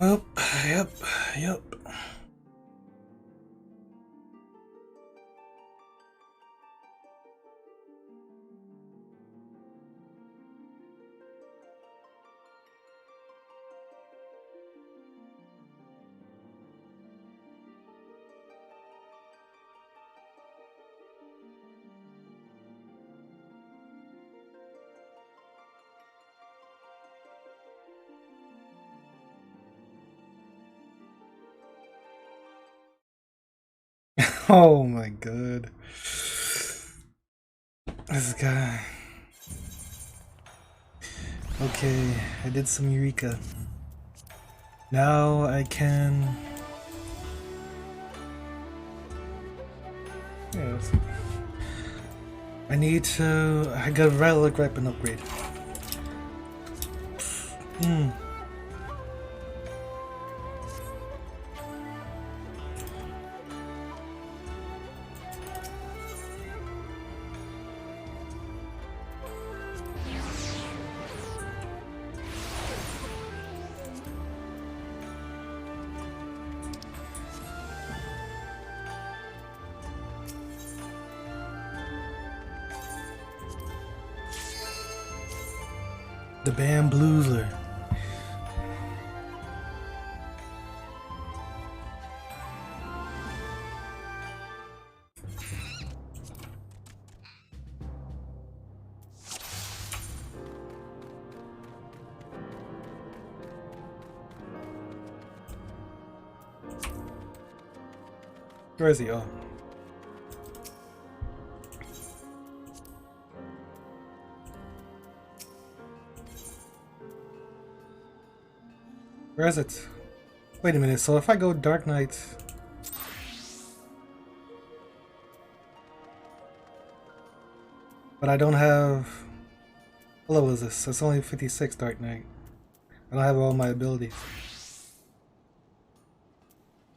Oh, yep, yep. Oh my god. This guy. Okay, I did some Eureka. Now I can... Yes. I need to... I got a relic weapon upgrade. Hmm. The Bamboozler. Where is he? Oh. Where is it? Wait a minute, so if I go Dark Knight... But I don't have... What level is this? It's only 56 Dark Knight. I don't have all my abilities.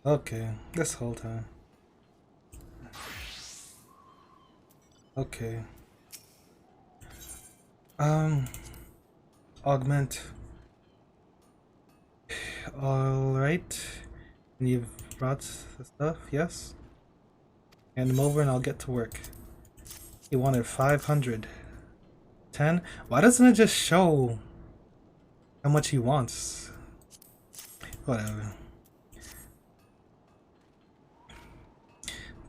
Okay, this whole time. Okay. Augment. Alright. And you've brought the stuff, yes? Hand them over and I'll get to work. He wanted 500. 10? Why doesn't it just show how much he wants? Whatever.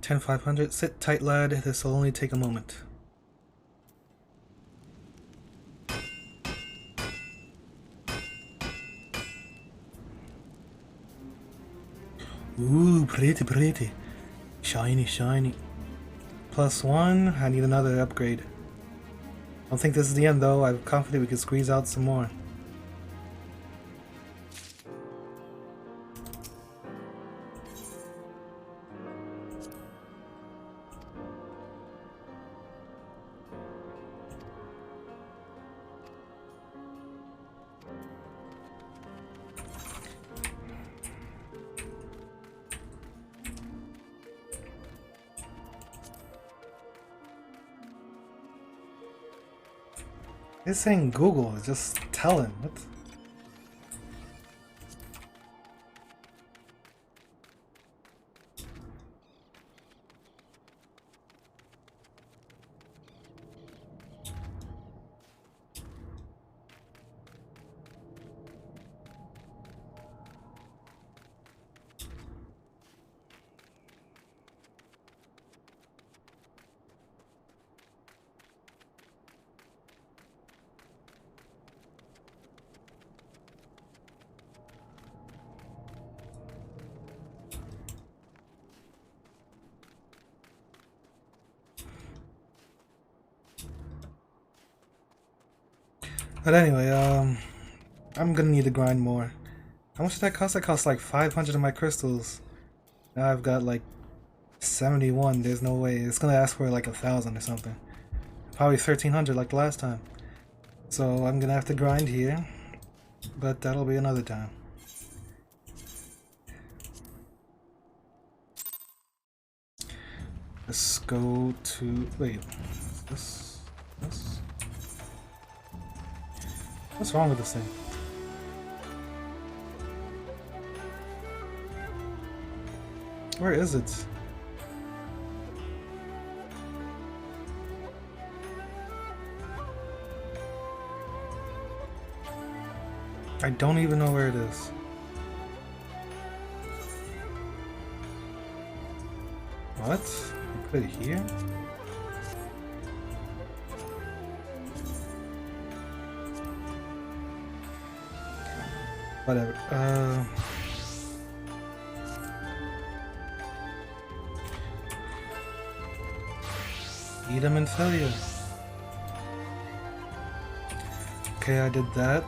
10, 500. Sit tight, lad. This will only take a moment. Ooh, pretty, pretty. Shiny, shiny. +1. I need another upgrade. I don't think this is the end though. I'm confident we can squeeze out some more. It's saying Google, just tell him. What? But anyway, I'm gonna need to grind more. How much did that cost? That cost like 500 of my crystals. Now I've got like 71. There's no way. It's gonna ask for like 1,000 or something. Probably 1,300 like the last time. So I'm gonna have to grind here. But that'll be another time. Let's go to... Wait. This? What's wrong with this thing? Where is it? I don't even know where it is. What? You put it here? Whatever. Eat them and fill you. Okay, I did that.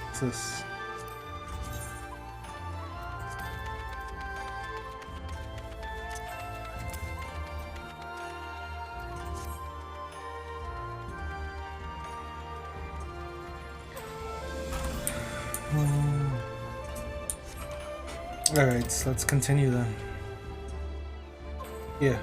What's this? Alright, so let's continue then. Yeah.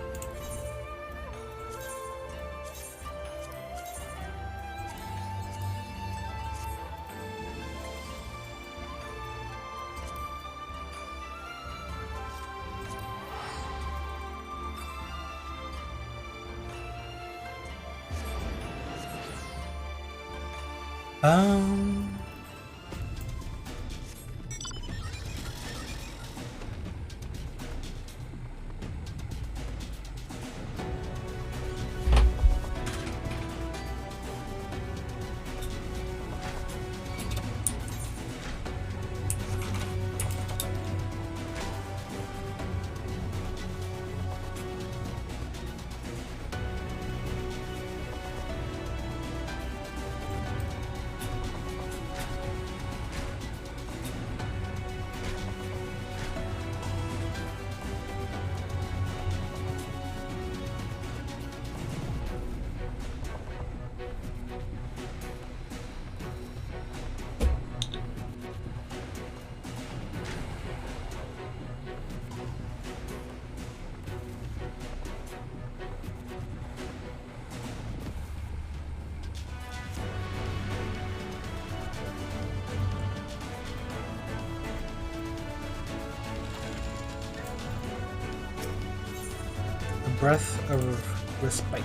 Breath of respite.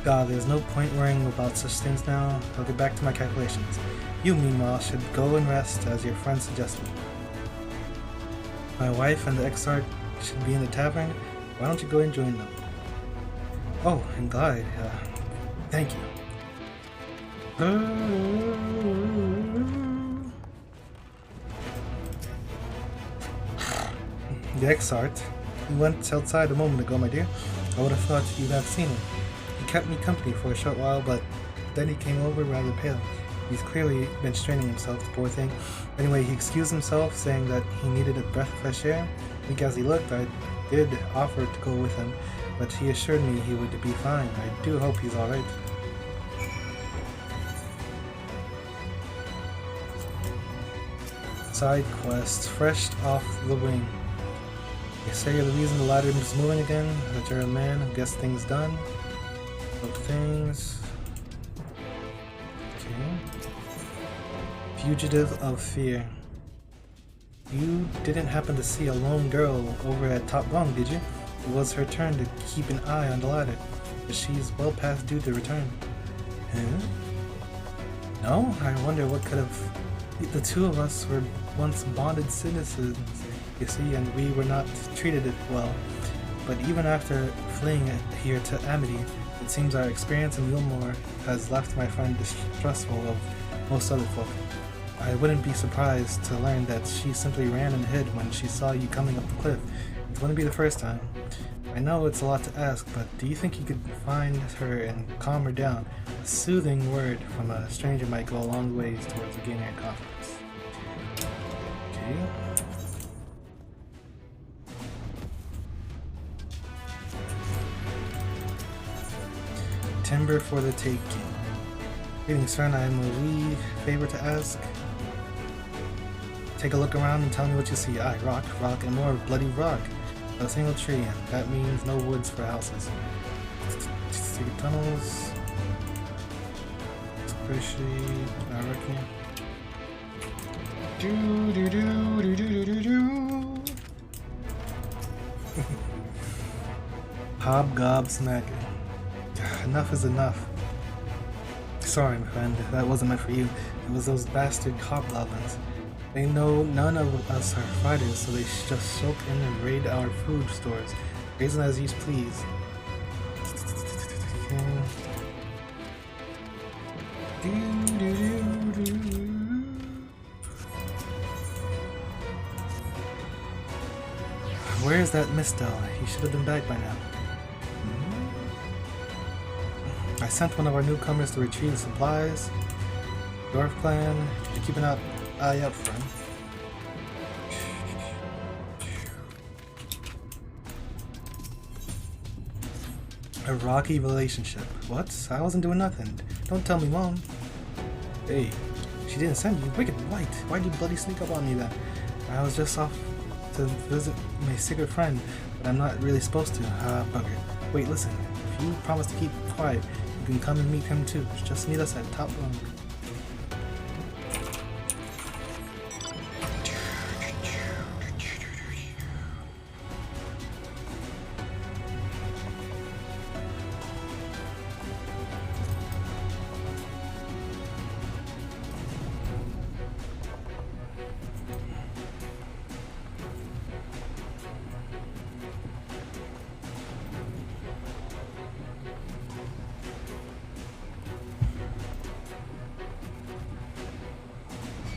God, there's no point worrying about such things now. I'll get back to my calculations. You, meanwhile, should go and rest, as your friend suggested. My wife and the exarch should be in the tavern. Why don't you go and join them? Oh, and glide. Thank you. The exarch. He went outside a moment ago, my dear. I would have thought you'd have seen him. He kept me company for a short while, but then he came over rather pale. He's clearly been straining himself, the poor thing. Anyway, he excused himself, saying that he needed a breath of fresh air. Weak as he looked, I did offer to go with him, but he assured me he would be fine. I do hope he's alright. Side quest, fresh off the wing. They say you're the reason the ladder is moving again, that you're a man who gets things done. Look things. Okay. Fugitive of fear. You didn't happen to see a lone girl over at top rung, did you? It was her turn to keep an eye on the ladder, but she's well past due to return. Huh? No? I wonder what could have... The two of us were once bonded citizens, you see, and we were not treated well. But even after fleeing here to Amity, it seems our experience in Wilmore has left my friend distrustful of most other folk. I wouldn't be surprised to learn that she simply ran and hid when she saw you coming up the cliff. It wouldn't be the first time. I know it's a lot to ask, but do you think you could find her and calm her down? A soothing word from a stranger might go a long ways towards regaining her confidence. Okay. Timber for the taking. Greetings, friend. I am a wee favor to ask. Take a look around and tell me what you see. Aye, rock, and more bloody rock. Not a single tree, and that means no woods for houses. Secret tunnels. Appreciate, I reckon. Hobgob smacking. Enough is enough. Sorry, my friend, that wasn't meant for you. It was those bastard hobgoblins. They know none of us are fighters, so they just soak in and raid our food stores. Raise them as you please. Where is that Mistel? He should have been back by now. I sent one of our newcomers to retrieve supplies. Dwarf clan, you're keeping an eye out for him. A rocky relationship. What? I wasn't doing nothing. Don't tell me, Mom. Hey, she didn't send you. Wicked White. Why'd you bloody sneak up on me then? I was just off to visit my secret friend, but I'm not really supposed to. Bugger. Wait, listen. If you promise to keep quiet, you can come and meet him too. Just meet us at top bunk.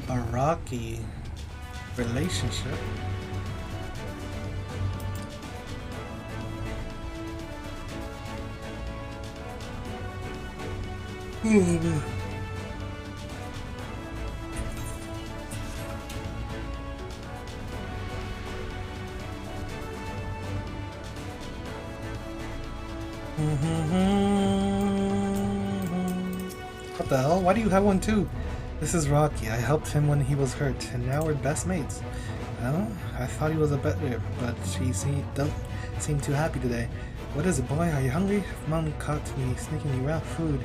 A rocky relationship. What the hell? Why do you have one too? This is Rocky. I helped him when he was hurt, and now we're best mates. Oh, I thought he was a better, but don't seem too happy today. What is it, boy? Are you hungry? If Mom caught me sneaking you around food,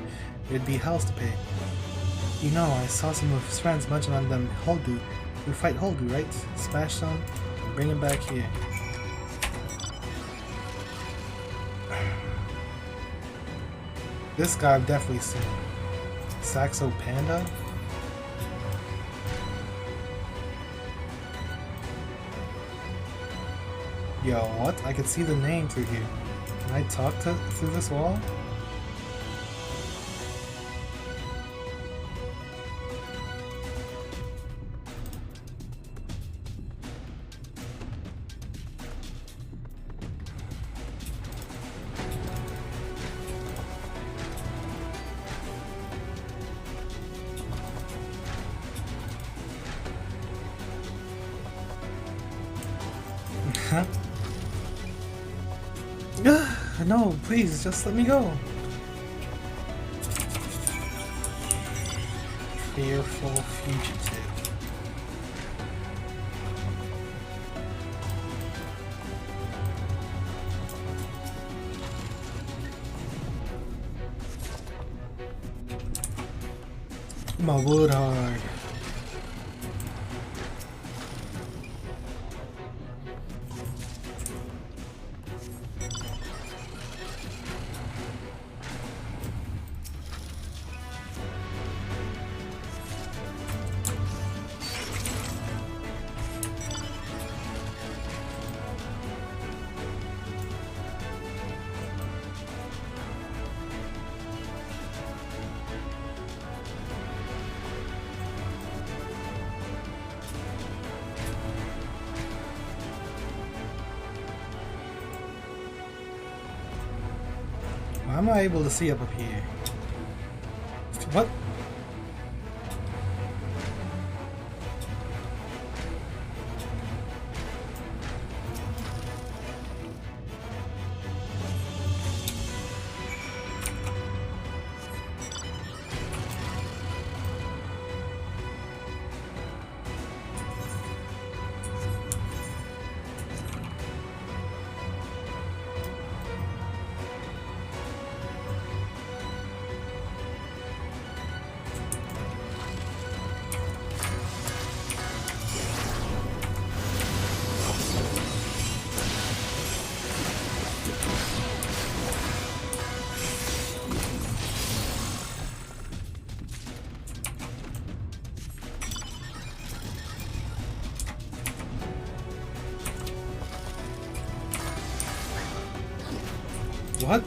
it'd be hells to pay. You know, I saw some of his friends munching on them Holdu. We fight Holdu, right? Smash some, and bring him back here. This guy I've definitely seen. Saxo Panda? Yo, what? I can see the name through here. Can I talk through this wall? Huh? No, please, just let me go. Fearful fugitive. My wood hard. Why am I able to see up here? What? What?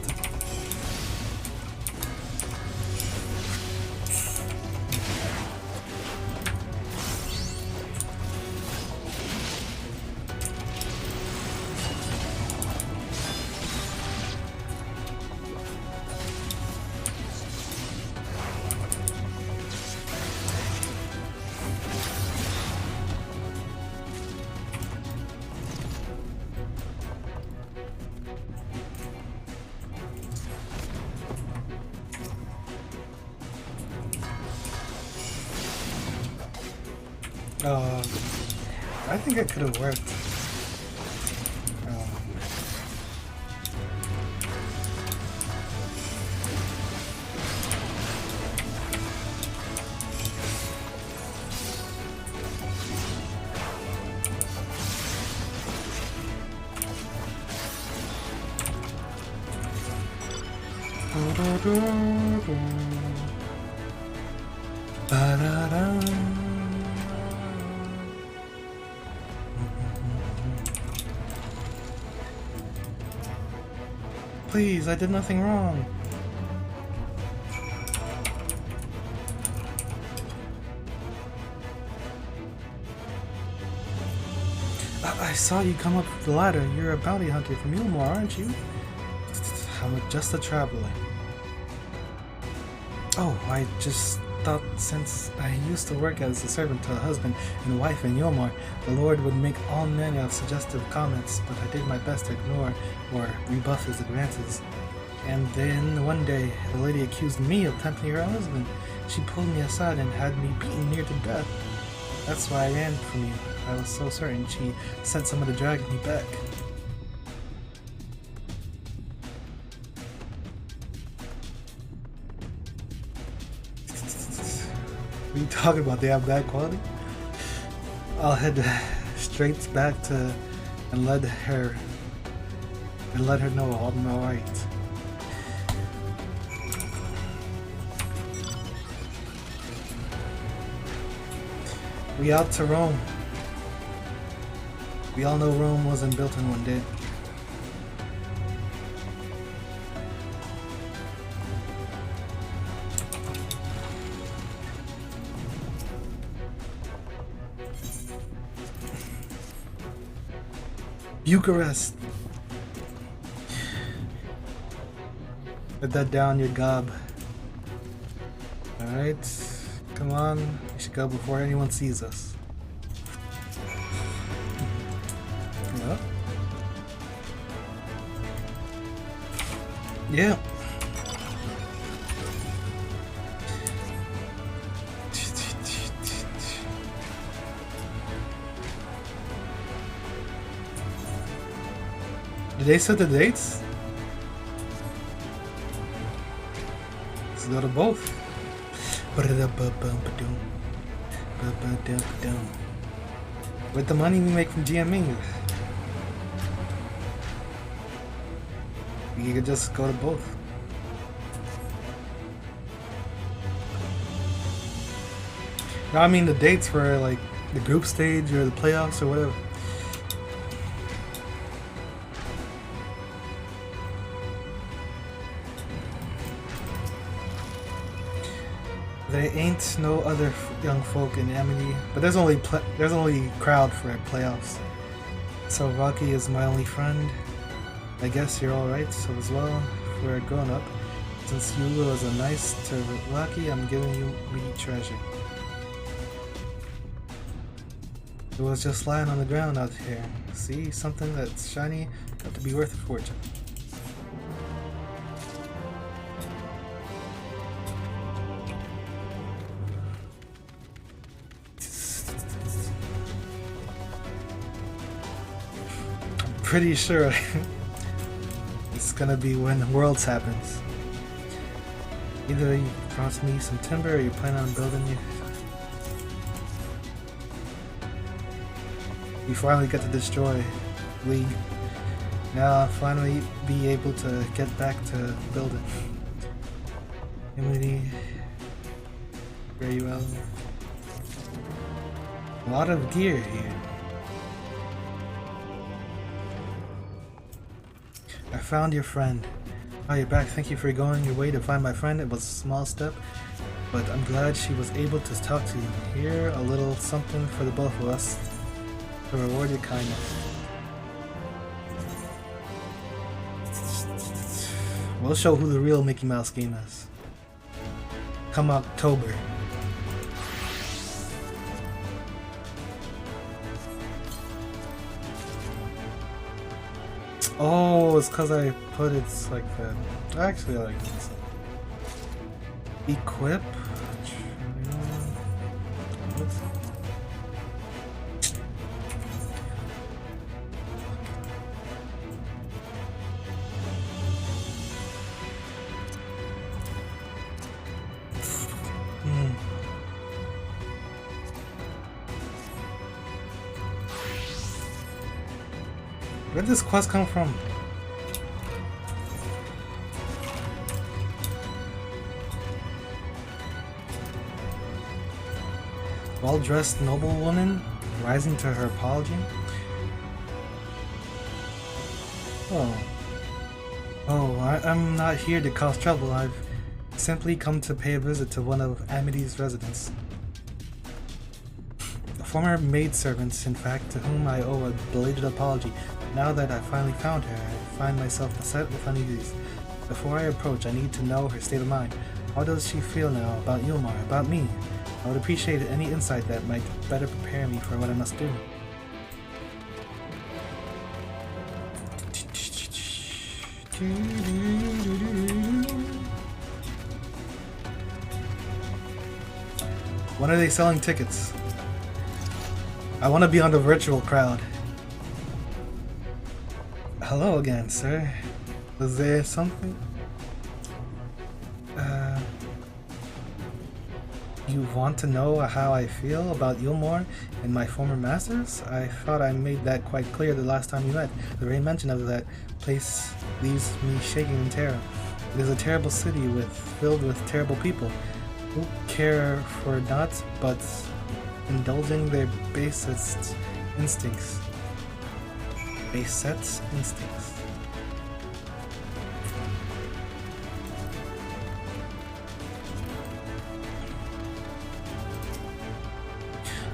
I think it could have worked. Please, I did nothing wrong. I saw you come up the ladder. You're a bounty hunter from Ulmore, aren't you? I'm just a traveler. Oh, I just thought since I used to work as a servant to a husband and wife in Ulmore, the Lord would make all manner of suggestive comments, but I did my best to ignore or rebuff his advances. And then one day, the lady accused me of tempting her husband. She pulled me aside and had me beaten near to death. That's why I ran from you. I was so certain she sent someone to drag me back. What are you talking about? They have bad quality? I'll head straight back to and let her know I'm alright. We out to Rome. We all know Rome wasn't built in one day. Bucharest. Put that down your gob. Alright. Come on. We should go before anyone sees us. Yeah. Yeah. Did they set the dates? Let's go to both. With the money we make from GMing, we could just go to both. No, I mean the dates for like the group stage or the playoffs or whatever. There ain't no other young folk in Amity, but there's only crowd for playoffs. So Rocky is my only friend. I guess you're alright, so as well, for a grown-up. Since you was a nice to Rocky, I'm giving you me treasure. It was just lying on the ground out here. See, something that's shiny, got to be worth a fortune. Pretty sure it's gonna be when Worlds happens. Either you promise me some timber or you plan on building it. We finally get to destroy League. Now I'll finally be able to get back to building. Immunity. Very well. A lot of gear here. I found your friend. Oh, you're back. Thank you for going your way to find my friend. It was a small step, but I'm glad she was able to talk to you. Here, a little something for the both of us to reward your kindness. We'll show who the real Mickey Mouse game is. Come October. Oh, it's because I put it like that. Actually, I like it. Equip. Where did this quest come from? Well-dressed noblewoman rising to her apology? I'm not here to cause trouble. I've simply come to pay a visit to one of Amity's residents. A former maidservant, in fact, to whom I owe a belated apology. Now that I finally found her, I find myself beset with uneasiness. Before I approach, I need to know her state of mind. How does she feel now about Yulmar, about me? I would appreciate any insight that might better prepare me for what I must do. When are they selling tickets? I want to be on the virtual crowd. Hello again, sir. Was there something? You want to know how I feel about Yulmar and my former masters? I thought I made that quite clear the last time we met. The very mention of that place leaves me shaking in terror. It is a terrible city filled with terrible people who care for naught but indulging their basest instincts. Basest instincts.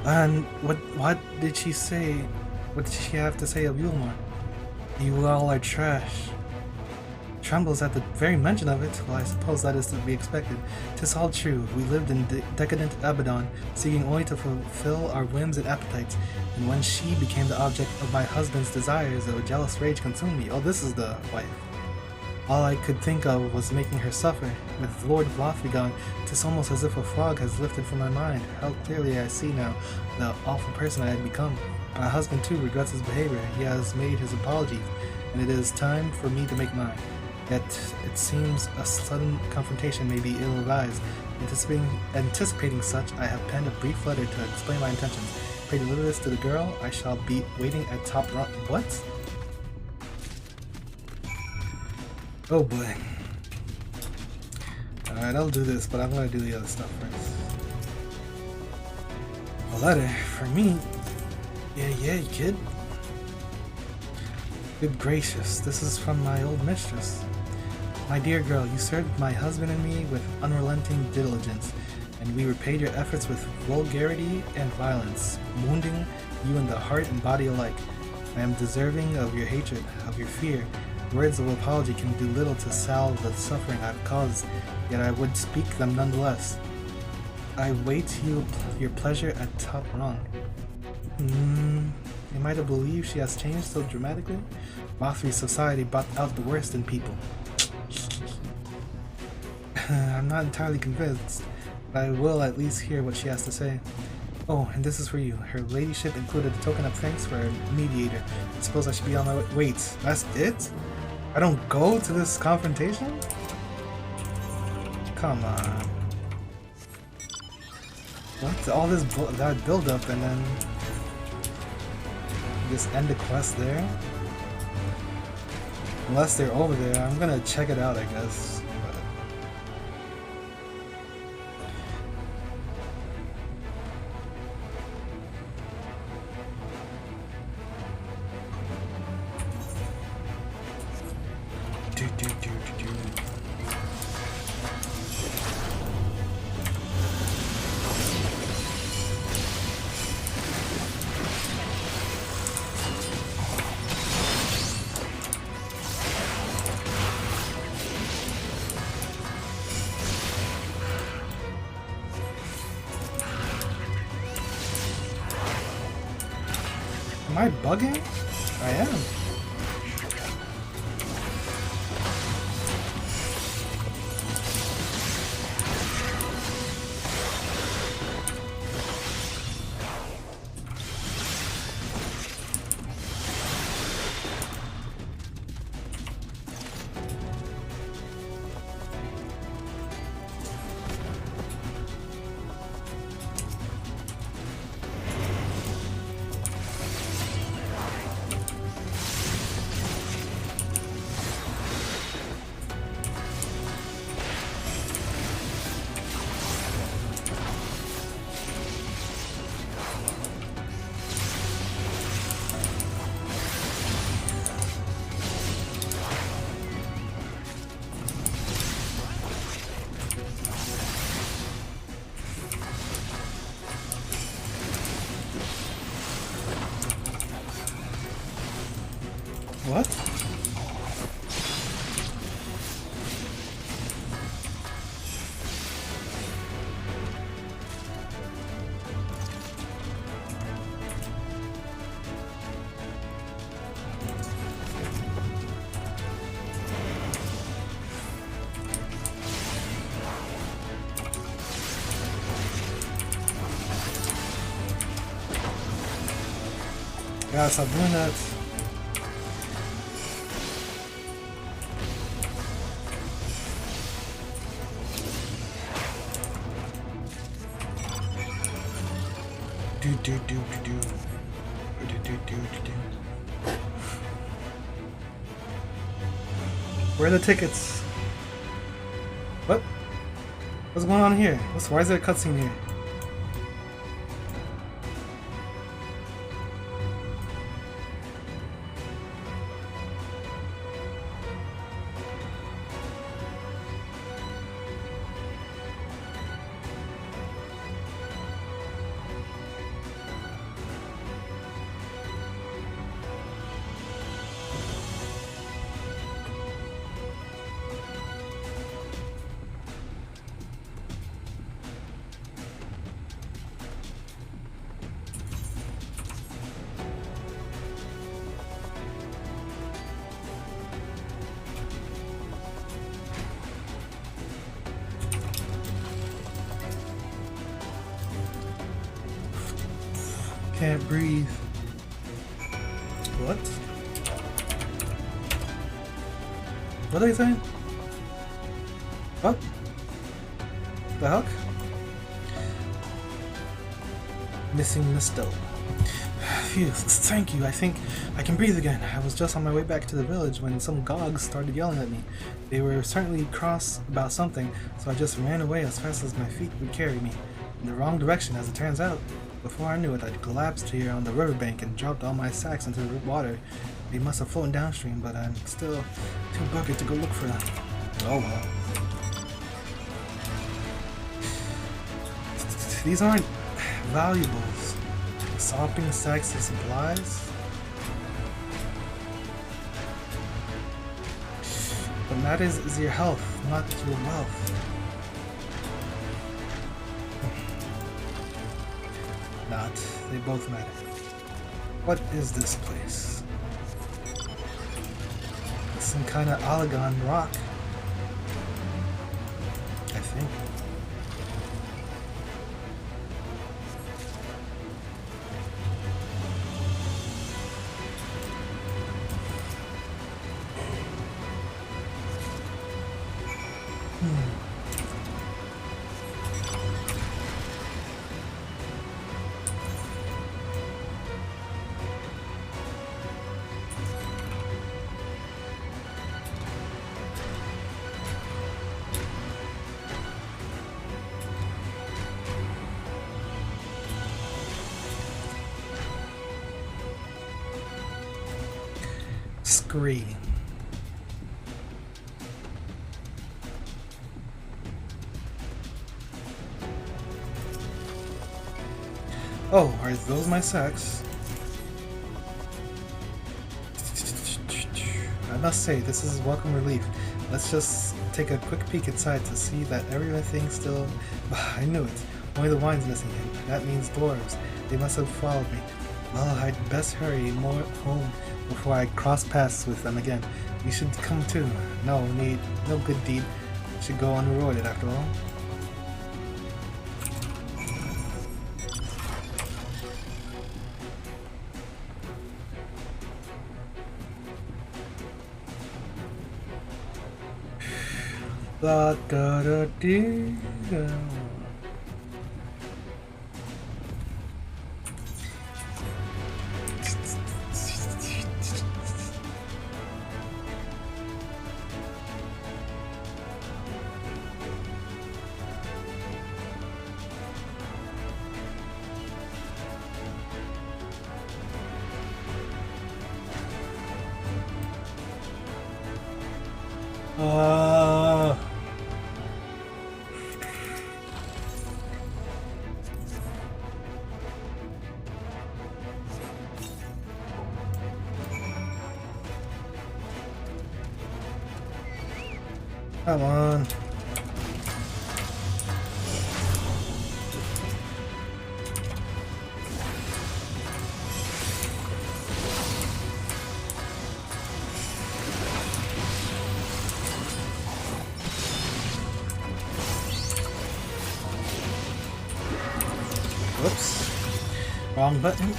And what did she say? What did she have to say of Yulmar? You all are trash. Trembles at the very mention of it. Well, I suppose that is to be expected. 'Tis all true. We lived in decadent Abaddon, seeking only to fulfill our whims and appetites. And when she became the object of my husband's desires, a jealous rage consumed me. Oh, this is the wife. All I could think of was making her suffer. With Lord Lothry gone, 'tis almost as if a fog has lifted from my mind. How clearly I see now the awful person I had become. My husband too regrets his behavior. He has made his apologies, and it is time for me to make mine. Yet it seems a sudden confrontation may be ill-advised. Anticipating such, I have penned a brief letter to explain my intentions. Pray deliver this to the girl. I shall be waiting at top rock. What? Oh boy. Alright, I'll do this, but I'm gonna do the other stuff first. A letter? For me? Yeah, you kid. Good gracious, this is from my old mistress. My dear girl, you served my husband and me with unrelenting diligence, and we repaid your efforts with vulgarity and violence, wounding you in the heart and body alike. I am deserving of your hatred, of your fear. Words of apology can do little to salve the suffering I've caused, yet I would speak them nonetheless. I wait your pleasure at top rung. Am I to believe she has changed so dramatically? Lothry's society brought out the worst in people. I'm not entirely convinced, but I will at least hear what she has to say. Oh, and this is for you. Her ladyship included a token of thanks for a mediator. I suppose I should be on my way. Wait, that's it? I don't go to this confrontation? Come on. What? All this that build up and then just end the quest there? Unless they're over there, I'm gonna check it out, I guess. Am I bugging? I am. What? Gotta stop doing that. Where are the tickets? What? What's going on here? Why is there a cutscene here? Can't breathe. What? What are they saying? What? The heck? Missing the stone. Phew, thank you. I think I can breathe again. I was just on my way back to the village when some gogs started yelling at me. They were certainly cross about something, so I just ran away as fast as my feet would carry me. In the wrong direction, as it turns out. Before I knew it, I'd collapsed here on the riverbank and dropped all my sacks into the water. They must have flown downstream, but I'm still too bugged to go look for them. Oh well. These aren't valuables. Sopping sacks of supplies? What matters is your health, not your wealth. Not. They both matter. What is this place? It's some kind of Oligon rock. I think. Scree. Oh, are those my sacks? I must say, this is welcome relief. Let's just take a quick peek inside to see that everything's still... I knew it. Only the wine's missing, and that means dwarves. They must have followed me. Well, I'd best hurry more home before I cross paths with them again. You should come too. No need, no good deed should go unrewarded after all. Da da da dee da. Come on. Whoops. Wrong button.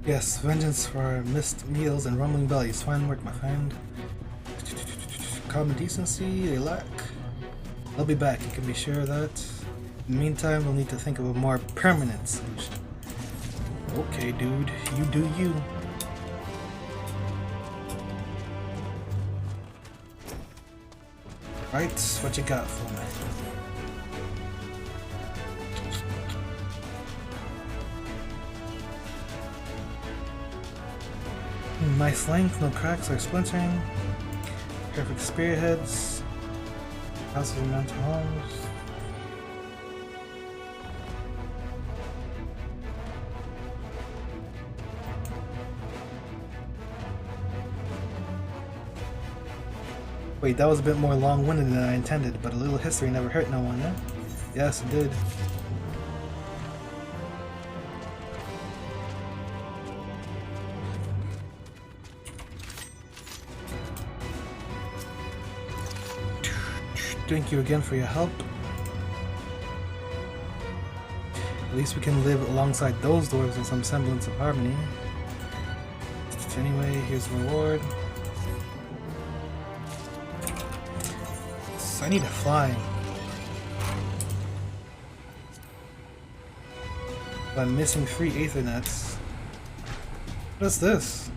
Yes, vengeance for missed meals and rumbling bellies. Fine work, my friend. Common decency, they lack. They'll be back, you can be sure of that. In the meantime, we'll need to think of a more permanent solution. Okay, dude, you do you. Right, what you got for me? Nice length, no cracks or splintering. Perfect spearheads. Houses and mountain homes. Wait, that was a bit more long-winded than I intended, but a little history never hurt no one, eh? Yes, it did. Thank you again for your help. At least we can live alongside those dwarves in some semblance of harmony. Anyway, here's the reward. So I need to fly. But I'm missing 3 Aethernets. What's this?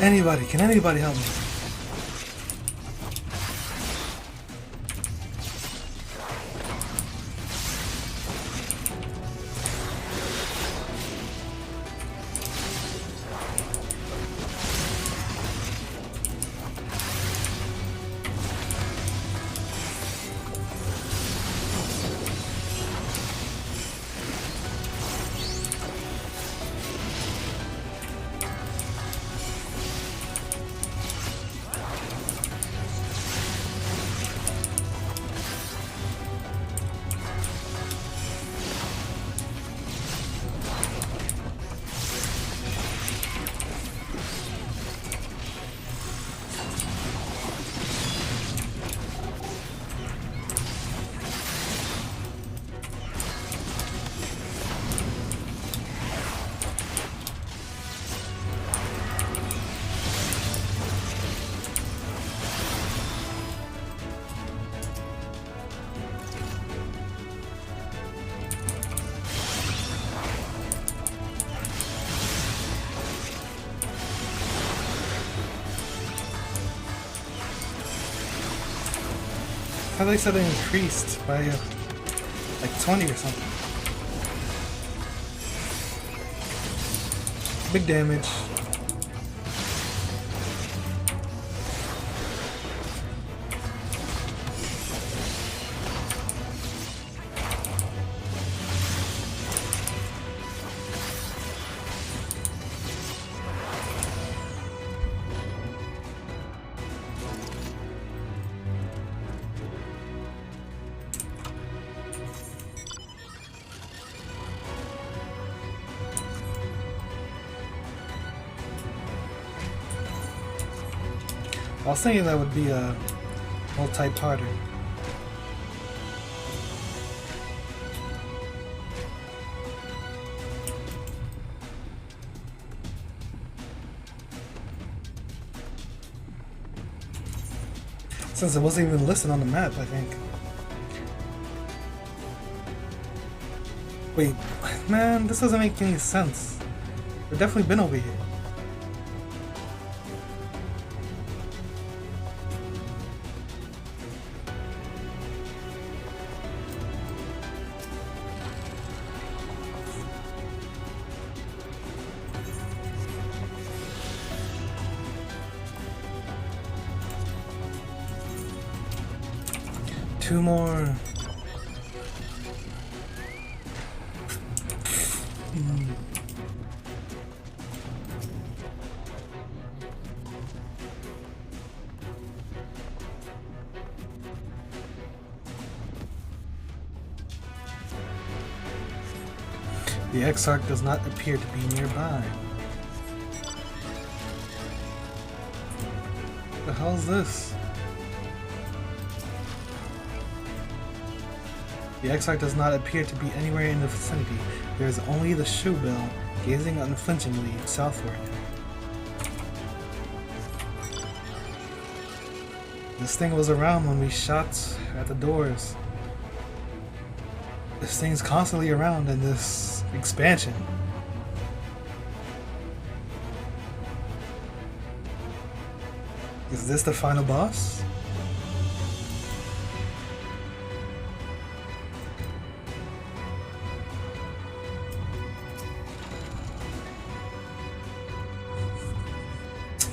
Anybody, can anybody help me? I thought they said it increased by like 20 or something. Big damage. I was thinking that would be a multi-parter. Since it wasn't even listed on the map, I think. Wait, man, this doesn't make any sense. We've definitely been over here. Two more. The Exarch does not appear to be nearby. What the hell is this? The Exarch does not appear to be anywhere in the vicinity. There is only the shoe bell, gazing unflinchingly southward. This thing was around when we shot at the doors. This thing's constantly around in this expansion. Is this the final boss?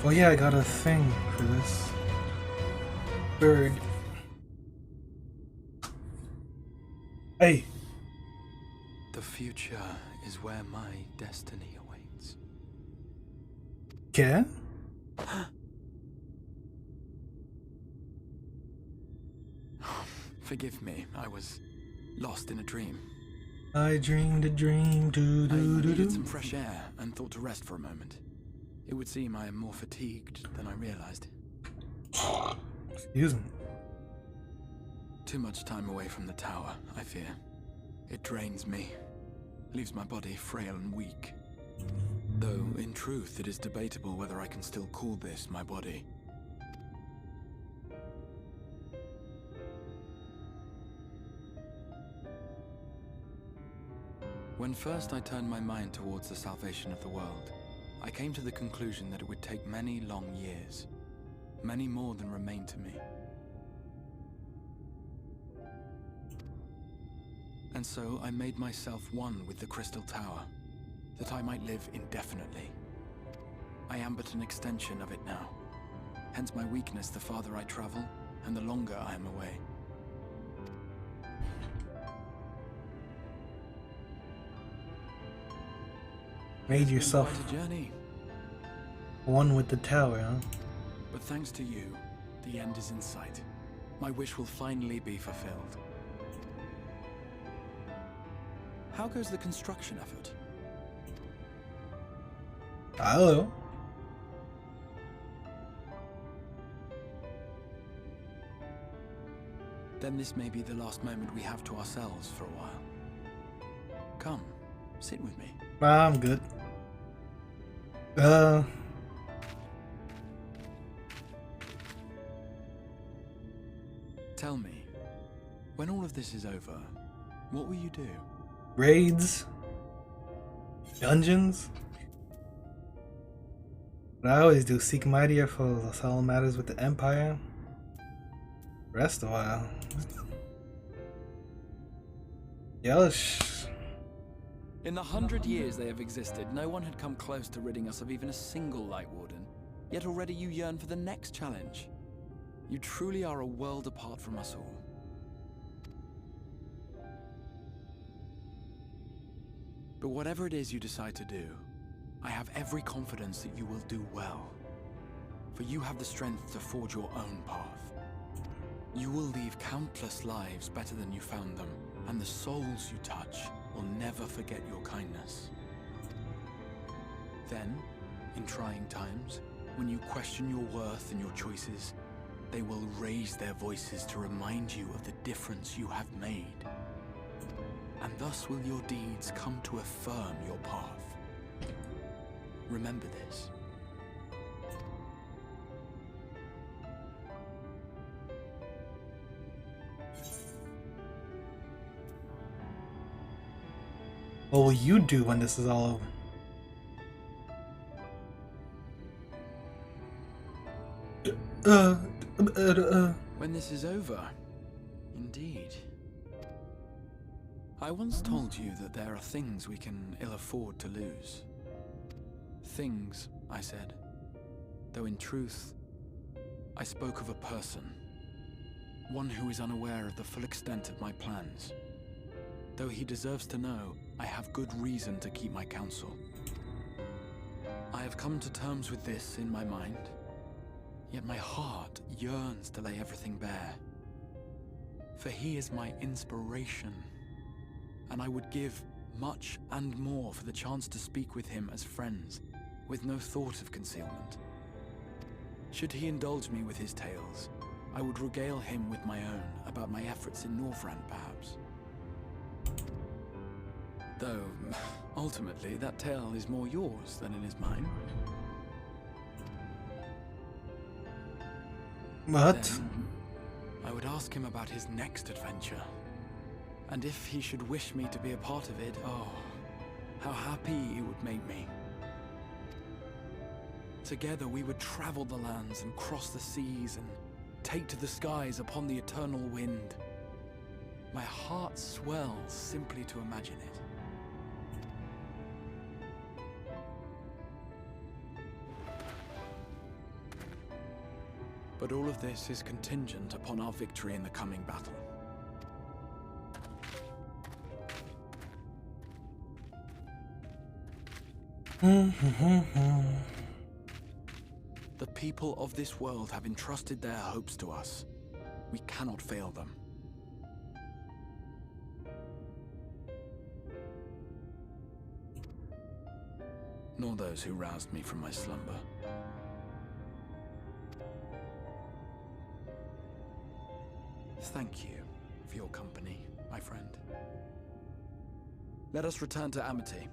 Oh yeah, I got a thing for this. Bird. Hey. The future is where my destiny awaits. Yeah? Forgive me, I was lost in a dream. I dreamed a dream, do do I do needed do. some fresh air and thought to rest for a moment. It would seem I am more fatigued than I realized. Excuse me. Too much time away from the tower, I fear. It drains me, leaves my body frail and weak. Though, in truth, it is debatable whether I can still call this my body. When first I turned my mind towards the salvation of the world, I came to the conclusion that it would take many long years, many more than remain to me. And so I made myself one with the Crystal Tower, that I might live indefinitely. I am but an extension of it now. Hence my weakness the farther I travel, and the longer I am away. Made yourself Quite a journey. one with the tower, huh? But thanks to you, the end is in sight. My wish will finally be fulfilled. How goes the construction effort? I don't know. Then this may be the last moment we have to ourselves for a while. Come, sit with me. I'm good. Tell me, when all of this is over, what will you do? Raids? Dungeons? What I always do, seek mightier for solemn matters with the Empire. Rest a while. Yosh. In the 100 years they have existed, no one had come close to ridding us of even a single Light Warden. Yet already you yearn for the next challenge. You truly are a world apart from us all. But whatever it is you decide to do, I have every confidence that you will do well. For you have the strength to forge your own path. You will leave countless lives better than you found them, and the souls you touch will never forget your kindness. Then, in trying times, when you question your worth and your choices, they will raise their voices to remind you of the difference you have made. And thus will your deeds come to affirm your path. Remember this. What will you do when this is all over? When this is over, indeed. I once told you that there are things we can ill afford to lose. Things, I said, though in truth, I spoke of a person. One who is unaware of the full extent of my plans. Though he deserves to know, I have good reason to keep my counsel. I have come to terms with this in my mind, yet my heart yearns to lay everything bare. For he is my inspiration, and I would give much and more for the chance to speak with him as friends, with no thought of concealment. Should he indulge me with his tales, I would regale him with my own about my efforts in Northrend, perhaps. Though, ultimately, that tale is more yours than it is mine. What? Then, I would ask him about his next adventure. And if he should wish me to be a part of it, oh, how happy it would make me. Together we would travel the lands and cross the seas and take to the skies upon the eternal wind. My heart swells simply to imagine it. But all of this is contingent upon our victory in the coming battle. The people of this world have entrusted their hopes to us. We cannot fail them. Nor those who roused me from my slumber. Thank you for your company, my friend. Let us return to Amity.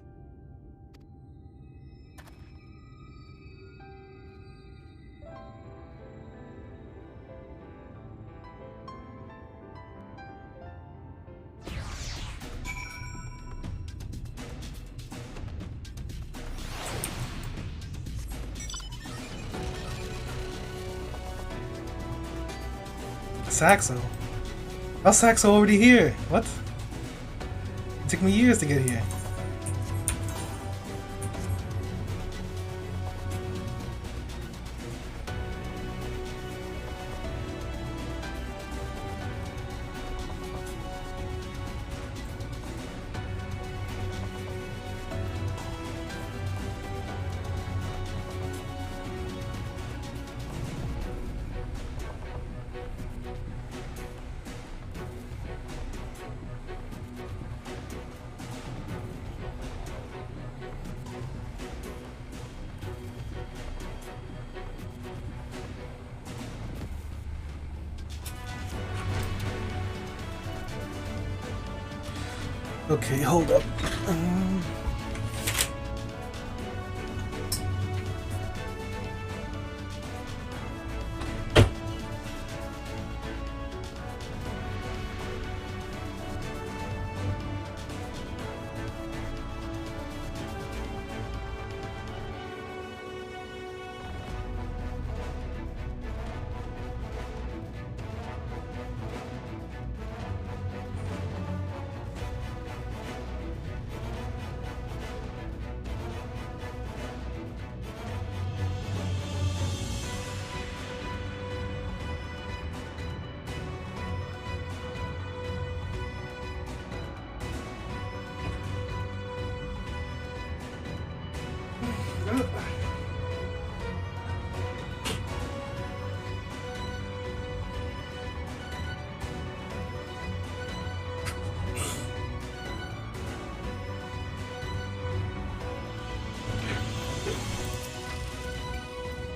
Saxo? How's Saxo already here? What? It took me years to get here. Okay, hold up.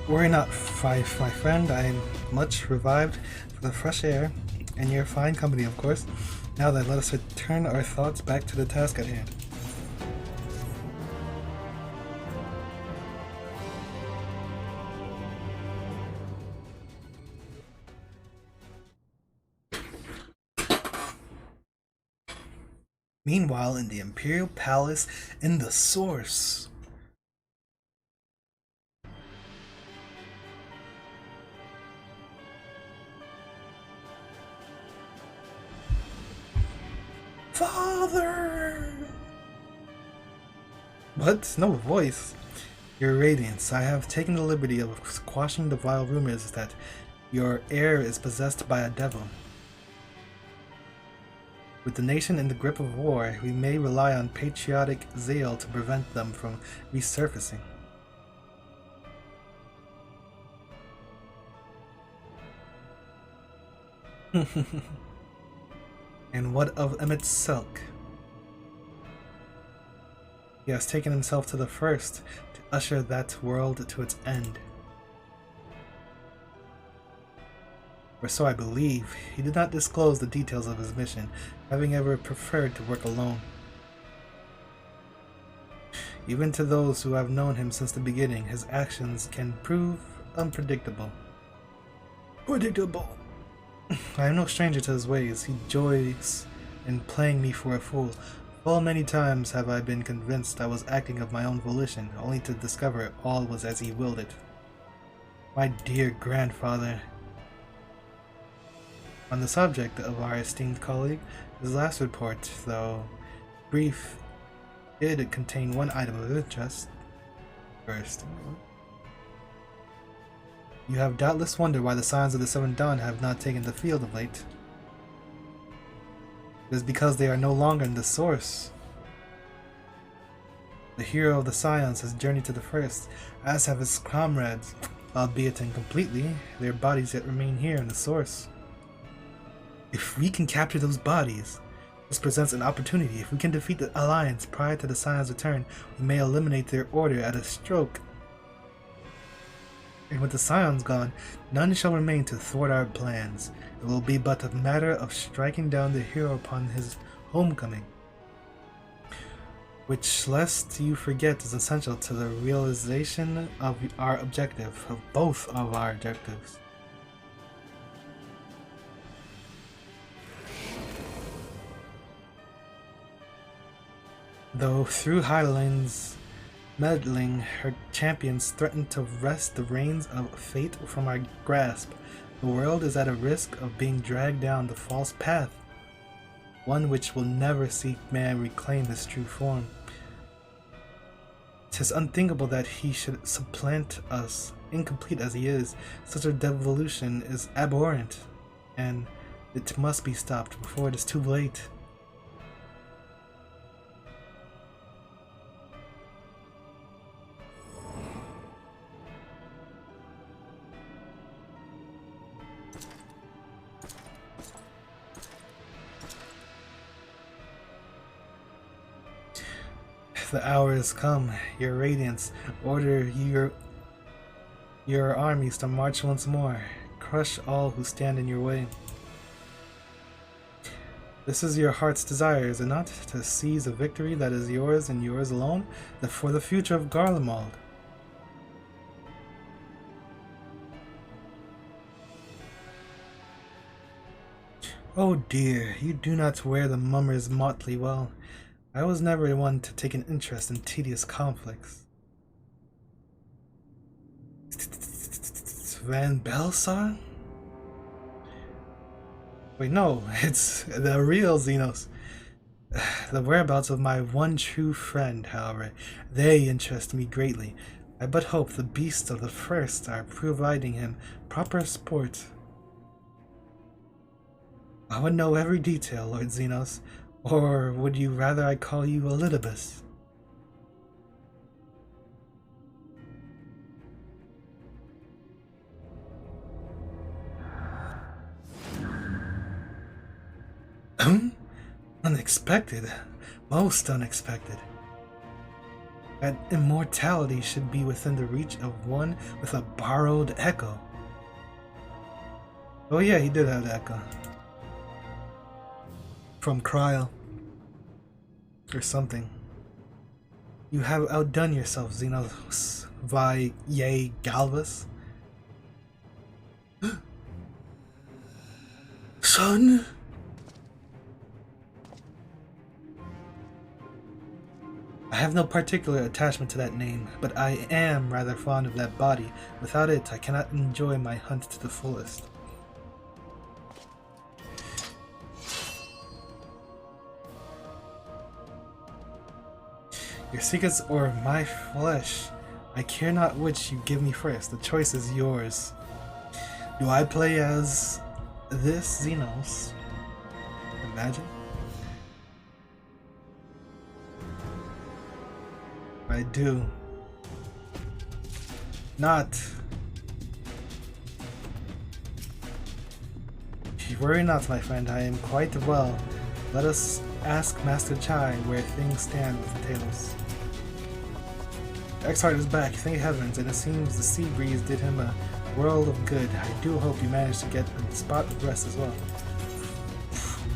Worry not, my friend. I am much revived for the fresh air and your fine company, of course. Now then, let us return our thoughts back to the task at hand. Meanwhile, in the Imperial Palace in the Source. Father! What? No voice. Your Radiance, I have taken the liberty of quashing the vile rumors that your heir is possessed by a devil. With the nation in the grip of war, we may rely on patriotic zeal to prevent them from resurfacing. And what of Emmett Silk? He has taken himself to the first to usher that world to its end. Or so I believe. He did not disclose the details of his mission, having ever preferred to work alone. Even to those who have known him since the beginning, his actions can prove unpredictable. Predictable! I am no stranger to his ways. He joys in playing me for a fool. Full many times have I been convinced I was acting of my own volition, only to discover all was as he willed it. My dear grandfather. On the subject of our esteemed colleague, his last report, though brief, did contain one item of interest. First, you have doubtless wondered why the Scions of the Seventh Dawn have not taken the field of late. It is because they are no longer in the Source. The hero of the Scions has journeyed to the First, as have his comrades, albeit incompletely. Their bodies yet remain here in the Source. If we can capture those bodies, this presents an opportunity. If we can defeat the Alliance prior to the Scions' return, we may eliminate their order at a stroke. And with the Scions gone, none shall remain to thwart our plans. It will be but a matter of striking down the hero upon his homecoming. Which, lest you forget, is essential to the realization of our objective, of both of our objectives. Though through Hydaelyn's meddling, her champions threatened to wrest the reins of fate from our grasp, The world is at a risk of being dragged down the false path, one which will never see man reclaim his true form. 'Tis unthinkable that he should supplant us, incomplete as he is. Such a devolution is abhorrent, and it must be stopped before it is too late. The hour has come. Your radiance, order your armies to march once more. Crush all who stand in your way. This is your heart's desire, is it not? To seize a victory that is yours and yours alone, for the future of Garlemald. Oh dear, you do not wear the mummer's motley well. I was never one to take an interest in tedious conflicts. Van Belsar? Wait, no, it's the real Xenos. The whereabouts of my one true friend, however, they interest me greatly. I but hope the beasts of the first are providing him proper sport. I would know every detail, Lord Xenos. Or would you rather I call you Elidibus? Unexpected. Most unexpected. That immortality should be within the reach of one with a borrowed echo. Oh yeah, he did have the echo. From Kryl. Or something. You have outdone yourself, Xenos Yea Galvus. Son? I have no particular attachment to that name, but I am rather fond of that body. Without it, I cannot enjoy my hunt to the fullest. Your secrets or my flesh, I care not which you give me first. The choice is yours. Do I play as this Xenos? Imagine. I do. Not. Worry not, my friend. I am quite well. Let us ask Master Chai where things stand with the Talos. Exart is back, thank heavens, and it seems the sea breeze did him a world of good. I do hope you managed to get a spot of rest as well.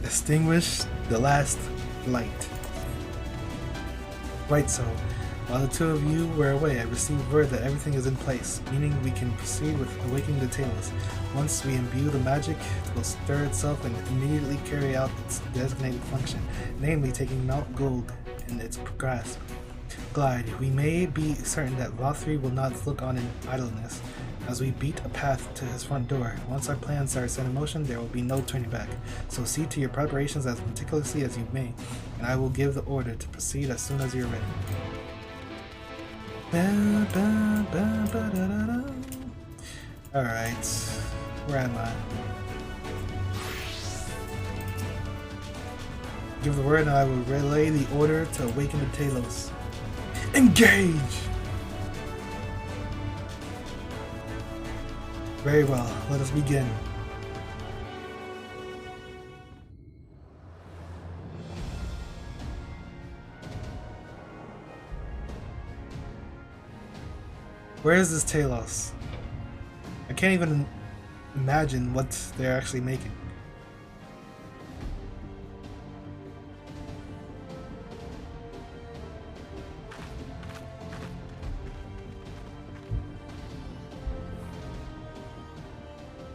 Extinguish the last light. Right so. While the two of you were away, I received word that everything is in place, meaning we can proceed with awakening the Talos. Once we imbue the magic, it will stir itself and immediately carry out its designated function, namely taking Mount Gold in its grasp. Glide, we may be certain that Lothri will not look on in idleness as we beat a path to his front door. Once our plans are set in motion, there will be no turning back. So see to your preparations as meticulously as you may, and I will give the order to proceed as soon as you're ready. Alright, where am I? Give the word and I will relay the order to awaken the Talos. Engage! Very well, let us begin. Where is this Talos? I can't even imagine what they're actually making.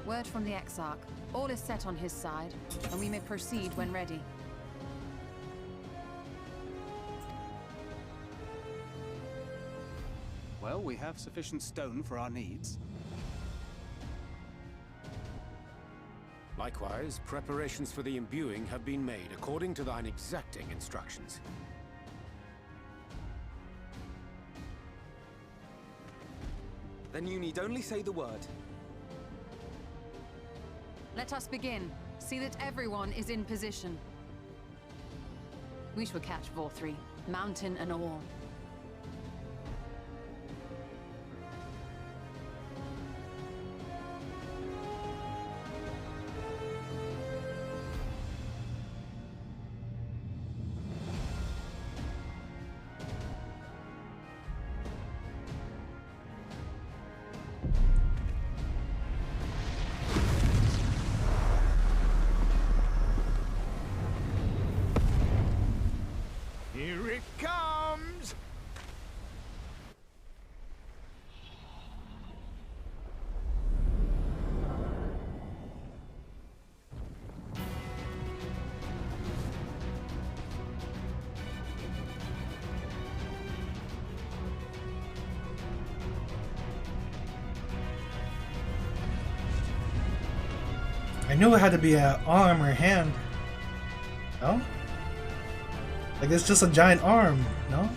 Word from the Exarch. All is set on his side, and we may proceed when ready. Well, we have sufficient stone for our needs. Likewise, preparations for the imbuing have been made according to thine exacting instructions. Then you need only say the word. Let us begin. See that everyone is in position. We shall catch Vorthri, mountain and all. Here it comes! I knew it had to be an arm or a hand. No? Like it's just a giant arm, no?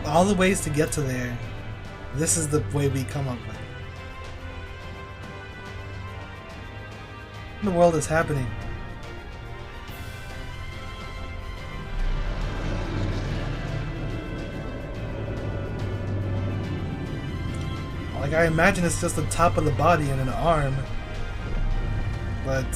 All the ways to get to there, this is the way we come up with. What in the world is happening? Like, I imagine it's just the top of the body and an arm, but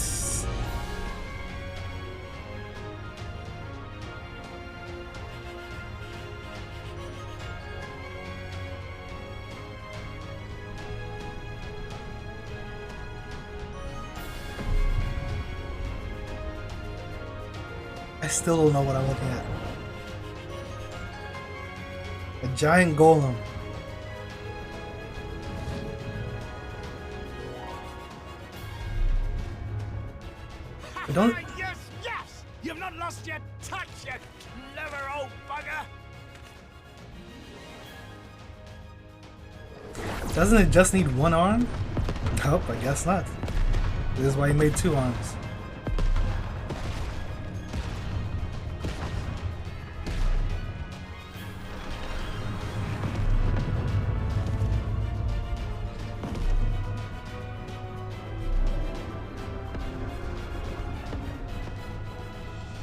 I still don't know what I'm looking at. A giant golem. I don't. Yes, yes! You've not lost your touch, you clever old bugger! Doesn't it just need one arm? Nope, I guess not. This is why he made two arms.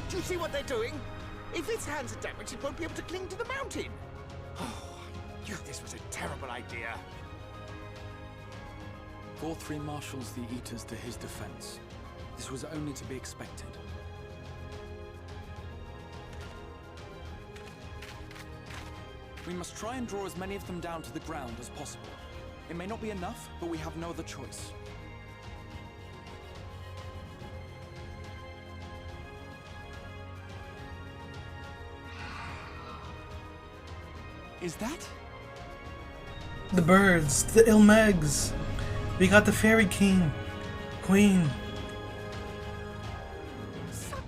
Do you see what they're doing? If its hands are damaged, it won't be able to cling to the mountain. Oh, I knew this was a terrible idea. Vorthri marshals the Eaters to his defense. This was only to be expected. We must try and draw as many of them down to the ground as possible. It may not be enough, but we have no other choice. Is that? The birds, the Ilmegs. We got the Fairy King, Queen. Such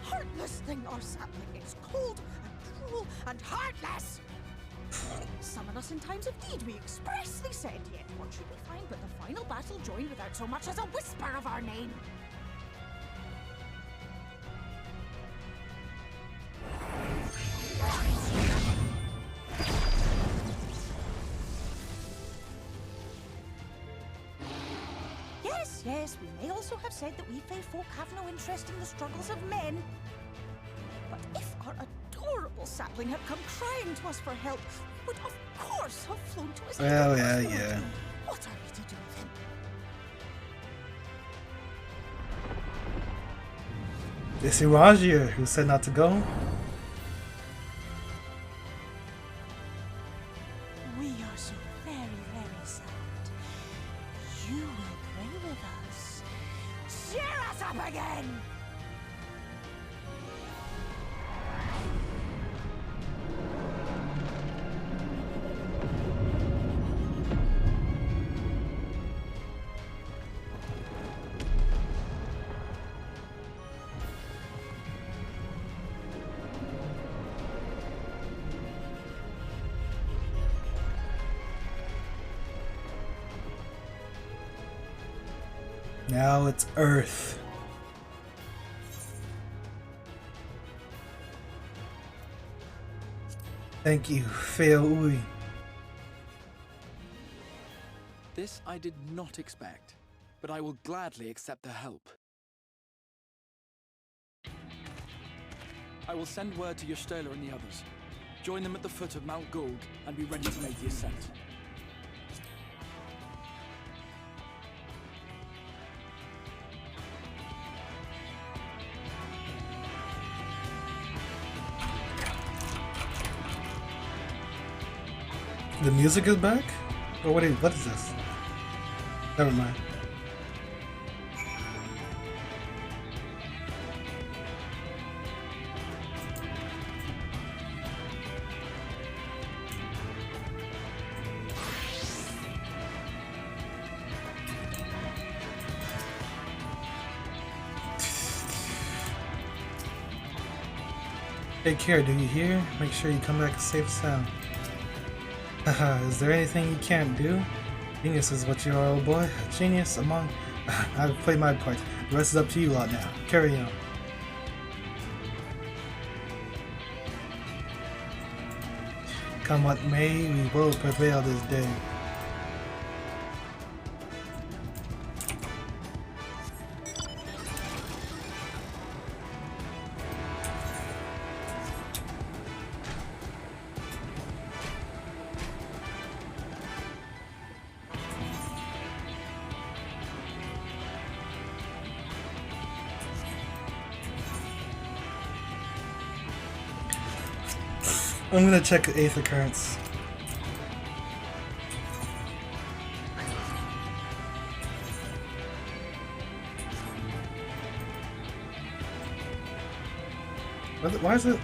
heartless thing, our sapling. It's cold and cruel and heartless. Summon us in times of need, we expressly said. Yet what should we find but the final battle joined without so much as a whisper of our name? Yes, we may also have said that we Fae folk have no interest in the struggles of men. But if our adorable sapling had come crying to us for help, we would of course have flown to his aid. Well, yeah. What are we to do with him? It's Irajir who said not to go. We are so very, very sad. You will pray with us. Cheer us up again! Now it's Earth. Thank you, Feo. This I did not expect, but I will gladly accept their help. I will send word to Yostela and the others. Join them at the foot of Mount Gould and be ready to make the ascent. The music is back? Or what is this? Never mind. Take care, do you hear? Make sure you come back safe and sound. Haha, is there anything you can't do? Genius is what you are, old boy. A genius among... I've played my part. The rest is up to you lot now. Carry on. Come what may, we will prevail this day. I'm gonna check 8th occurrence. Why is it?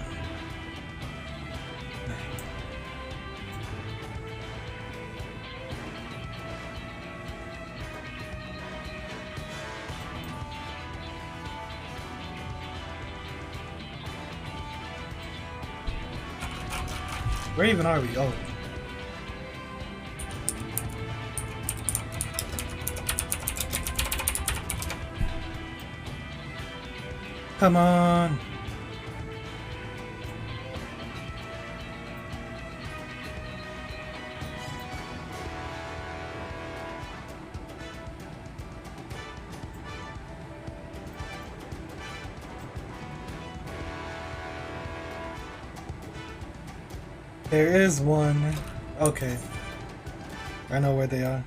Where even are we? Oh. Come on. There is one. Okay. I know where they are.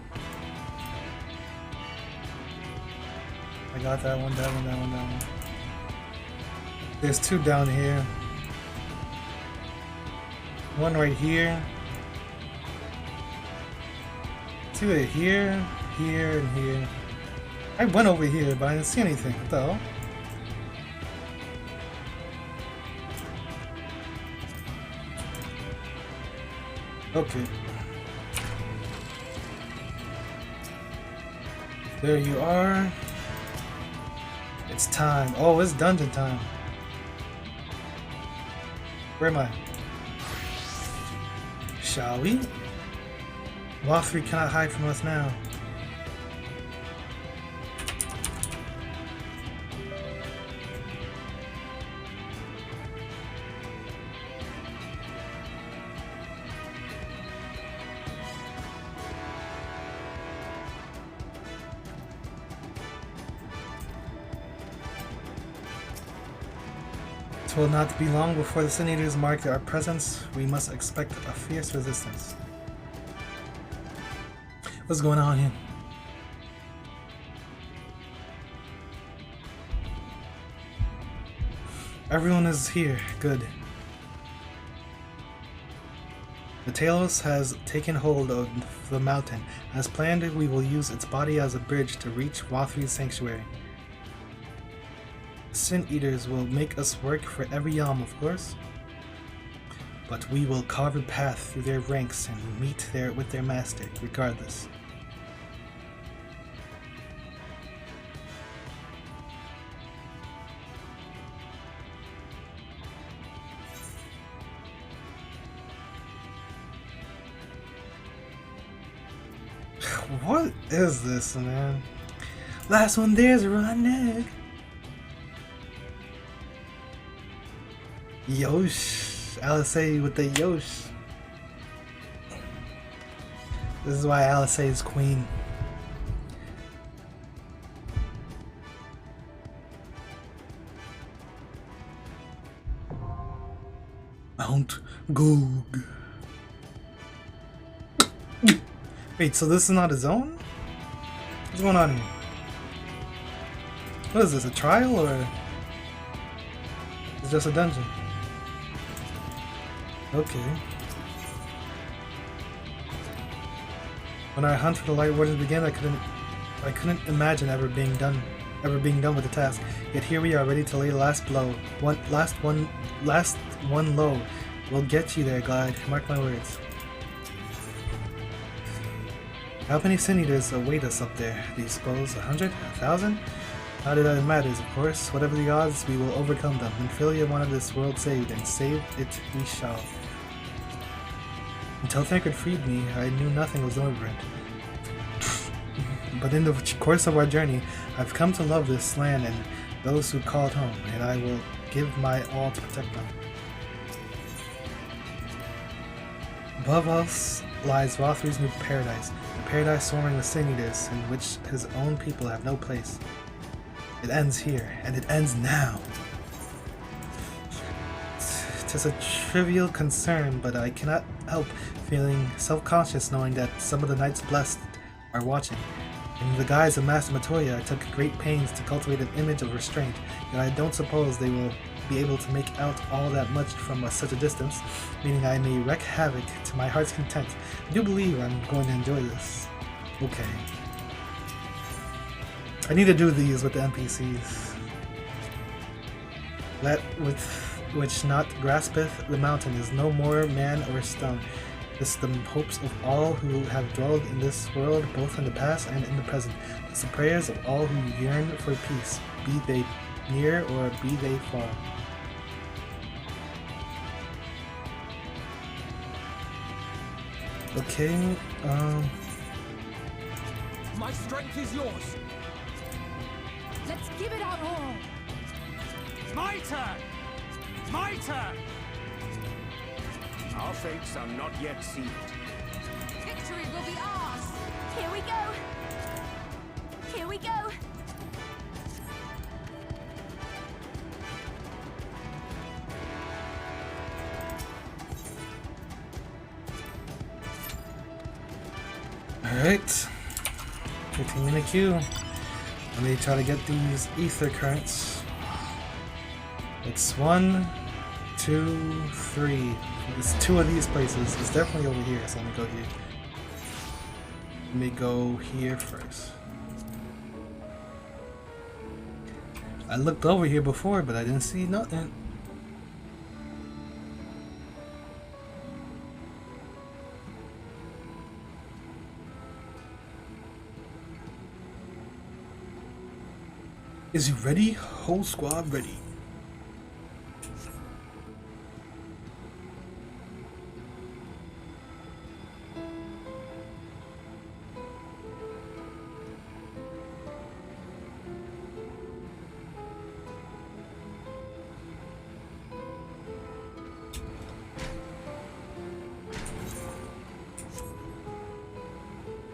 I got that one, that one, that one, that one. There's two down here. One right here. Two right here, here, and here. I went over here, but I didn't see anything. What the hell? Okay. There you are. It's time. Oh, it's dungeon time. Where am I? Shall we? Waffrey cannot hide from us now. It will not be long before the Sin Eaters mark our presence. We must expect a fierce resistance. What's going on here? Everyone is here. Good. The Talos has taken hold of the mountain. As planned, we will use its body as a bridge to reach Wathri's sanctuary. Sin Eaters will make us work for every yalm, of course, but we will carve a path through their ranks and meet with their master, regardless. What is this, man? Last one there's a run neck. Yosh. Alisei with the Yosh. This is why Alisei is queen. Mount Gog. Wait, so this is not a zone? What's going on here? What is this, a trial or it's just a dungeon? Okay. When our hunt for the Light Wardens began, I couldn't imagine ever being done with the task. Yet here we are, ready to lay the last blow. Last one low. We'll get you there, Glide. Mark my words. How many sin eaters await us up there? Do you suppose 100? 1,000? Not that it matters, of course. Whatever the odds, we will overcome them. Infilia wanted this world saved, and save it we shall. Until Thancred freed me, I knew nothing was deliberate. But in the course of our journey, I've come to love this land and those who call it home, and I will give my all to protect them. Above us lies Rothri's new paradise, a paradise swarming with sin eaters, in which his own people have no place. It ends here, and it ends now. Tis a trivial concern, but I cannot help feeling self-conscious knowing that some of the Knights Blessed are watching. In the guise of Master Matoya, I took great pains to cultivate an image of restraint, and I don't suppose they will be able to make out all that much from such a distance, meaning I may wreak havoc to my heart's content. I do believe I'm going to enjoy this. Okay. I need to do these with the NPCs. That with which not graspeth the mountain is no more man or stone. This is the hopes of all who have dwelled in this world, both in the past and in the present. It's the prayers of all who yearn for peace, be they near or be they far. Okay, My strength is yours. Let's give it our all. My turn. My turn. Our fates are not yet sealed. Victory will be ours! Here we go. Here we go. alright. 15-minute queue. Let me try to get these ether currents. It's 1, 2, 3. It's 2 of these places. It's definitely over here, so let me go here. Let me go here first. I looked over here before, but I didn't see nothing. Is he ready? Whole squad ready.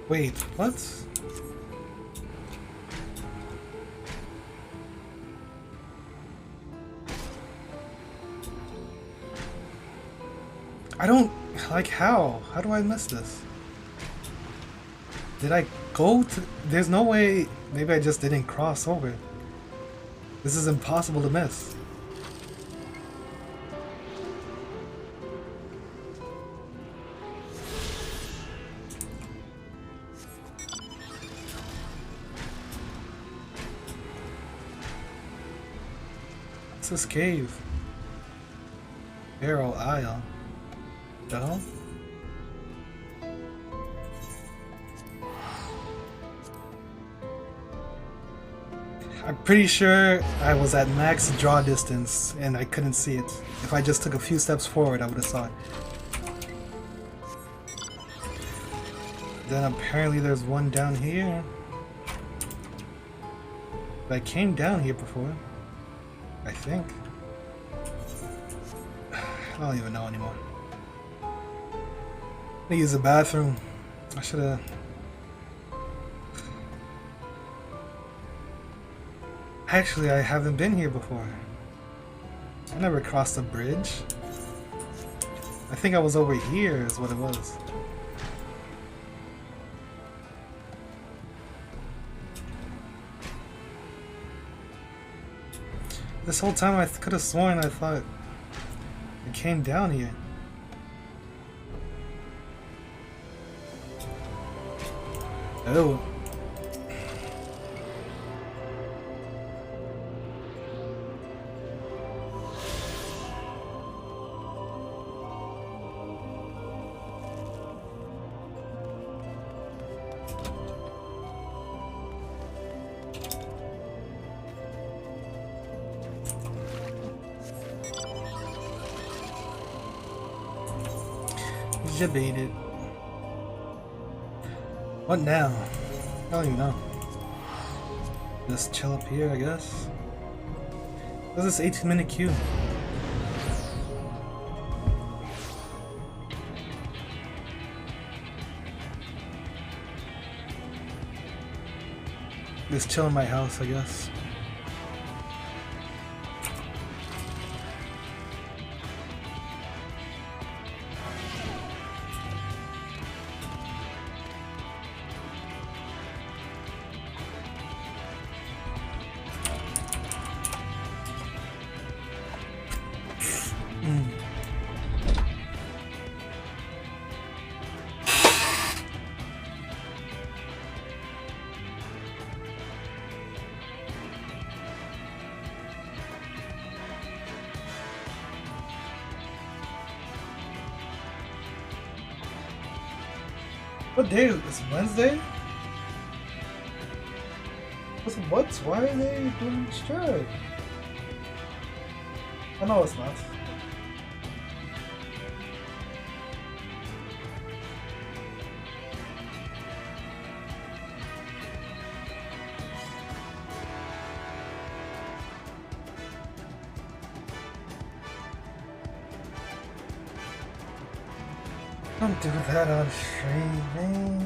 Wait, what? I don't, like, how? How do I miss this? Did I go to, there's no way, maybe I just didn't cross over. This is impossible to miss. What's this cave? Barrel Isle. The hell? I'm pretty sure I was at max draw distance and I couldn't see it. If I just took a few steps forward, I would have saw it. Then apparently there's one down here. But I came down here before. I think. I don't even know anymore. I use the bathroom. I should have. Actually, I haven't been here before. I never crossed the bridge. I think I was over here is what it was. This whole time I could have sworn I thought it came down here. Oh. Debated. What now? I don't even know. Just chill up here, I guess. What's this 18-minute queue? Just chill in my house, I guess. What day is this? Wednesday? What? Why are they doing strike? I know it's not. Don't do that on stream, man.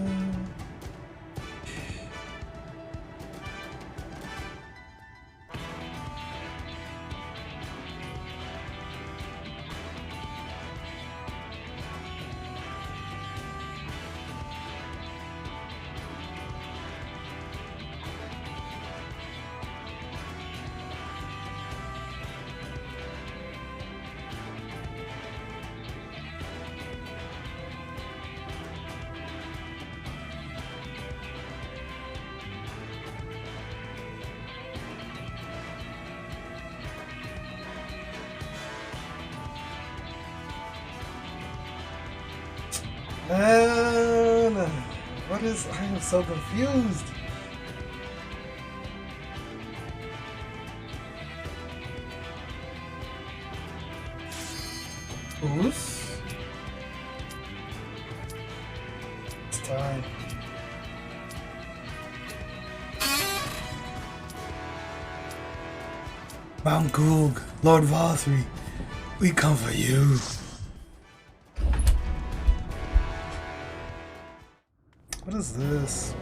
Man, what is? I am so confused. Oops. It's time. Mount Goog, Lord Vothry, we come for you. What is this?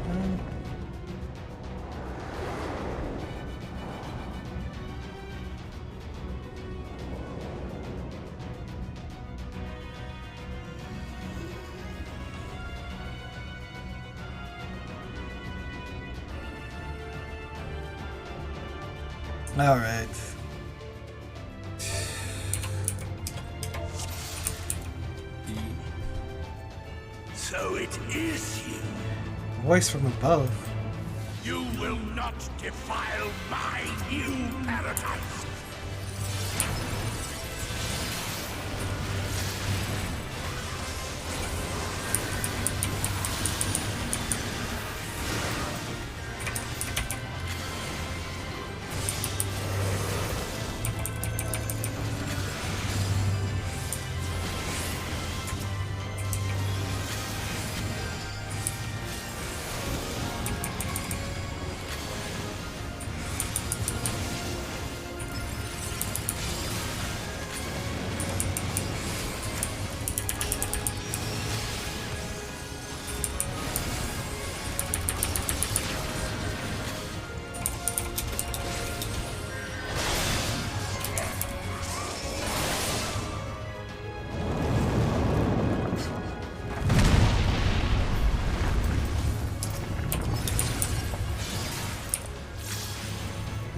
All right. So it is you. Voice from above. You will not defile my new paradise.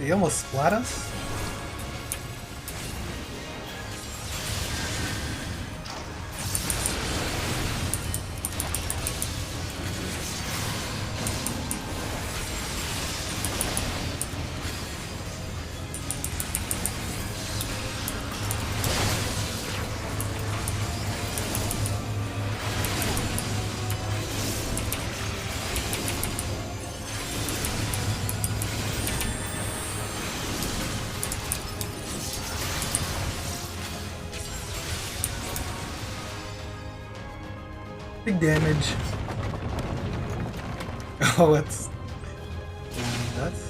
He almost splat us? Big damage. Oh, that's nuts.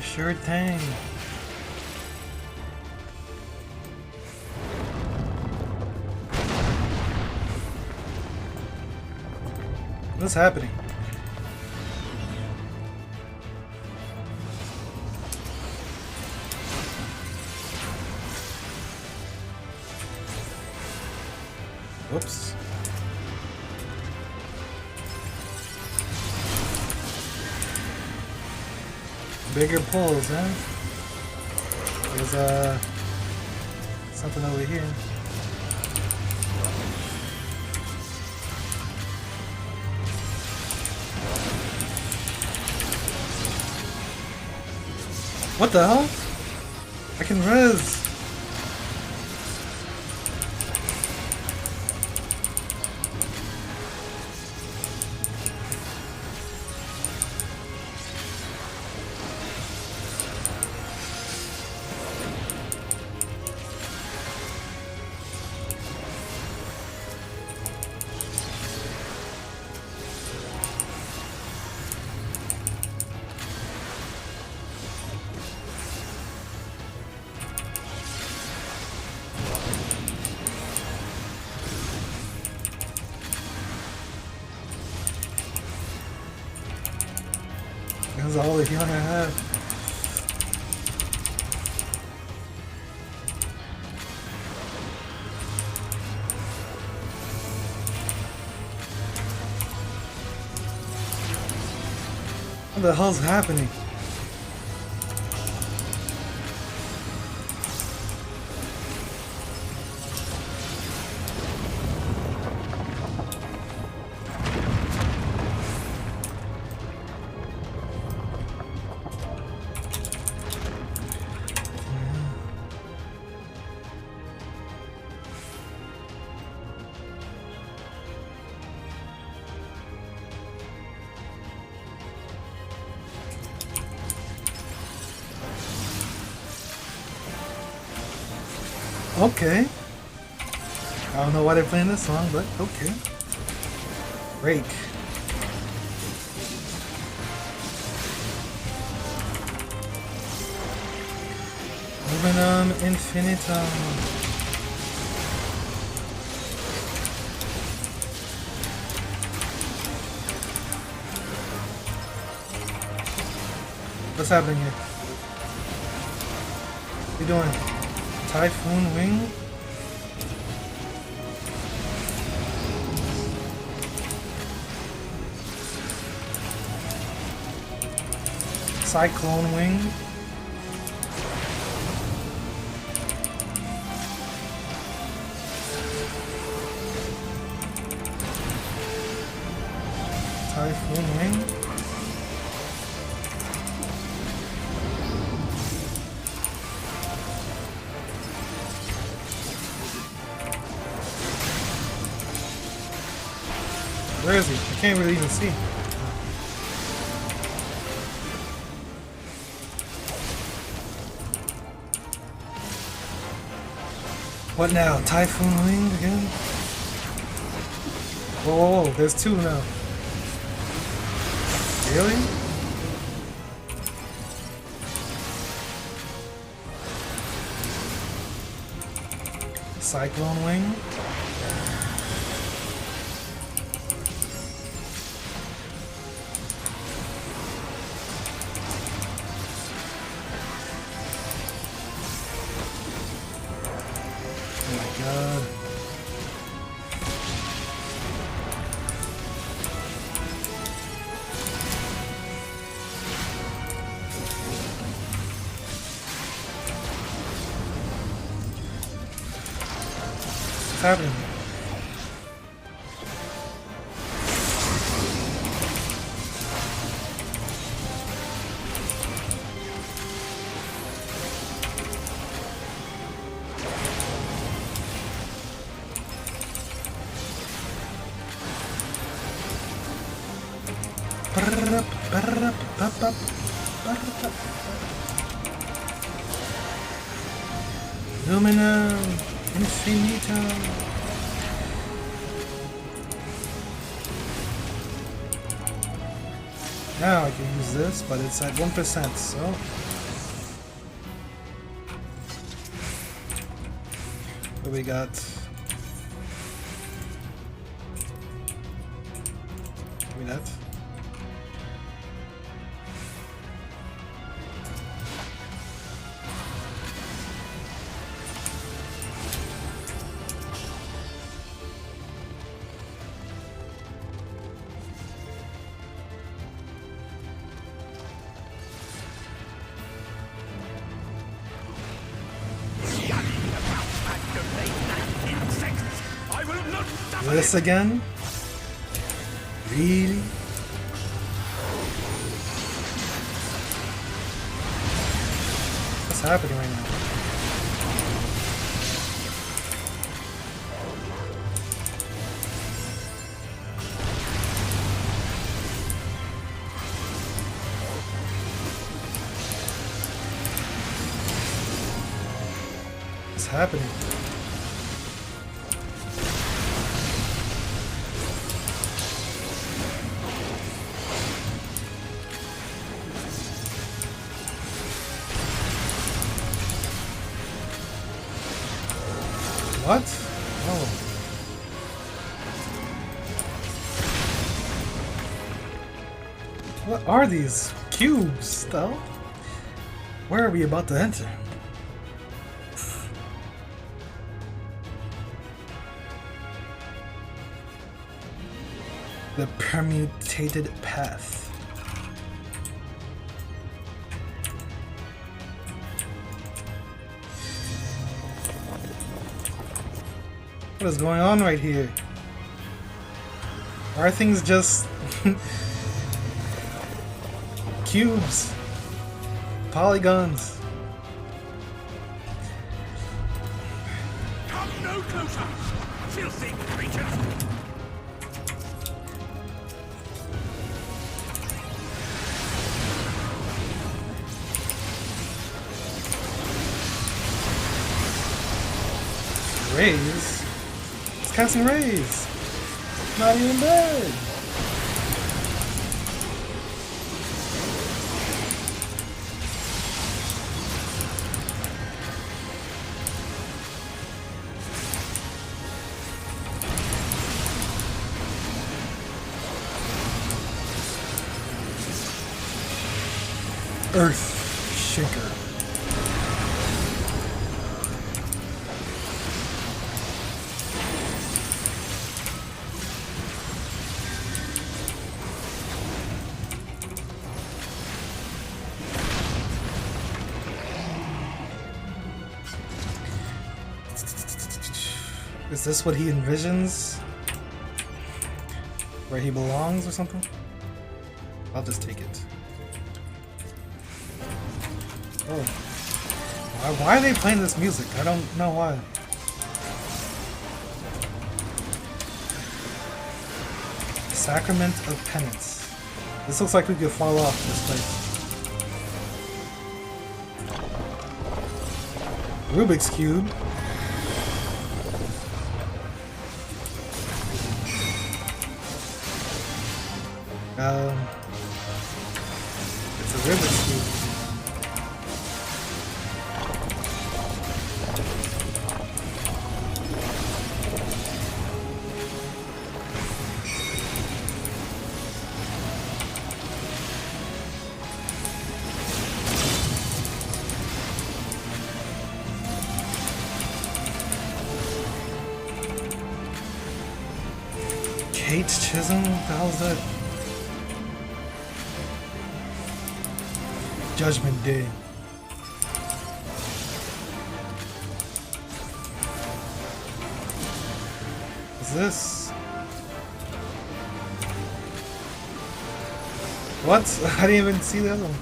Sure thing. What's happening? Whoops. Bigger pulls, huh? There's something over here. What the hell? I can res. That's all the healing I have. What the hell's happening? Okay. I don't know why they're playing this song, but okay. Break. Luminum Infinitum. What's happening here? What are you doing? Typhoon Wing? Cyclone Wing? Typhoon Wing? Where is he? I can't really even see. What now? Typhoon Wing again? Whoa, whoa, whoa, there's two now. Really? Cyclone Wing? Oh my god. What's happening? Lumina Infinito. Now I can use this, but it's at 1%, so what we got? Give me that. This again? Really? What's happening right now? What's happening? What? Oh. What are these cubes, though? Where are we about to enter? The permutated path. What is going on right here? Are things just cubes? Polygons? Come no closer, filthy creatures! Rays? It's casting rays! Not even dead! Earth Shaker. Is this what he envisions? Where he belongs or something? I'll just take it. Oh. Why are they playing this music? I don't know why. Sacrament of Penance. This looks like we could fall off this place. Rubik's Cube. It's a Rubik's Cube. Kate's Chisholm? What the hell is that? Judgment Day. What's this? What? I didn't even see the other one.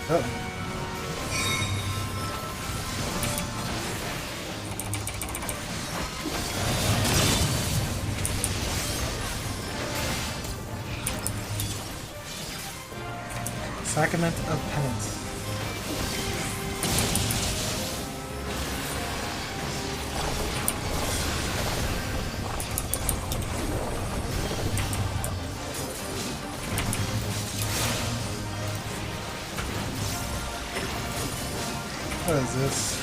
Oh. Sacrament of Penance. What is this?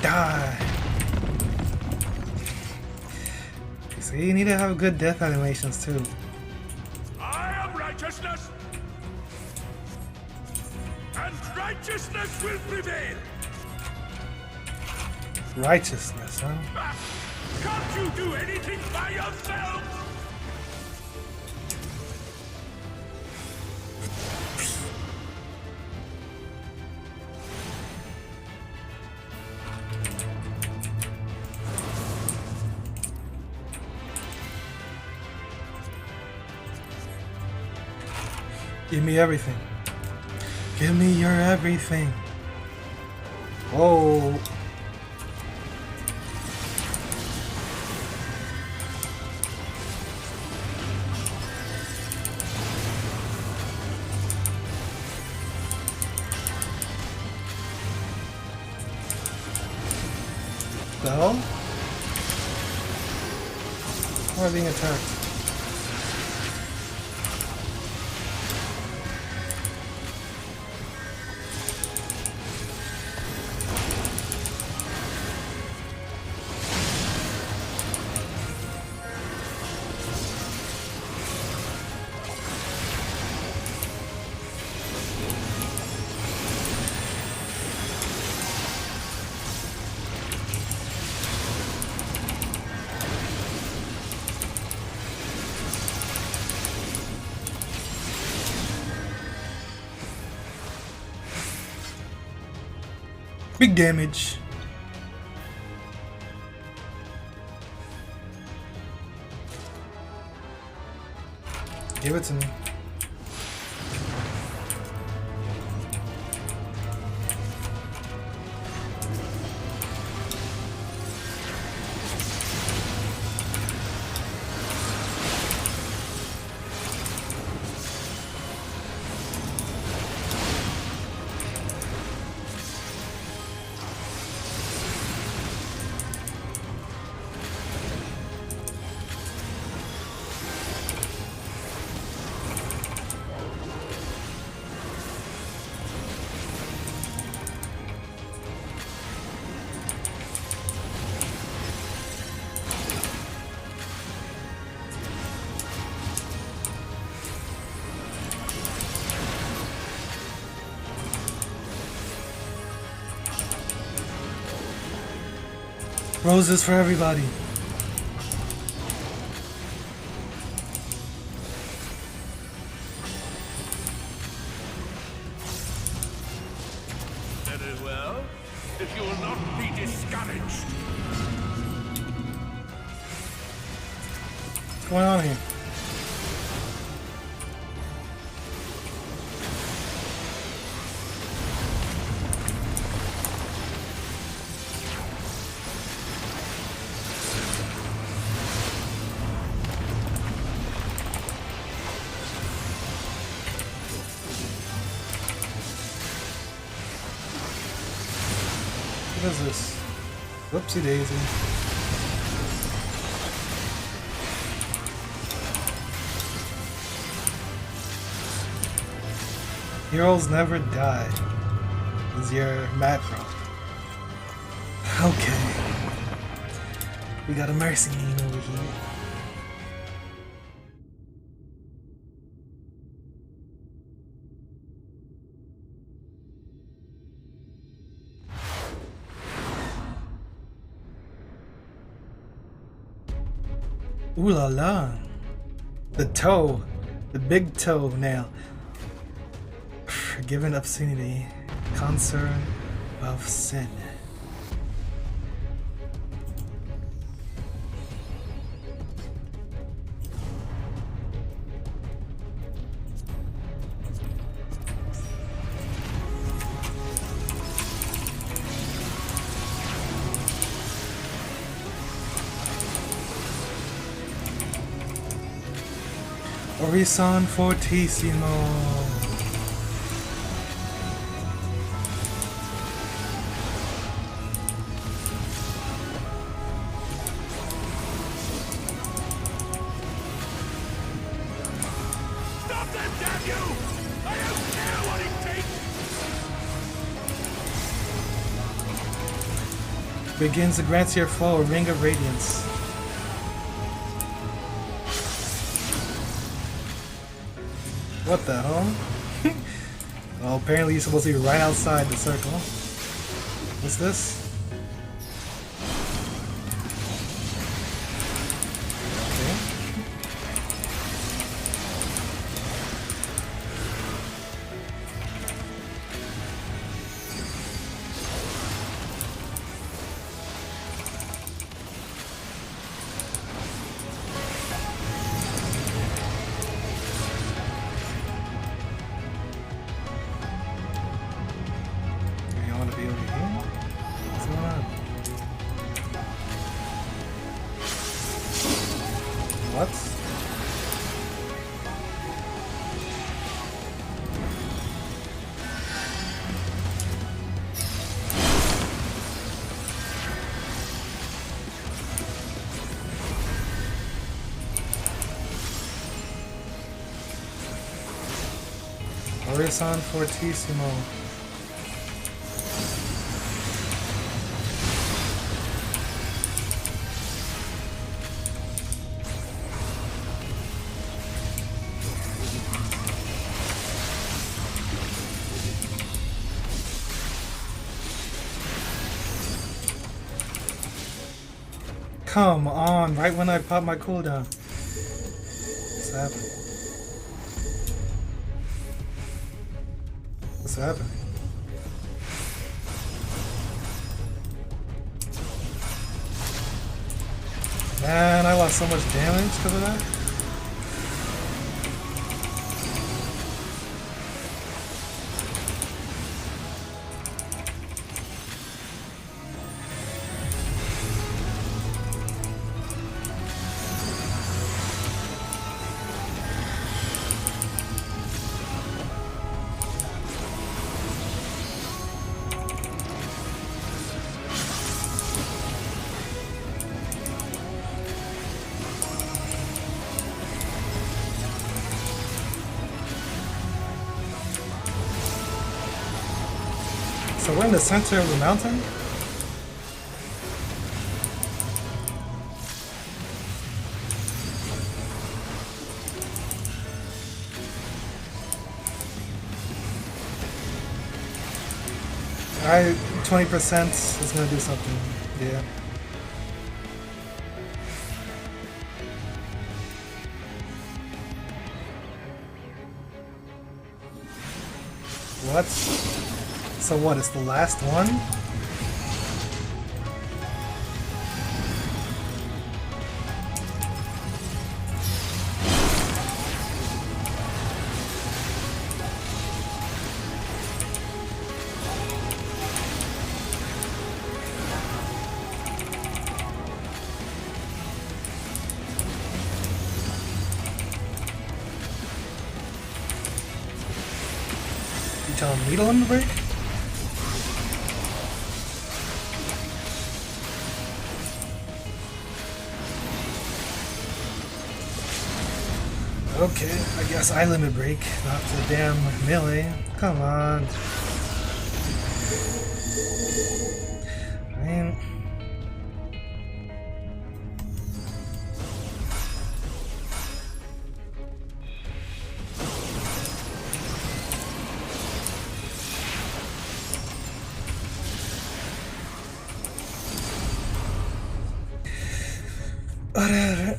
Die. See, you need to have good death animations too. I am righteousness, and righteousness will prevail. Righteousness, huh? Ah, can't you do anything by yourself? Give me everything. Give me your everything. Whoa. The hell? Why am I being attacked? Big damage. Give it to me. Roses for everybody. Very well. If you will not be discouraged. What's going on here? What is this? Whoopsie daisy. Heroes never die is your macro. Okay. We got a mercy mean over here. Ooh la la. The toe. The big toe nail. Forgiven obscenity. Concern of sin. Horizon fortissimo. Stop them, damn you! I don't care what it takes! Begins to grant your foe a ring of radiance. What the hell? Well, apparently you're supposed to be right outside the circle. What's this? What? Horizon fortissimo. Come on, right when I pop my cooldown. What's happening? What's happening? Man, I lost so much damage because of that. So we're in the center of the mountain? Alright, 20% is gonna do something, yeah. What? So what, it's the last one? You telling me to limit break? Okay, I guess I limit break, not the damn melee. Come on. I mean... Whatever.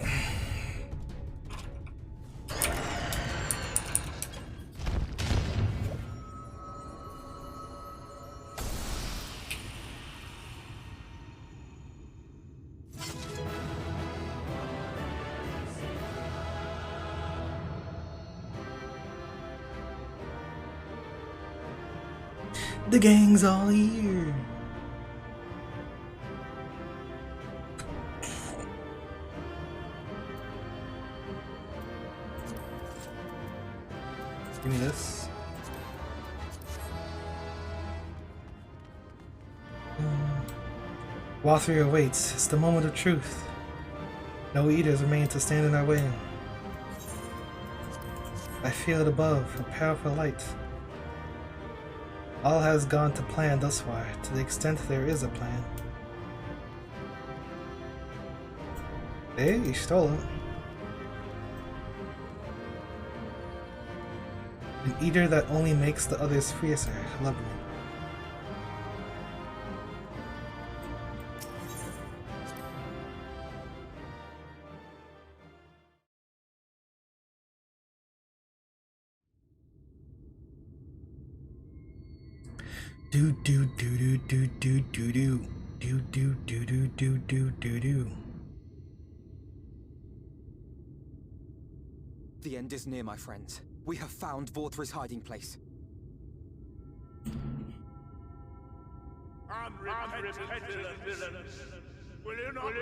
The gang's all here. Give me this. While 3 awaits, it's the moment of truth. No eaters remain to stand in our way. I feel it above, a powerful light. All has gone to plan thus far, to the extent there is a plan. Hey, you stole it. An eater that only makes the others fiercer. Lovely. Do do do do do do do do do do do do do do do do. The end is near, my friends. We have found Vorthri's hiding place. Unrepentant villains! Will you not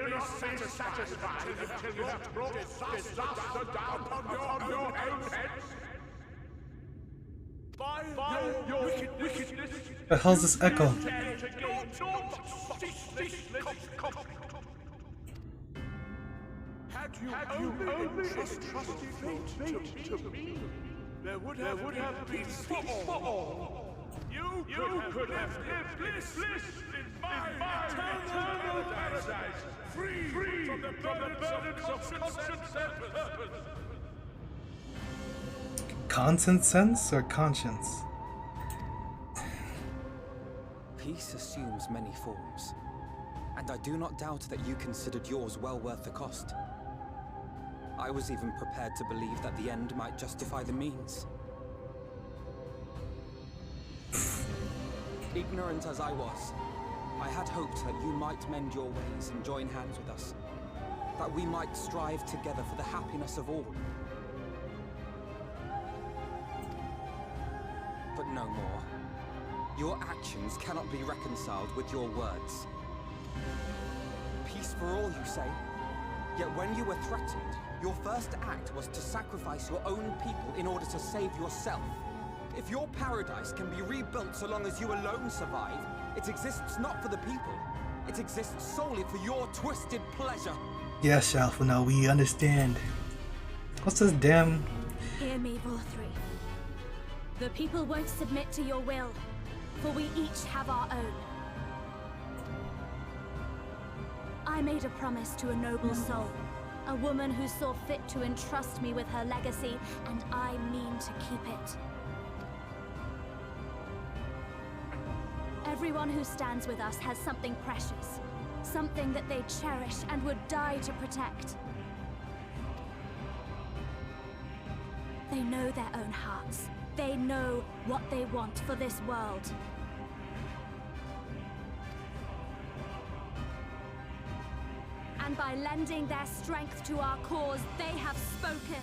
be satisfied until you have brought disaster down upon your own heads? By your wickedness, The hell's this echo? Had you only entrusted fate to me, there would have been peace for all. You could have lived bliss in my eternal paradise, free from the burdens of conscience and purpose. Constant sense or conscience? Peace assumes many forms, and I do not doubt that you considered yours well worth the cost. I was even prepared to believe that the end might justify the means. Ignorant as I was, I had hoped that you might mend your ways and join hands with us, that we might strive together for the happiness of all. But no more. Your actions cannot be reconciled with your words. Peace for all, you say? Yet when you were threatened, your first act was to sacrifice your own people in order to save yourself. If your paradise can be rebuilt so long as you alone survive, it exists not for the people. It exists solely for your twisted pleasure. Yes, Alpha, now we understand. What's this damn... Hear me, Vorthri. The people won't submit to your will, for we each have our own. I made a promise to a noble soul, a woman who saw fit to entrust me with her legacy, and I mean to keep it. Everyone who stands with us has something precious, something that they cherish and would die to protect. They know their own hearts, They know what they want for this world. And by lending their strength to our cause, they have spoken.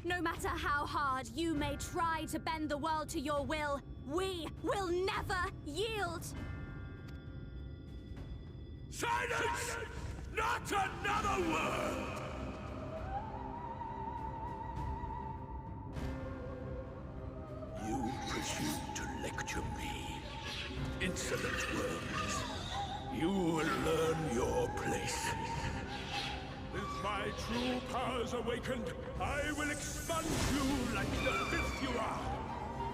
No matter how hard you may try to bend the world to your will, we will never yield! Silence! Not another word! You presume to lecture me. Insolent words. You will learn your place. With my true powers awakened, I will expunge you like the filth you are.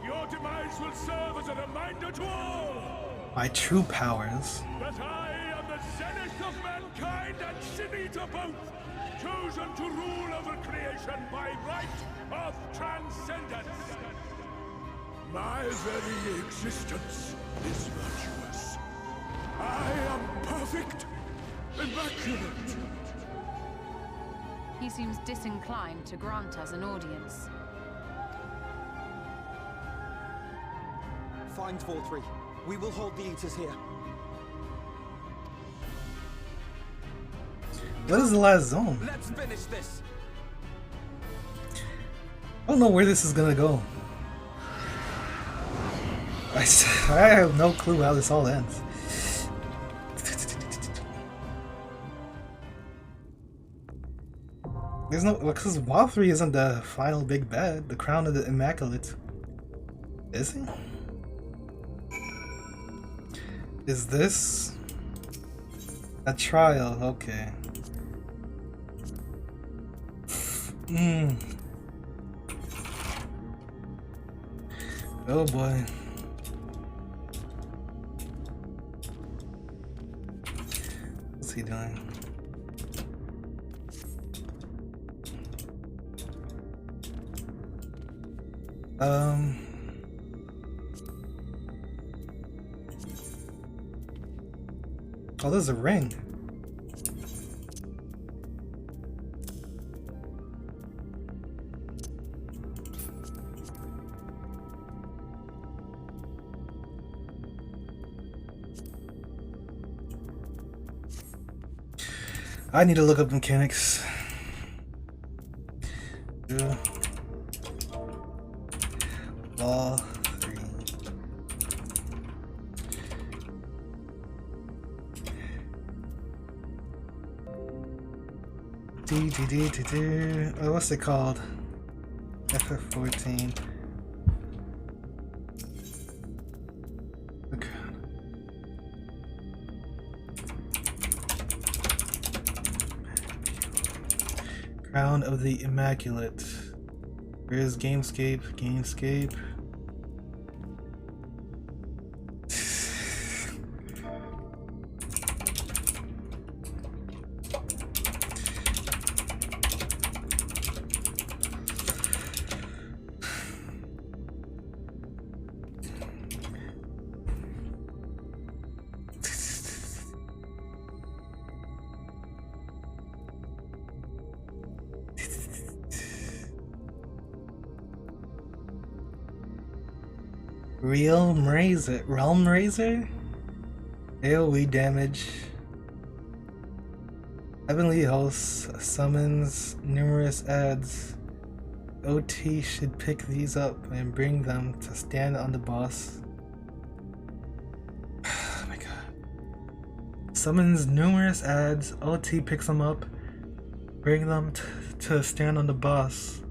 Your demise will serve as a reminder to all. My true powers. That I am the zenith of mankind and Shinita both, chosen to rule over creation by right of transcendence. My very existence is virtuous. I am perfect, immaculate. He seems disinclined to grant us an audience. Find 4-3. We will hold the Eaters here. What is the last zone? Let's finish this. I don't know where this is gonna go. I have no clue how this all ends. There's no, because ff14 isn't the final big bad, the crown of the Immaculate. Is he? Is this a trial? Okay. Oh boy. What's he doing? Oh, there's a ring. I need to look up mechanics. Yeah. Oh, what's it called? ff14. Okay. Crown of the Immaculate. Where is Gamescape? Gamescape. Realm Razor? AoE damage. Heavenly Hosts summons numerous adds. OT should pick these up and bring them to stand on the boss. Oh my god. Summons numerous adds. OT picks them up. Bring them to stand on the boss.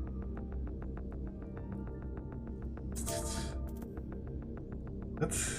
That's...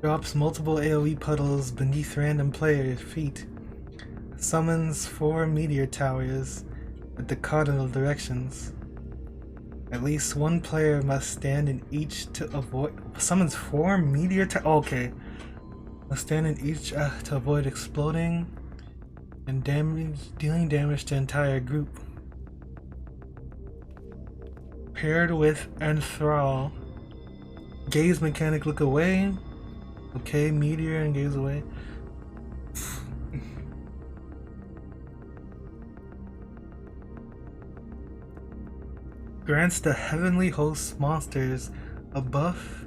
Drops multiple AoE puddles beneath random player feet. Summons 4 meteor towers with the cardinal directions. At least one player must stand in each to avoid. Summons 4 meteor towers. Okay. Must stand in each to avoid exploding and dealing damage to entire group. Paired with Enthrall. Gaze mechanic, look away. Okay, meteor and gaze away. Grants the heavenly host monsters a buff.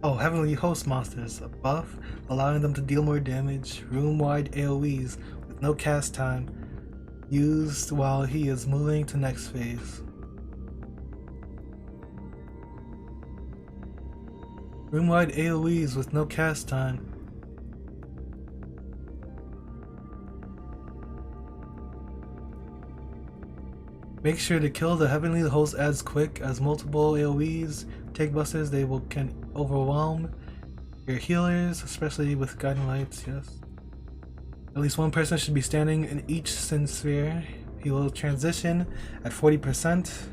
Oh, heavenly host monsters a buff, allowing them to deal more damage. Room-wide AoEs with no cast time, used while he is moving to next phase. Room-wide AoEs with no cast time. Make sure to kill the heavenly host as quick as multiple AoEs take busters. They can overwhelm your healers, especially with guiding lights. Yes. At least one person should be standing in each sin sphere. He will transition at 40%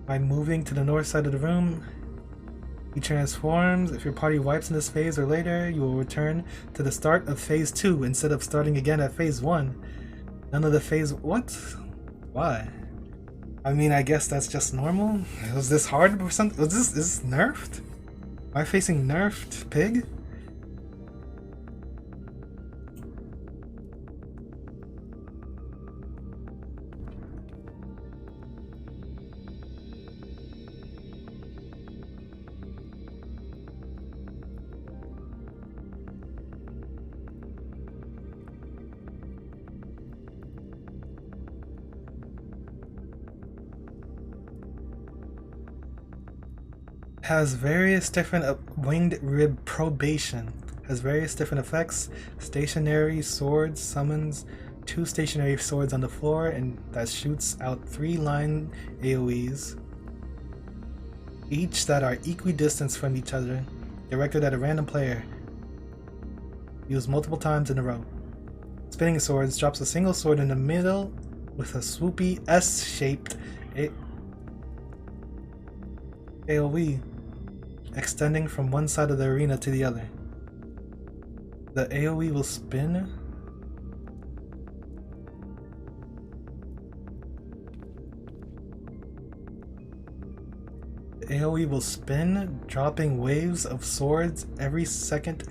by moving to the north side of the room. He transforms. If your party wipes in this phase or later, you will return to the start of phase 2 instead of starting again at phase 1. None of the phase. What? Why? I mean, I guess that's just normal. Was this hard or something? Is this nerfed? Am I facing nerfed pig? Has various different winged rib probation. Has various different effects. Stationary swords summons 2 stationary swords on the floor and that shoots out 3 line AoEs. Each that are equidistant from each other. Directed at a random player. Used multiple times in a row. Spinning swords drops a single sword in the middle with a swoopy S-shaped AoE. Extending from one side of the arena to the other. The AoE will spin. The AoE will spin, dropping waves of swords every second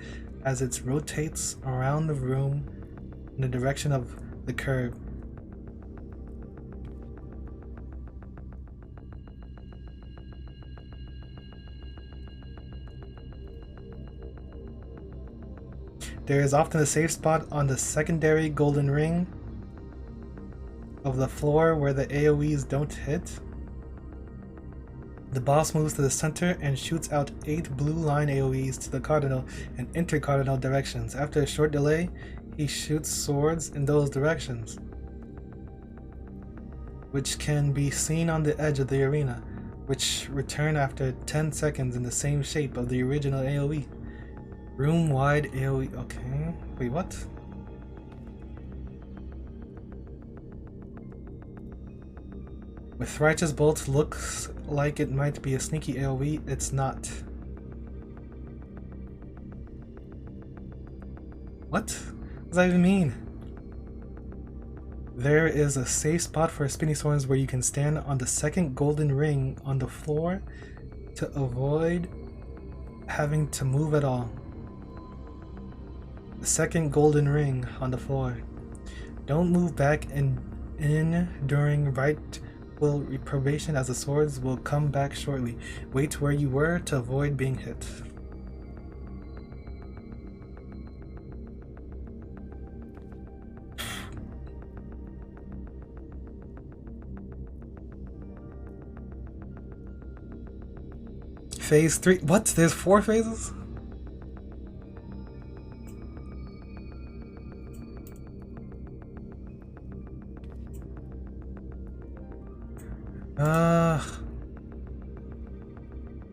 as it rotates around the room in the direction of the curve. There is often a safe spot on the secondary golden ring of the floor where the AoEs don't hit. The boss moves to the center and shoots out 8 blue line AoEs to the cardinal and intercardinal directions. After a short delay, he shoots swords in those directions, which can be seen on the edge of the arena, which return after 10 seconds in the same shape of the original AoE. Room-wide AoE. Okay. Wait, what? With Righteous Bolt looks like it might be a sneaky AoE, it's not. What? What does that even mean? There is a safe spot for spinning swords where you can stand on the second golden ring on the floor to avoid having to move at all. The second golden ring on the floor. Don't move back in during rightful reprobation as the swords will come back shortly. Wait where you were to avoid being hit. Phase 3. What? There's 4 phases?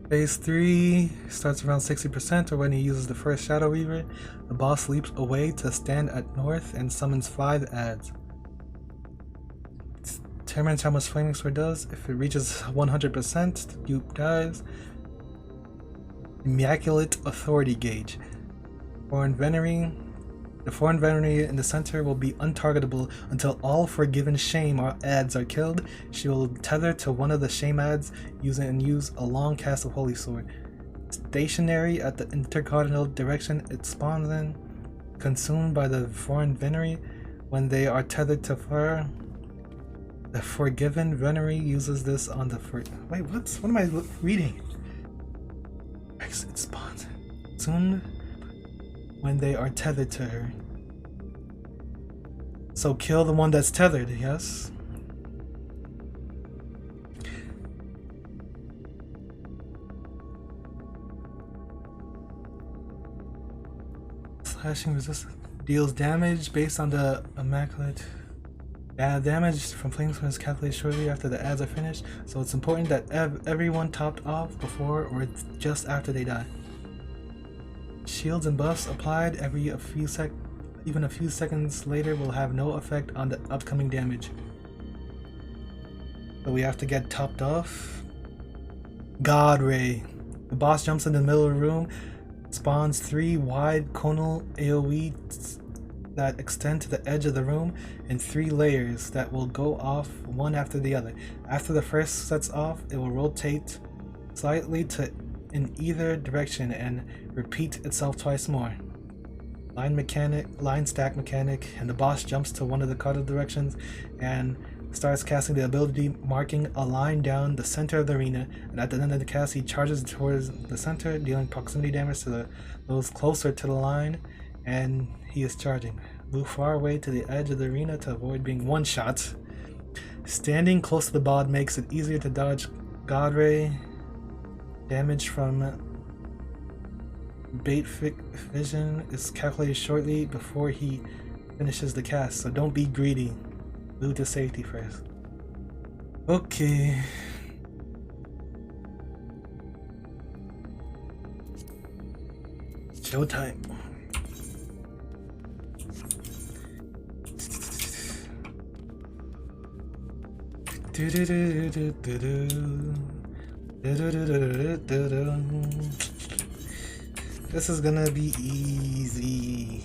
Phase 3 starts around 60%, or when he uses the first Shadow Reaver. The boss leaps away to stand at north and summons 5 adds. Determines how much Flaming Sword does. If it reaches 100%, the dupe dies. Immaculate Authority Gauge. Foreign Venery. The Foreign Venery in the center will be untargetable until all Forgiven Shame adds are killed. She will tether to one of the Shame adds use a long cast of Holy Sword. Stationary at the intercardinal direction it spawns in. Consumed by the Foreign Venery when they are tethered to fire. The Forgiven Venery uses this on the wait, what am I reading? Exit spawns. Soon when they are tethered to her. So kill the one that's tethered, yes? Slashing resistance deals damage based on the Immaculate. Damage from Flamesword is calculated shortly after the adds are finished, so it's important that everyone topped off before or just after they die. Shields and buffs applied even a few seconds later will have no effect on the upcoming damage. So we have to get topped off. God Ray. The boss jumps in the middle of the room, spawns 3 wide conal AoE that extend to the edge of the room in 3 layers that will go off one after the other. After the first sets off, it will rotate slightly in either direction and repeat itself twice more. Line stack mechanic, and the boss jumps to one of the cardinal directions and starts casting the ability marking a line down the center of the arena, and at the end of the cast he charges towards the center, dealing proximity damage to those closer to the line, and he is charging. Move far away to the edge of the arena to avoid being one-shot. Standing close to the bod makes it easier to dodge God Ray. Damage from Bait Vision is calculated shortly before he finishes the cast, so don't be greedy. Move to safety first. Okay. Showtime. This is gonna be easy.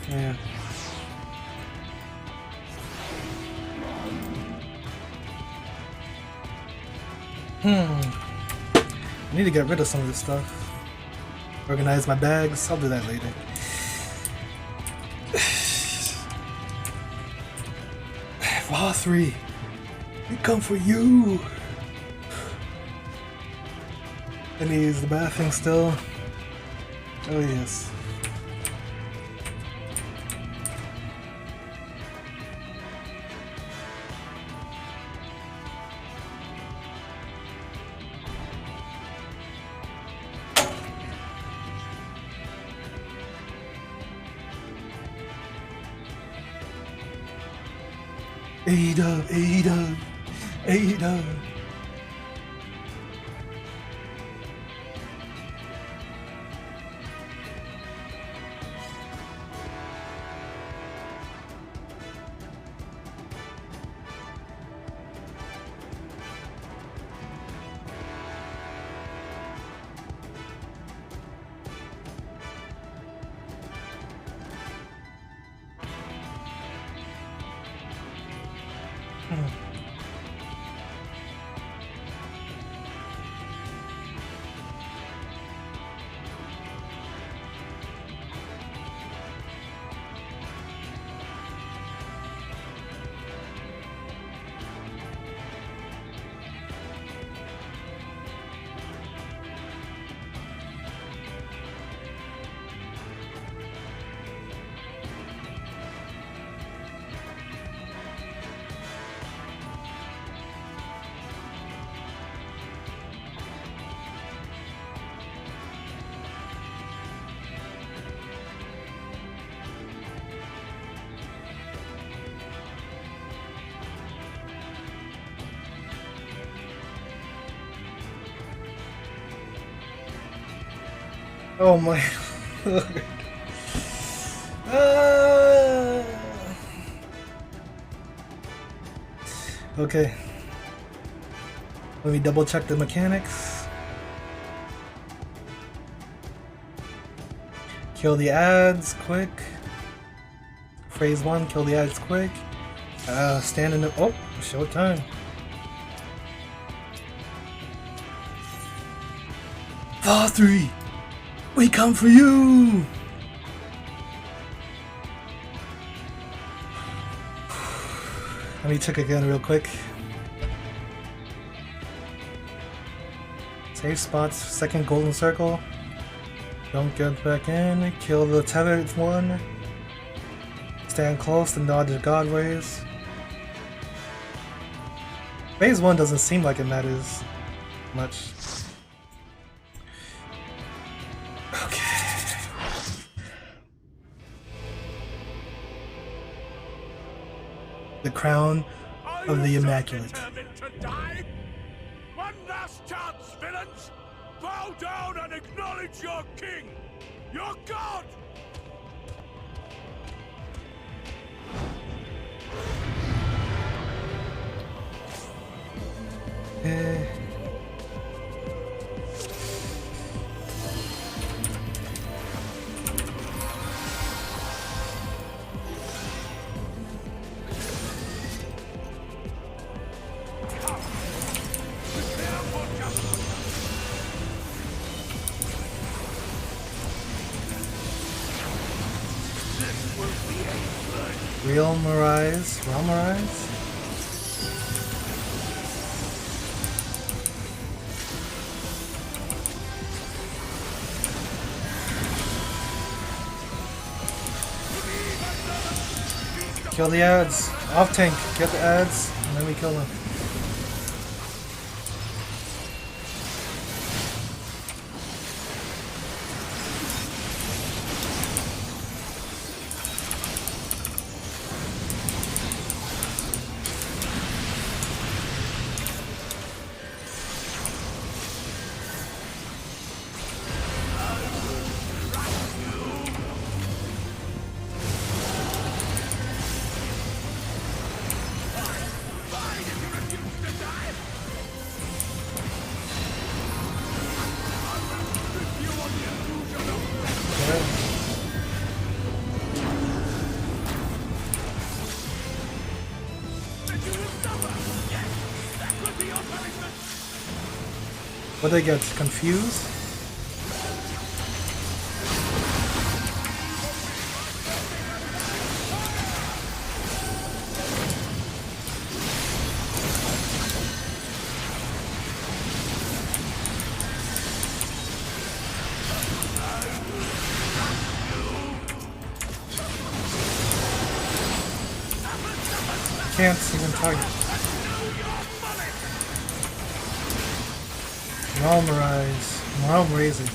Yeah. I need to get rid of some of this stuff. Organize my bags. I'll do that later. ff14, we come for you. I need to use the bathroom still. Oh yes. Ada. Oh my lord. Okay. Let me double check the mechanics. Kill the ads quick. Phase 1, kill the ads quick. Stand in the... Oh, showtime. ff14, we come for you! Let me check again real quick. Save spots, second golden circle. Don't get back in. Kill the tethered one. Stand close to dodge the god rays. Phase 1 doesn't seem like it matters much. The crown of the Immaculate. One last chance, villains! Bow down and acknowledge your king! Your god! Realm Arise. Kill the ads. Off tank. Get the ads, and then we kill them. What, they get confused? Can't even target. Realm Raising.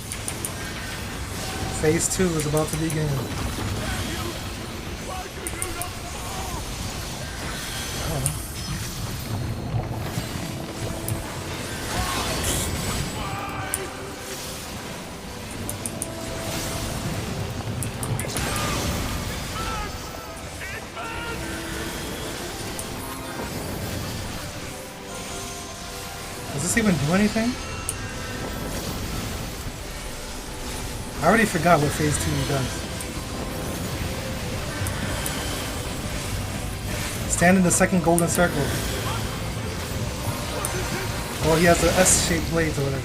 Phase 2 is about to begin. Does this even do anything? I already forgot what phase 2 does. Stand in the second golden circle. Oh, he has the S-shaped blades or whatever.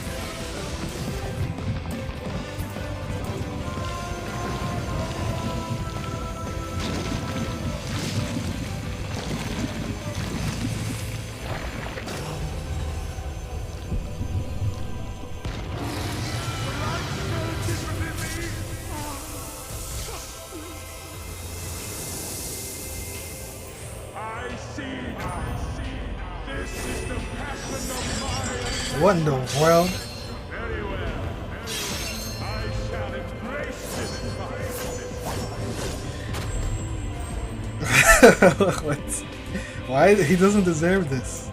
What in the world? Very well. I shall embrace this What? Why? He doesn't deserve this.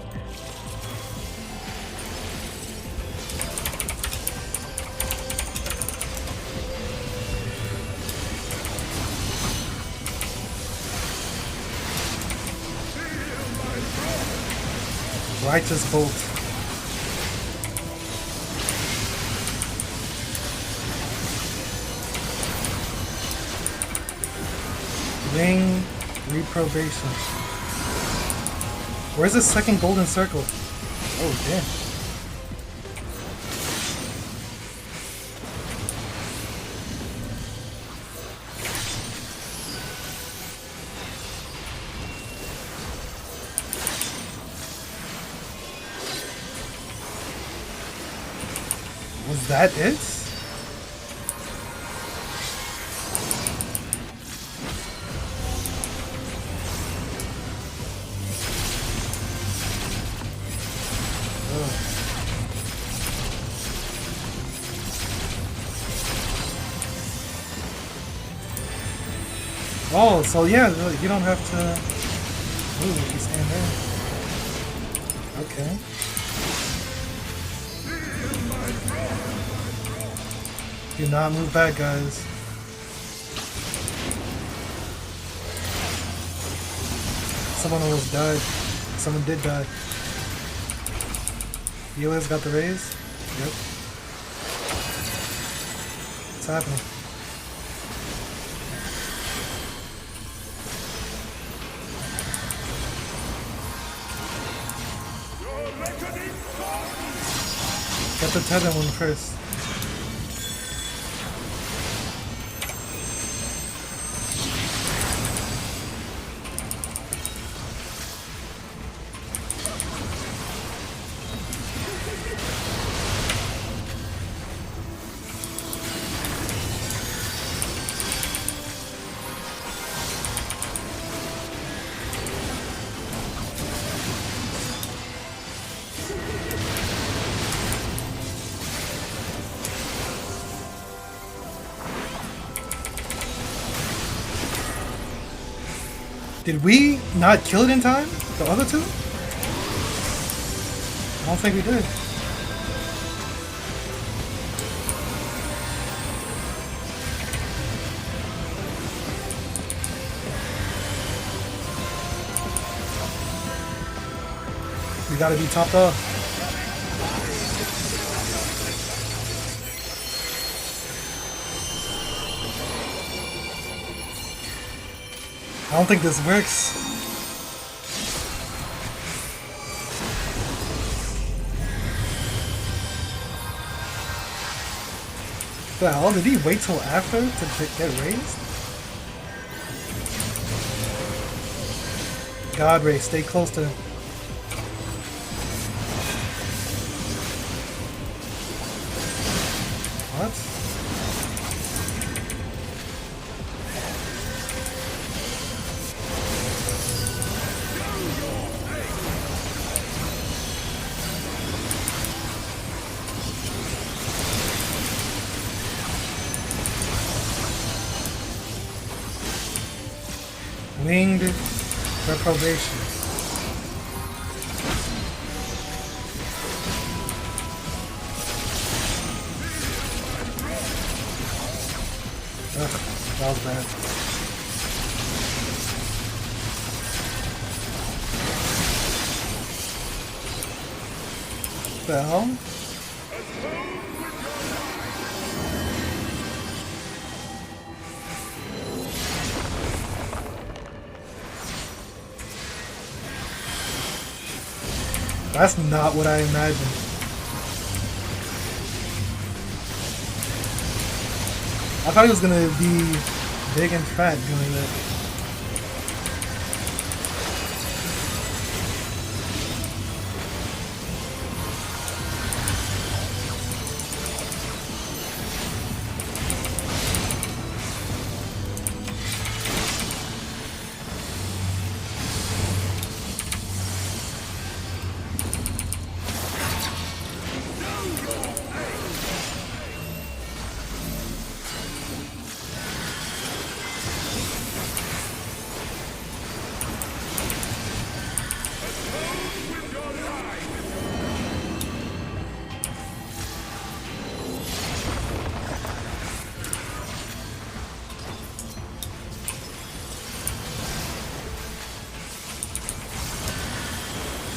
Righteous bolt. Wing reprobation. Where's the second golden circle? Oh damn. Was that it? Oh, so yeah, you don't have to. Ooh, you stand there. Okay. Do not move back, guys. Someone almost died. Someone did die. Elias got the raise? Yep. What's happening? Get the tether one first. Did we not kill it in time? The other two? I don't think we did. We gotta be topped off. I don't think this works. The hell? Did he wait till after to get raised? God, Ray, stay close to him. What? Winged reprobation. Ugh, that was bad. What the hell? That's not what I imagined. I thought he was gonna be big and fat doing that.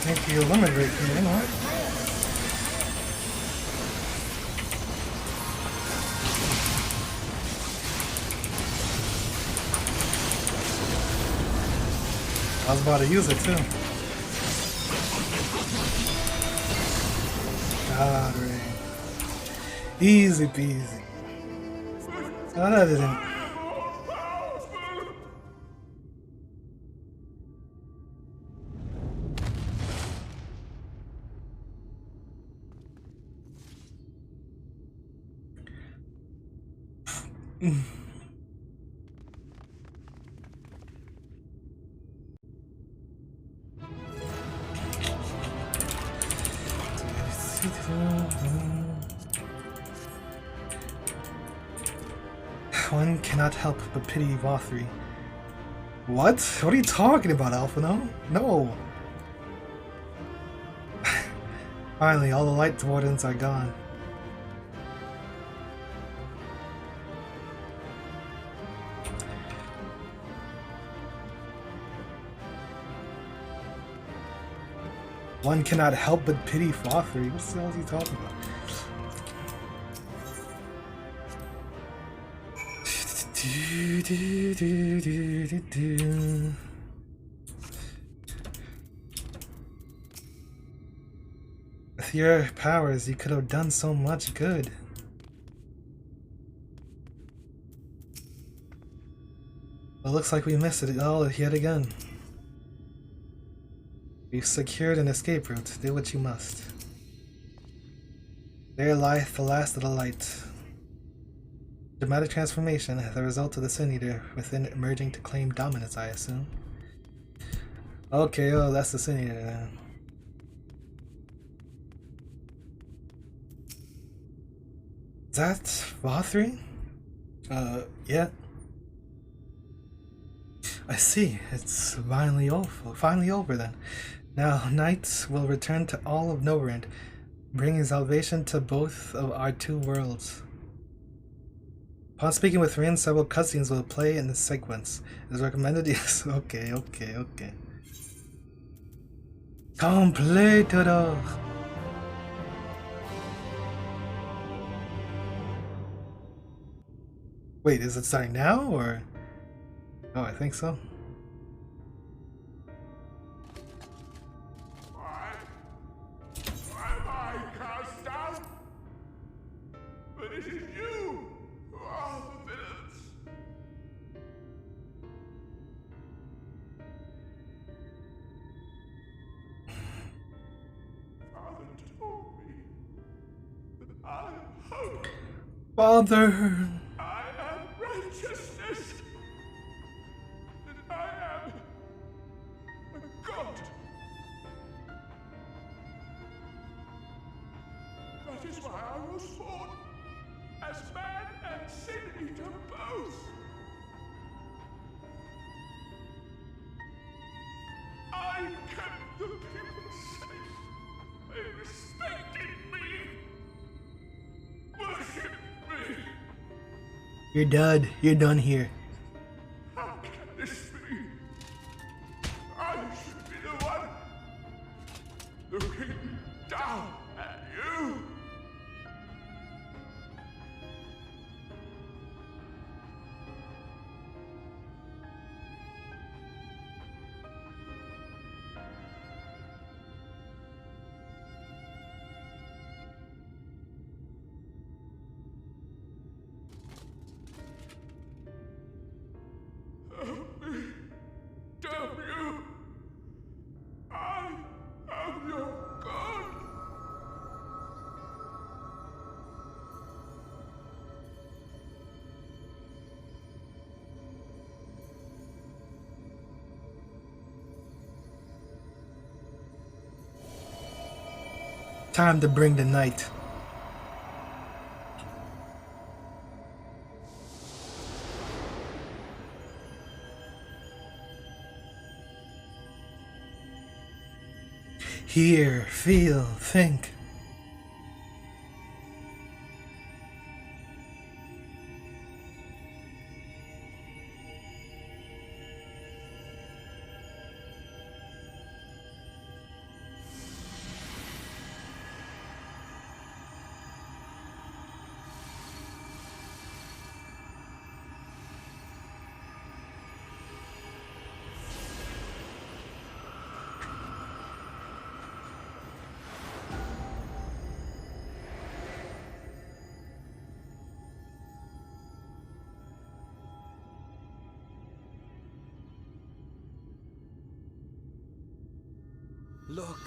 Make you eliminate me, you know? I was about to use it too. God, Ray. Easy peasy. Oh, that didn't. One cannot help but pity Vothri. What? What are you talking about, Alphino? No! Finally, all the light wardens are gone. One cannot help but pity Vothri. What the hell is he talking about? With your powers, you could have done so much good. It looks like we missed it all yet again. We've secured an escape route. Do what you must. There lieth the last of the light. Dramatic transformation, the result of the Sin Eater within emerging to claim dominance, I assume. Okay, oh, that's the Sin Eater then. Is that Vothri? Yeah. I see. It's finally over then. Now, Knight will return to all of Novrand, bringing salvation to both of our two worlds. Upon speaking with Rin, several cutscenes will play in this sequence. It is recommended. Yes, okay. Completed. Wait, is it starting now or? Oh, I think so. Why am I cast down? But it is you who are the villains. Father told me that I am hope. Father. I am righteousness. That I am a god. That is why I was born as man and sin eater both. I kept the people safe. They respected me. Worshipped me. You're done. You're done here. How can this be? I should be the one looking down at you. Time to bring the night. Hear, feel, think. Look,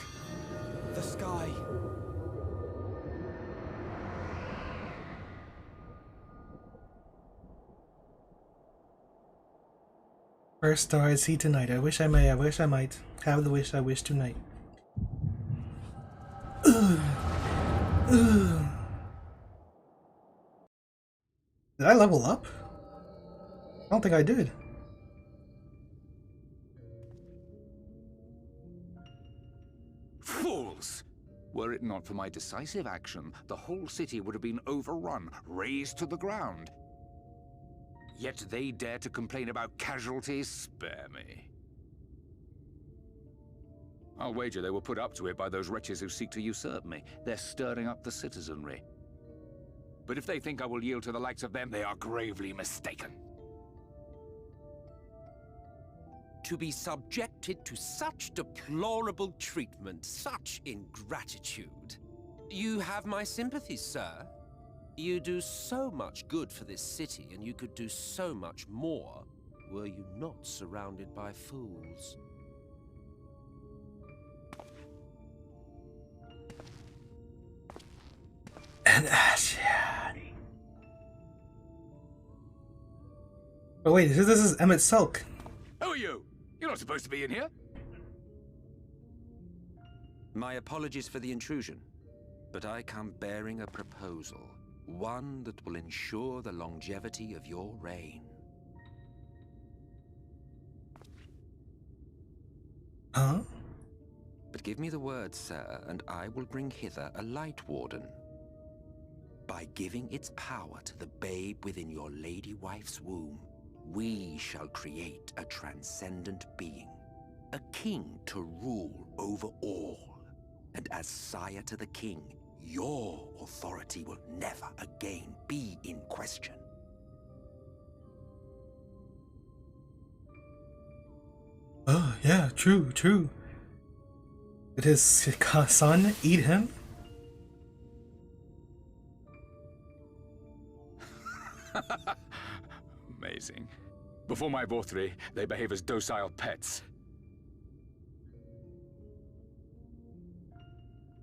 the sky. First star I see tonight. I wish I may, I wish I might. Have the wish I wish tonight. Ugh. Ugh. Did I level up? I don't think I did. Fools! Were it not for my decisive action, the whole city would have been overrun, razed to the ground. Yet they dare to complain about casualties? Spare me. I'll wager they were put up to it by those wretches who seek to usurp me. They're stirring up the citizenry. But if they think I will yield to the likes of them, they are gravely mistaken. To be subjected to such deplorable treatment, such ingratitude. You have my sympathies, sir. You do so much good for this city, and you could do so much more were you not surrounded by fools. An Ashen. Oh wait, this is Emmett Selk. Who are you? You're not supposed to be in here. My apologies for the intrusion, but I come bearing a proposal. One that will ensure the longevity of your reign. Huh? But give me the word, sir, and I will bring hither a light warden. By giving its power to the babe within your lady wife's womb, we shall create a transcendent being, a king to rule over all. And as sire to the king, your authority will never again be in question. Oh, yeah, true, true. Did his son eat him? Amazing. Before my Vorthri, they behave as docile pets.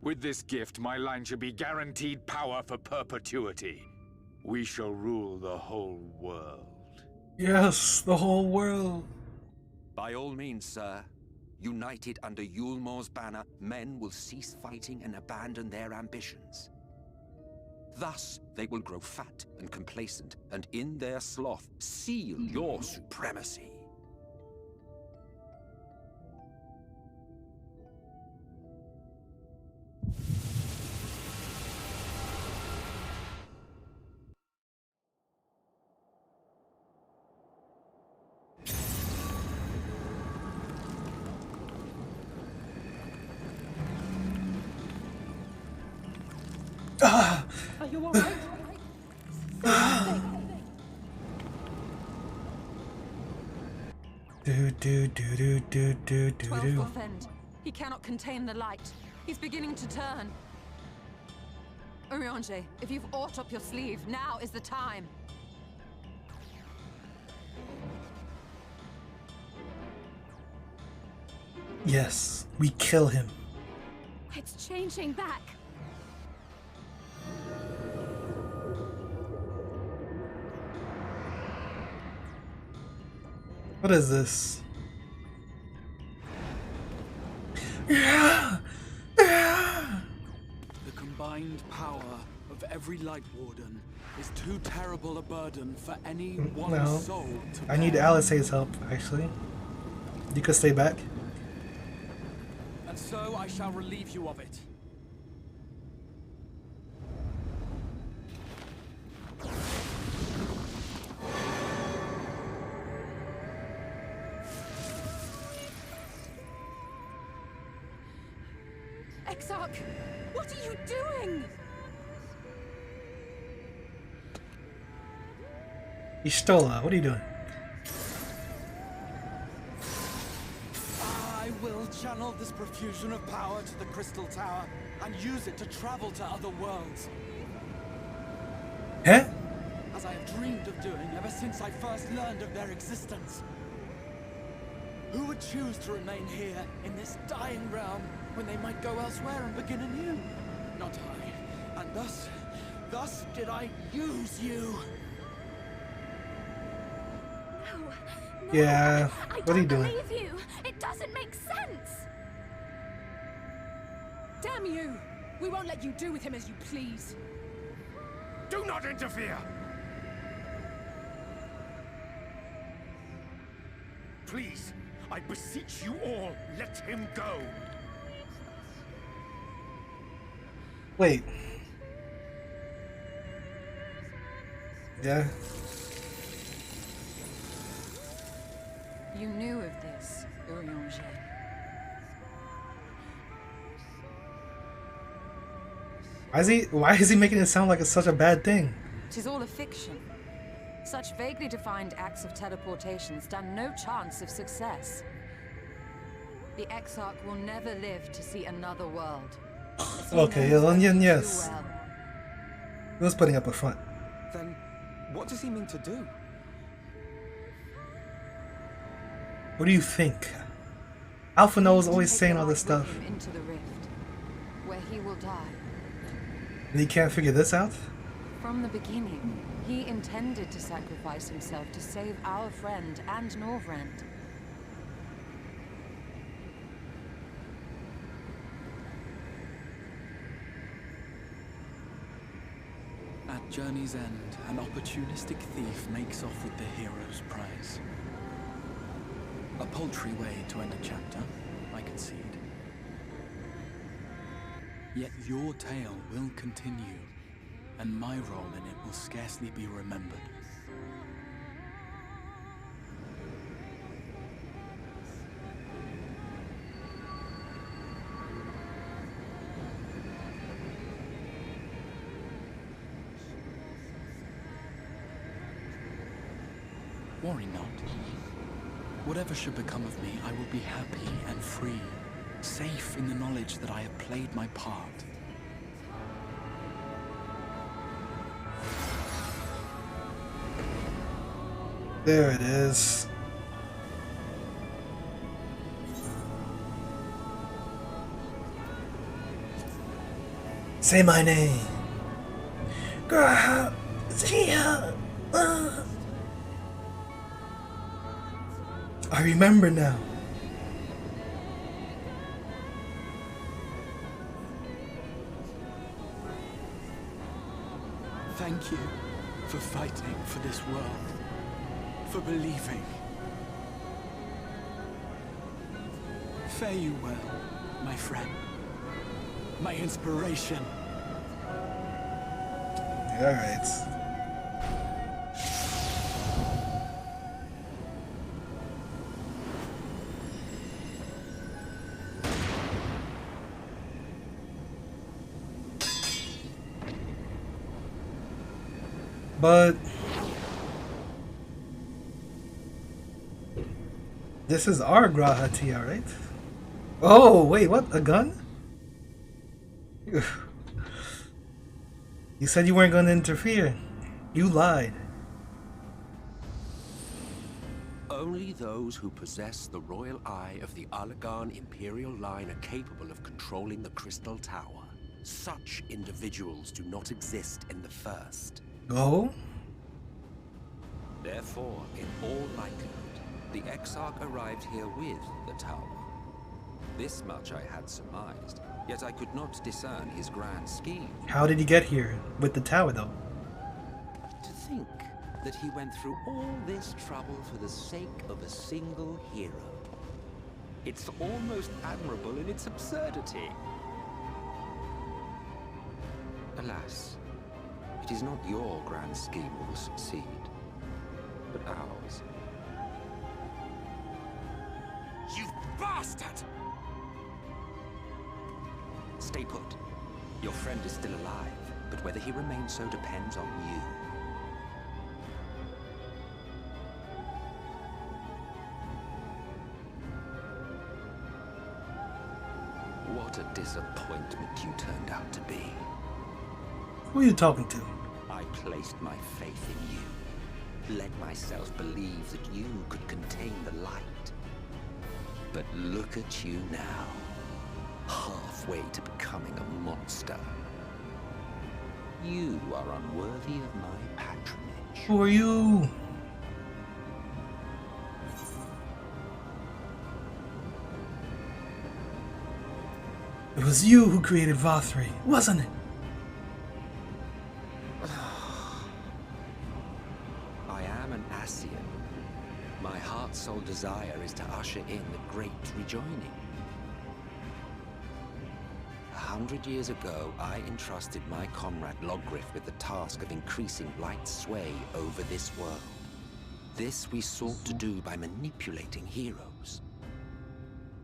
With this gift, my line should be guaranteed power for perpetuity. We shall rule the whole world. Yes, the whole world. By all means, sir. United under Yulmor's banner, men will cease fighting and abandon their ambitions. Thus, they will grow fat and complacent, and in their sloth, seal your supremacy. Ah! Are you alright? Do. 12th end. He cannot contain the light. He's beginning to turn. Urianger, if you've aught up your sleeve, now is the time. Yes, we kill him. It's changing back. What is this? Yeah! Yeah! combined power of every Light Warden is too terrible a burden for any one No. soul to I need bear. Alice's help, actually. You could stay back. And so I shall relieve you of it. Exarch, what are you doing? You stole her. What are you doing? I will channel this profusion of power to the Crystal Tower and use it to travel to other worlds. Huh? As I have dreamed of doing ever since I first learned of their existence. Who would choose to remain here in this dying realm when they might go elsewhere and begin anew? Not I. And thus did I use you. No, Yeah. What are you I don't doing? believe you. It doesn't make sense. Damn you! We won't let you do with him as you please. Do not interfere! Please, I beseech you all, let him go! Wait. Yeah. You knew of this, Urianger. Why is he making it sound like it's such a bad thing? Tis all a fiction. Such vaguely defined acts of teleportation stand no chance of success. The Exarch will never live to see another world. As he Okay, knows only too yes. well. He was putting up a front. Then, what does he mean to do? What do you think? Alpha knows To always take saying the all this light with stuff. him into the rift, where he will die. And he can't figure this out? From the beginning, he intended to sacrifice himself to save our friend and Norvrend. At journey's end, an opportunistic thief makes off with the hero's prize. A paltry way to end a chapter, I concede. Yet your tale will continue, and my role in it will scarcely be remembered. Worry not. Whatever should become of me, I will be happy and free, safe in the knowledge that I have played my part. There it is. Say my name. Girl, I remember now. Thank you for fighting for this world, for believing. Fare you well, my friend, my inspiration. Alright. But this is our Graha Tia, right? Oh, wait, what? A gun? You said you weren't going to interfere. You lied. Only those who possess the royal eye of the Allagan Imperial line are capable of controlling the Crystal Tower. Such individuals do not exist in the First. Oh? Therefore, in all likelihood, the Exarch arrived here with the tower. This much I had surmised, yet I could not discern his grand scheme. How did he get here? With the tower, though? To think that he went through all this trouble for the sake of a single hero. It's almost admirable in its absurdity. Alas, it is not your grand scheme that will succeed, but ours. You bastard! Stay put. Your friend is still alive, but whether he remains so depends on you. What a disappointment you turned out to be. Who are you talking to? I placed my faith in you. Let myself believe that you could contain the light. But look at you now. Halfway to becoming a monster. You are unworthy of my patronage. Who are you? It was you who created Vothri, wasn't it? I am an Ascian. My heart's sole desire is to usher in the great rejoining. 100 years ago, I entrusted my comrade Logriff with the task of increasing light's sway over this world. This we sought to do by manipulating heroes.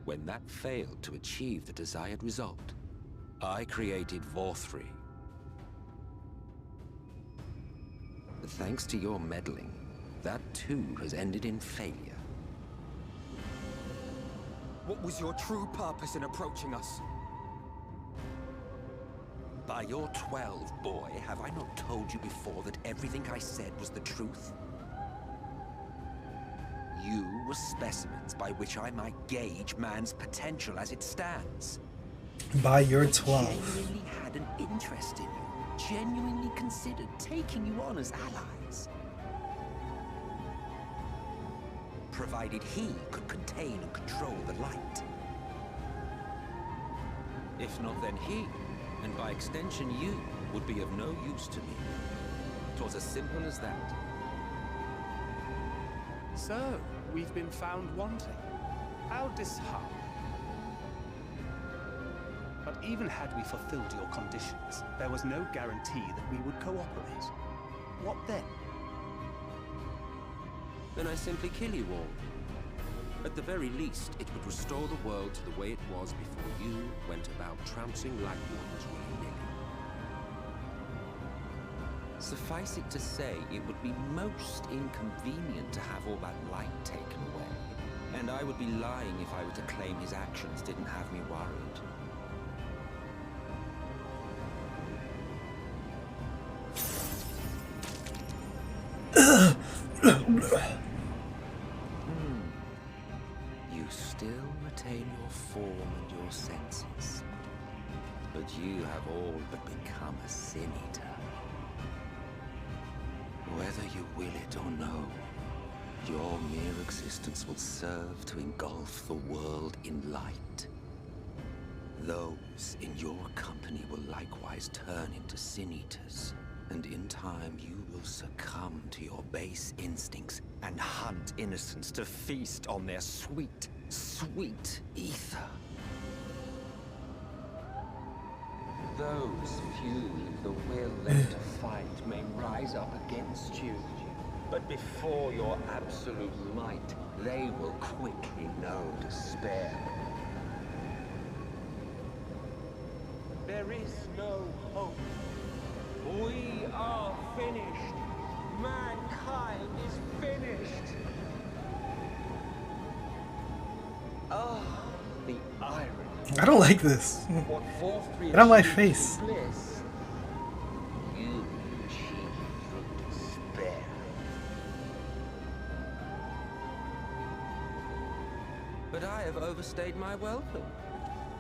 When that failed to achieve the desired result, I created Vothri. But thanks to your meddling, that too has ended in failure. What was your true purpose in approaching us? By your 12, boy, have I not told you before that everything I said was the truth? You were specimens by which I might gauge man's potential as it stands. By your I 12. genuinely had an interest in you, genuinely considered taking you on as allies. Provided he could contain and control the light. If not, then he, and by extension you, would be of no use to me. 'Twas as simple as that. So, we've been found wanting. How disheartening. But even had we fulfilled your conditions, there was no guarantee that we would cooperate. What then? Then I simply kill you all. At the very least, it would restore the world to the way it was before you went about trouncing Lightwaters willy-nilly. Suffice it to say, it would be most inconvenient to have all that light taken away. And I would be lying if I were to claim his actions didn't have me worried. You still retain your form and your senses. But you have all but become a sin eater. Whether you will it or no, your mere existence will serve to engulf the world in light. Those in your company will likewise turn into sin eaters, and in time you will succumb to your base instincts and hunt innocents to feast on their sweet, sweet ether. Those few with the will left to fight may rise up against you, but before your absolute might, they will quickly know despair. There is no hope. We are finished. Mankind is finished. Ah, the irony. I don't like this. What Vothri Get out my achieved face. through bliss, you achieved through despair. But I have overstayed my welcome.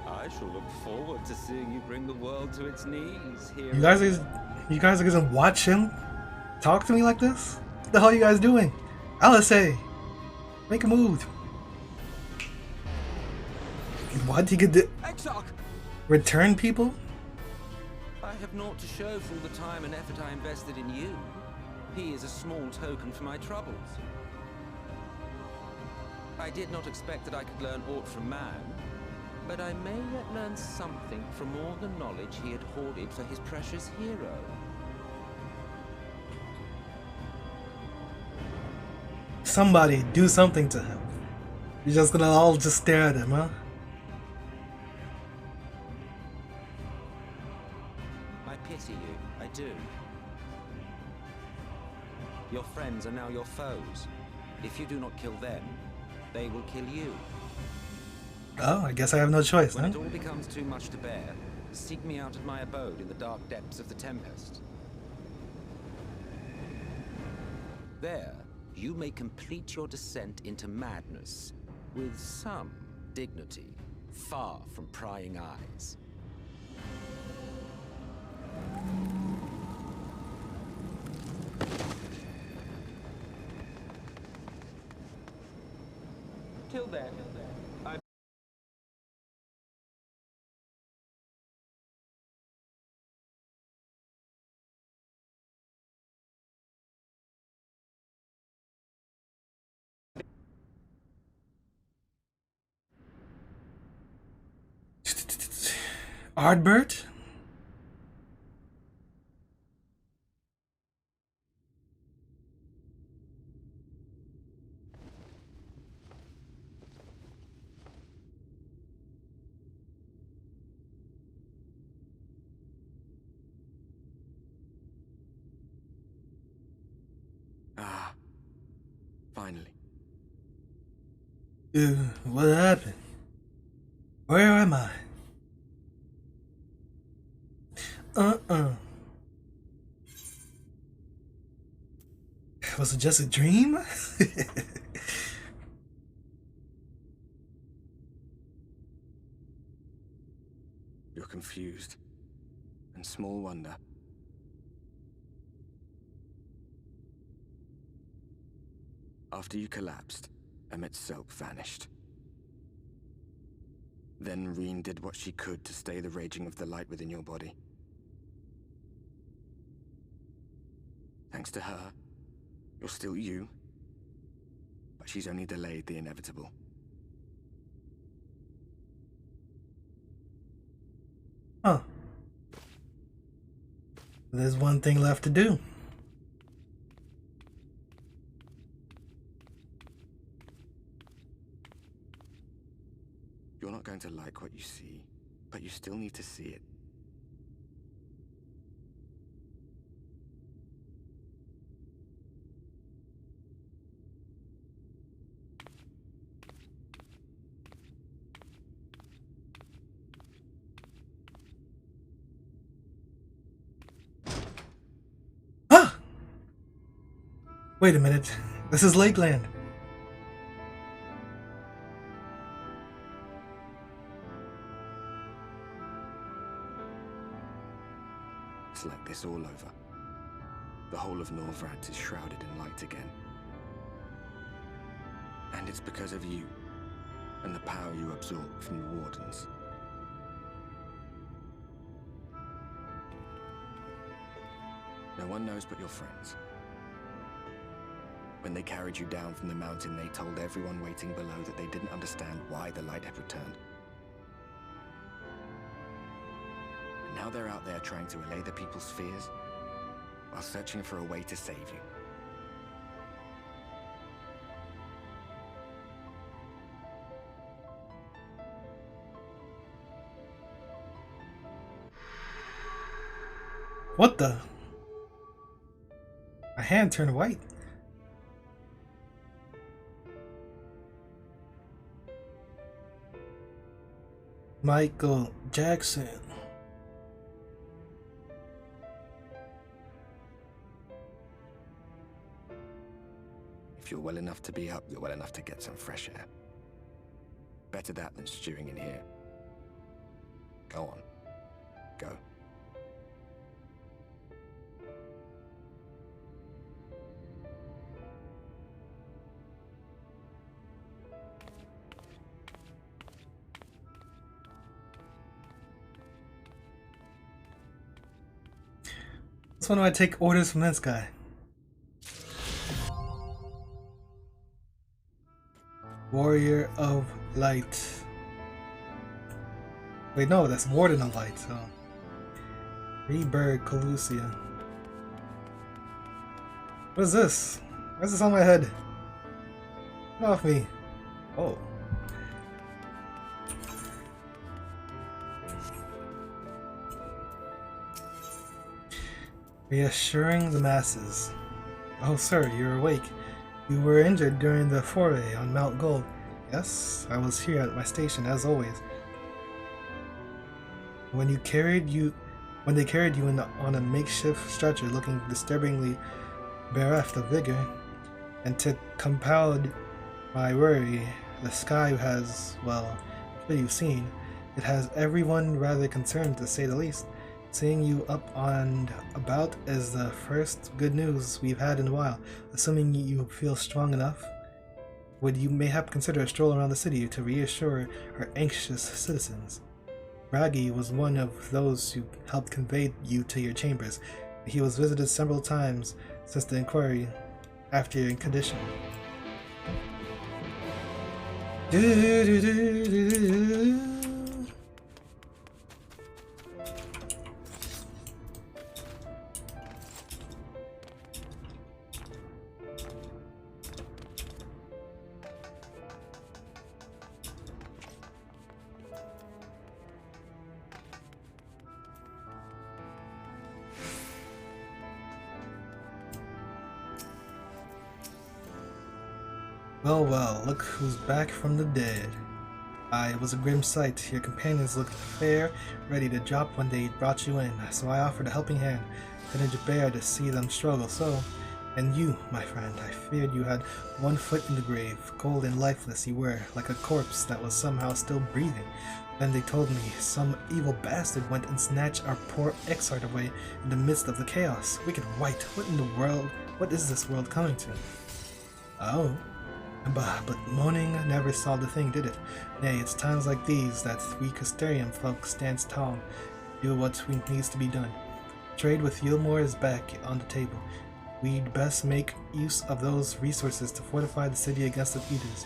I shall look forward to seeing you bring the world to its knees here. You guys are gonna watch him talk to me like this? What the hell are you guys doing? LSA, make a move. What? He could Exarch! return people? I have naught to show for all the time and effort I invested in you. He is a small token for my troubles. I did not expect that I could learn aught from man, but I may yet learn something from all the knowledge he had hoarded for his precious hero. Somebody do something to him. You're just gonna all just stare at him, huh? I pity you, I do. Your friends are now your foes. If you do not kill them, they will kill you. Oh, I guess I have no choice, When huh? it all becomes too much to bear, seek me out at my abode in the dark depths of the Tempest. There, you may complete your descent into madness with some dignity, far from prying eyes. Till then, I... Ardbert? Ah, finally. What happened? Where am I? Was it just a dream? You're confused. And small wonder. After you collapsed, Emmet's self vanished. Then Reen did what she could to stay the raging of the light within your body. Thanks to her, you're still you. But she's only delayed the inevitable. Huh. There's one thing left to do. You're not going to like what you see, but you still need to see it. Ah! Wait a minute. This is Lakeland. It's like this all over. The whole of Norvrad is shrouded in light again. And it's because of you, and the power you absorb from the Wardens. No one knows but your friends. When they carried you down from the mountain, they told everyone waiting below that they didn't understand why the light had returned. And now they're out there trying to allay the people's fears, while searching for a way to save you. What the? My hand turned white. Michael Jackson. If you're well enough to be up, you're well enough to get some fresh air. Better that than stewing in here. Go on. Go. That's when I take orders from this guy. Warrior of Light. Wait, no, that's Warden of Light. So. Reberg Calusia. What is this? Why is this on my head? Get off me. Oh. Reassuring the masses. Oh, sir, you're awake. You were injured during the foray on Mount Gold. Yes, I was here at my station, as always. When they carried you on a makeshift stretcher looking disturbingly bereft of vigor, and to compound my worry, the sky has, well, what you've seen, it has everyone rather concerned, to say the least. Seeing you up and about is the first good news we've had in a while. Assuming you feel strong enough, would you mayhap consider a stroll around the city to reassure our anxious citizens? Bragi was one of those who helped convey you to your chambers. He was visited several times since the inquiry after your condition. Well, well, look who's back from the dead. Aye, it was a grim sight. Your companions looked fair, ready to drop when they brought you in, so I offered a helping hand. Couldn't you bear to see them struggle so? And you, my friend, I feared you had one foot in the grave. Cold and lifeless you were, like a corpse that was somehow still breathing. Then they told me some evil bastard went and snatched our poor exarch away in the midst of the chaos. Wicked white, what in the world? What is this world coming to? Oh. But moaning never solved the thing, did it? Nay, it's times like these that we Custarium folk stands tall, do what needs to be done. Trade with Yilmore is back on the table. We'd best make use of those resources to fortify the city against the Peters,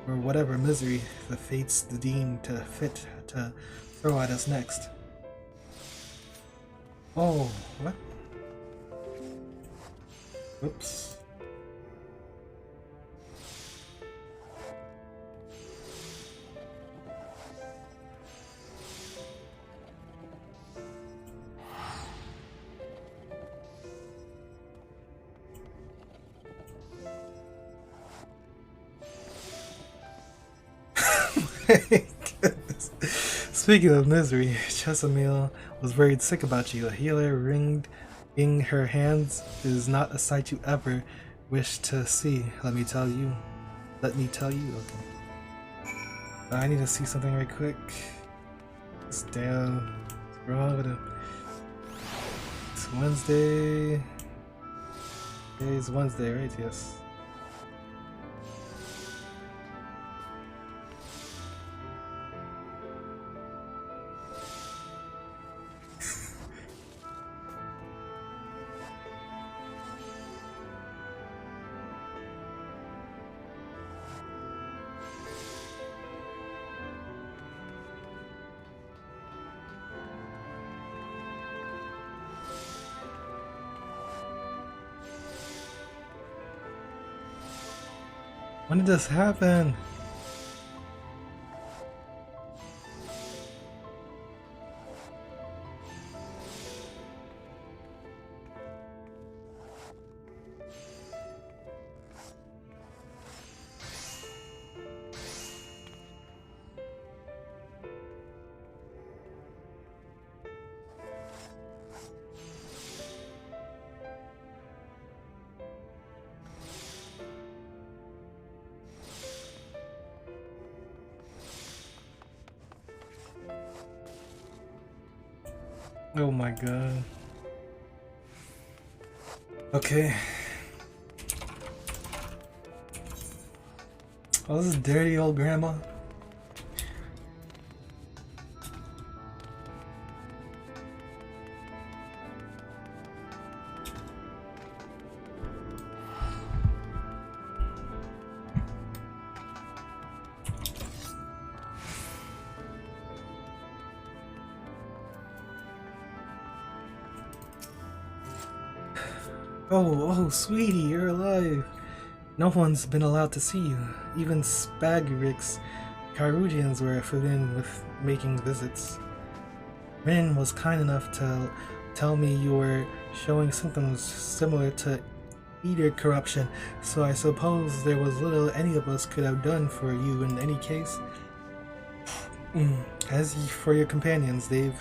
or whatever misery the fates deem to fit to throw at us next. Oh, what? Oops. Goodness. Speaking of misery, Chesamil was worried sick about you. A healer wringing her hands is not a sight you ever wish to see. Let me tell you. Okay. I need to see something right quick. Damn. What's wrong with him? It's Wednesday. Today's Wednesday, right? Yes. When did this happen? Oh my god. Okay. Oh, this is dirty old grandma. Oh, sweetie, you're alive. No one's been allowed to see you. Even Spagrics, Carugians were forbidden with making visits. Rin was kind enough to tell me you were showing symptoms similar to eater corruption, so I suppose there was little any of us could have done for you in any case. As for your companions, they've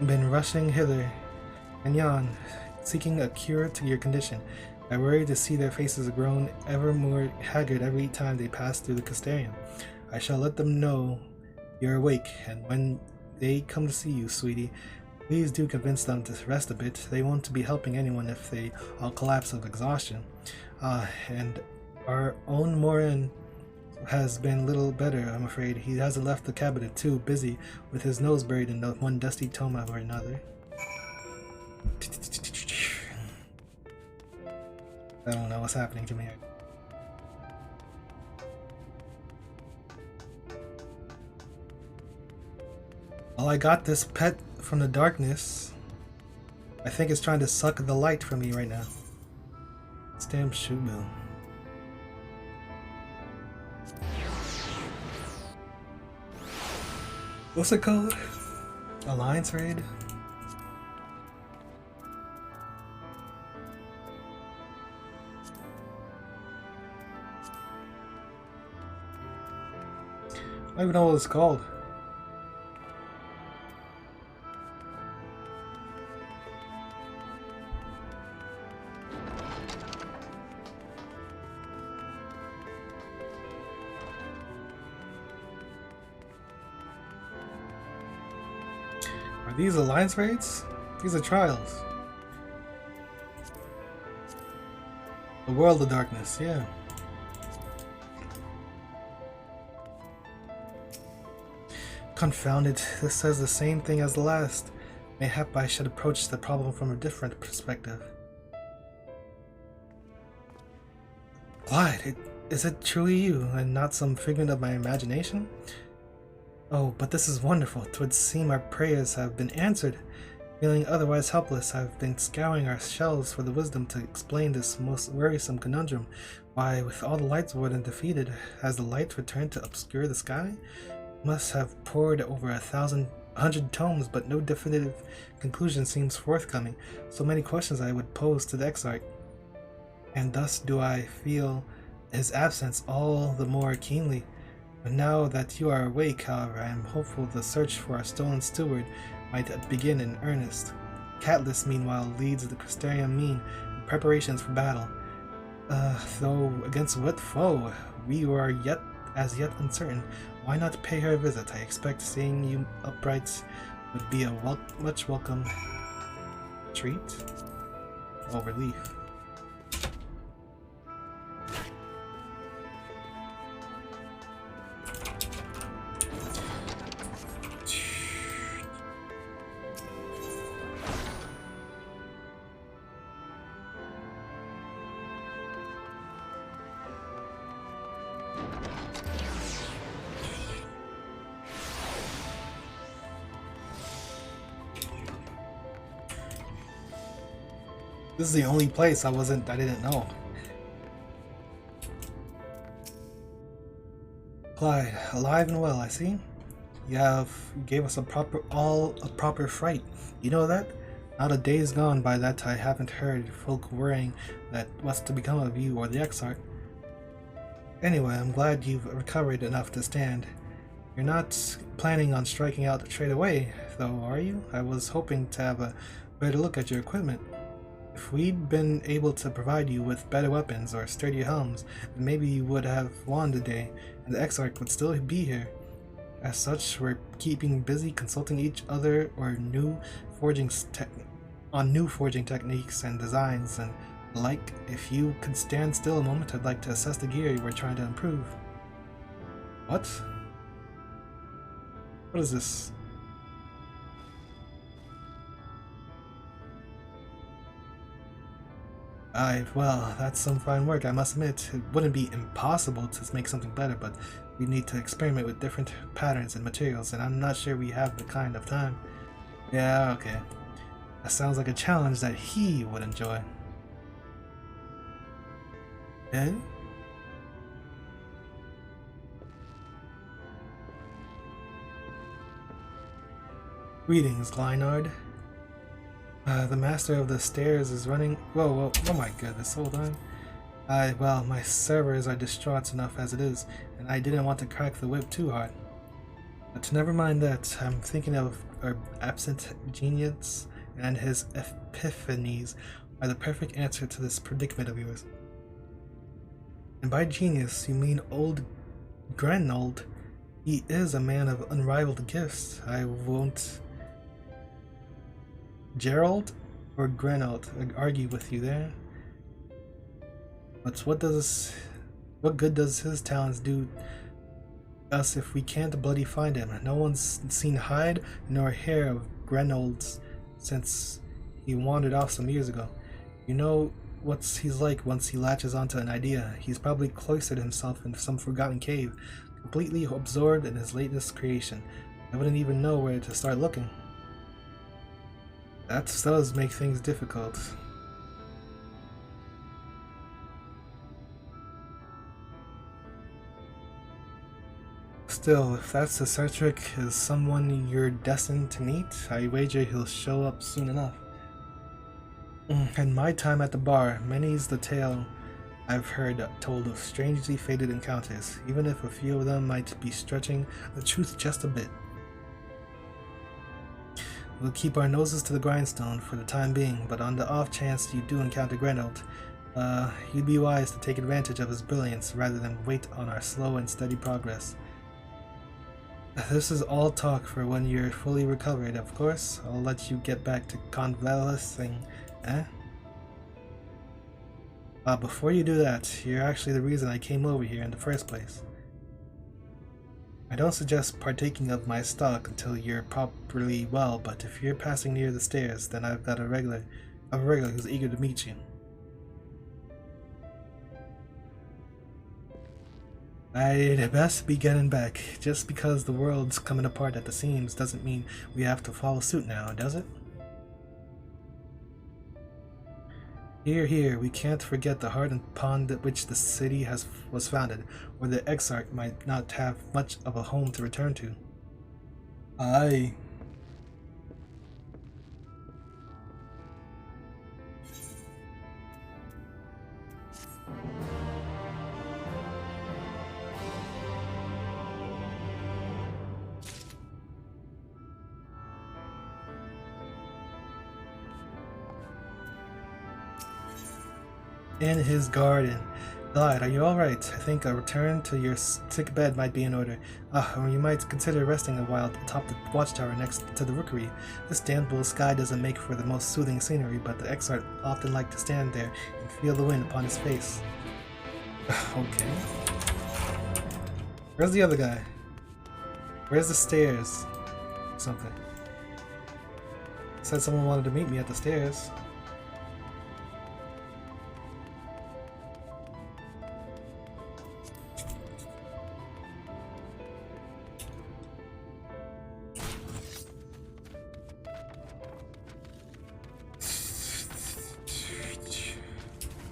been rushing hither and yon, seeking a cure to your condition. I worry to see their faces grown ever more haggard every time they pass through the Castellum. I shall let them know you're awake, and when they come to see you, sweetie, please do convince them to rest a bit. They won't be helping anyone if they all collapse of exhaustion. And our own Morin has been little better, I'm afraid. He hasn't left the cabinet, too busy with his nose buried in one dusty tome or another. I don't know what's happening to me. Well, I got this pet from the darkness. I think it's trying to suck the light from me right now. This damn shoe mill. What's it called? Alliance raid? I don't even know what it's called. Are these alliance raids? These are trials. The World of Darkness, yeah. Confound it, this says the same thing as the last. Mayhap I should approach the problem from a different perspective. Clyde, is it truly you, and not some figment of my imagination? Oh, but this is wonderful. 'Twould seem our prayers have been answered. Feeling otherwise helpless, I've been scouring our shelves for the wisdom to explain this most wearisome conundrum. Why, with all the lights warden defeated, has the light returned to obscure the sky? Must have pored over 1,100 tomes, but no definitive conclusion seems forthcoming. So many questions I would pose to the Exarch. And thus do I feel his absence all the more keenly. But now that you are awake, however, I am hopeful the search for our stolen steward might begin in earnest. Catless, meanwhile, leads the Castellum in preparations for battle. Though against what foe, we are as yet uncertain. Why not pay her a visit? I expect seeing you upright would be a much welcome treat or relief. This is the only place I didn't know. Clyde, alive and well, I see. You gave us a proper fright. You know that? Not a day's gone by that I haven't heard folk worrying that what's to become of you or the Exarch. Anyway, I'm glad you've recovered enough to stand. You're not planning on striking out straight away, though, are you? I was hoping to have a better look at your equipment. If we'd been able to provide you with better weapons or sturdier helms, then maybe you would have won today, and the Exarch would still be here. As such, we're keeping busy consulting each other on new forging techniques and designs and the like. If you could stand still a moment, I'd like to assess the gear we're trying to improve. What? What is this? Well, that's some fine work, I must admit. It wouldn't be impossible to make something better, but we need to experiment with different patterns and materials, and I'm not sure we have the kind of time. Yeah, okay. That sounds like a challenge that he would enjoy. Eh? Greetings, Glynard. The master of the stairs is running. Whoa, oh my goodness, hold on. Well, my servers are distraught enough as it is, and I didn't want to crack the whip too hard. But never mind that, I'm thinking of our absent genius, and his epiphanies are the perfect answer to this predicament of yours. And by genius, you mean old Grenold. He is a man of unrivaled gifts. I won't... Gerald or Grenold argue with you there. But what good does his talents do us if we can't bloody find him? No one's seen hide nor hair of Grenold's since he wandered off some years ago. You know what he's like once he latches onto an idea. He's probably cloistered himself in some forgotten cave, completely absorbed in his latest creation. I wouldn't even know where to start looking. That does make things difficult. Still, if that's the Sartric is someone you're destined to meet, I wager he'll show up soon enough. In my time at the bar, many's the tale I've heard told of strangely fated encounters, even if a few of them might be stretching the truth just a bit. We'll keep our noses to the grindstone for the time being, but on the off chance you do encounter Grenold, you'd be wise to take advantage of his brilliance rather than wait on our slow and steady progress. This is all talk for when you're fully recovered, of course. I'll let you get back to convalescing, eh? Before you do that, you're actually the reason I came over here in the first place. I don't suggest partaking of my stock until you're properly well, but if you're passing near the stairs, then I've got a regular who's eager to meet you. I'd best be getting back. Just because the world's coming apart at the seams doesn't mean we have to follow suit now, does it? Here, we can't forget the hardened pond at which the city was founded, where the exarch might not have much of a home to return to. Aye. In his garden. Glide, are you alright? I think a return to your sick bed might be in order. Or you might consider resting a while atop the watchtower next to the rookery. This damp blue sky doesn't make for the most soothing scenery, but the exarch often like to stand there and feel the wind upon his face. Okay. Where's the other guy? Where's the stairs? Something. Said someone wanted to meet me at the stairs.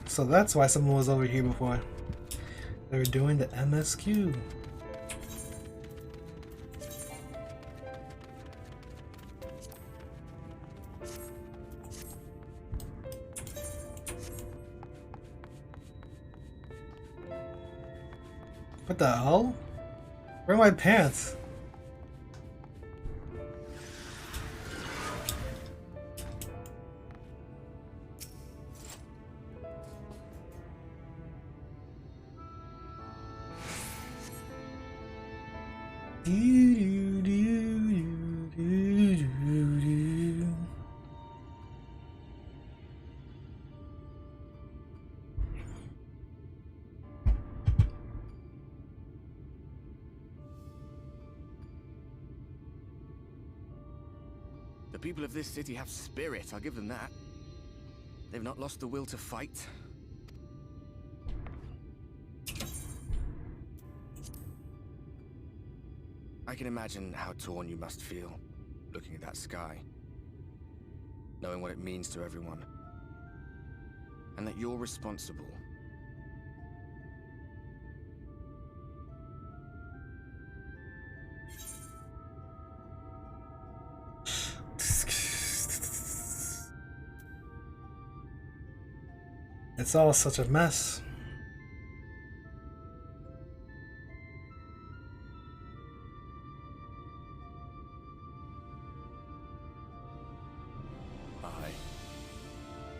So that's why someone was over here before. They were doing the MSQ. What the hell? Where are my pants? The people of this city have spirit, I'll give them that. They've not lost the will to fight. I can imagine how torn you must feel, looking at that sky. Knowing what it means to everyone. And that you're responsible It's all such a mess.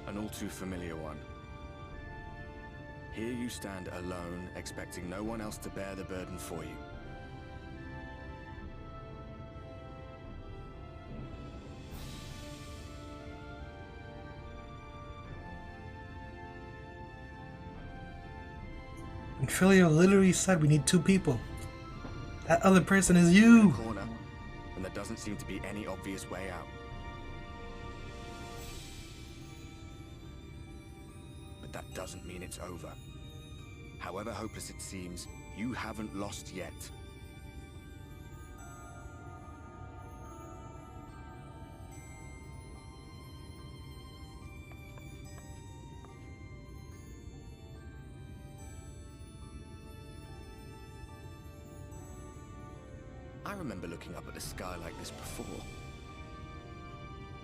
An all too familiar one. Here you stand alone, expecting no one else to bear the burden for you. And Filio literally said we need 2 people. That other person is you. Corner, and there doesn't seem to be any obvious way out. That doesn't mean it's over. However hopeless it seems, you haven't lost yet. I remember looking up at the sky like this before.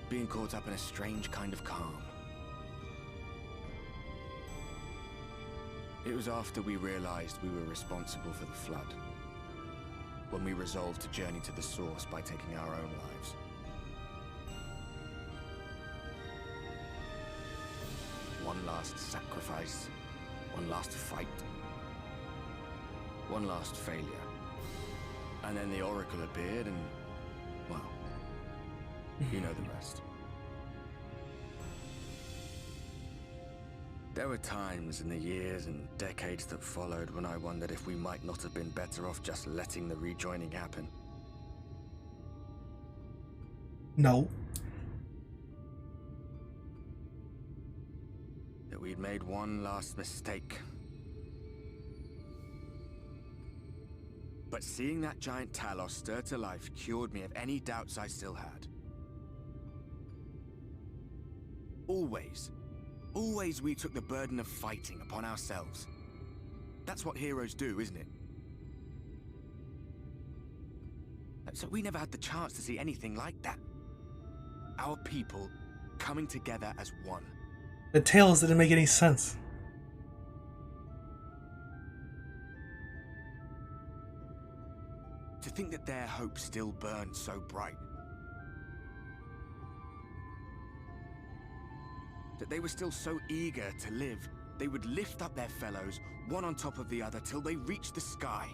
Being caught up in a strange kind of calm. It was after we realized we were responsible for the flood, when we resolved to journey to the source by taking our own lives. One last sacrifice, one last fight, one last failure. And then the Oracle appeared and, well, you know the rest. There were times in the years and decades that followed when I wondered if we might not have been better off just letting the rejoining happen. No. That we'd made one last mistake. But seeing that giant Talos stir to life cured me of any doubts I still had. Always we took the burden of fighting upon ourselves. That's what heroes do, isn't it? So we never had the chance to see anything like that. Our people coming together as one. The tales didn't make any sense. To think that their hope still burned so bright. That they were still so eager to live, they would lift up their fellows, one on top of the other, till they reached the sky.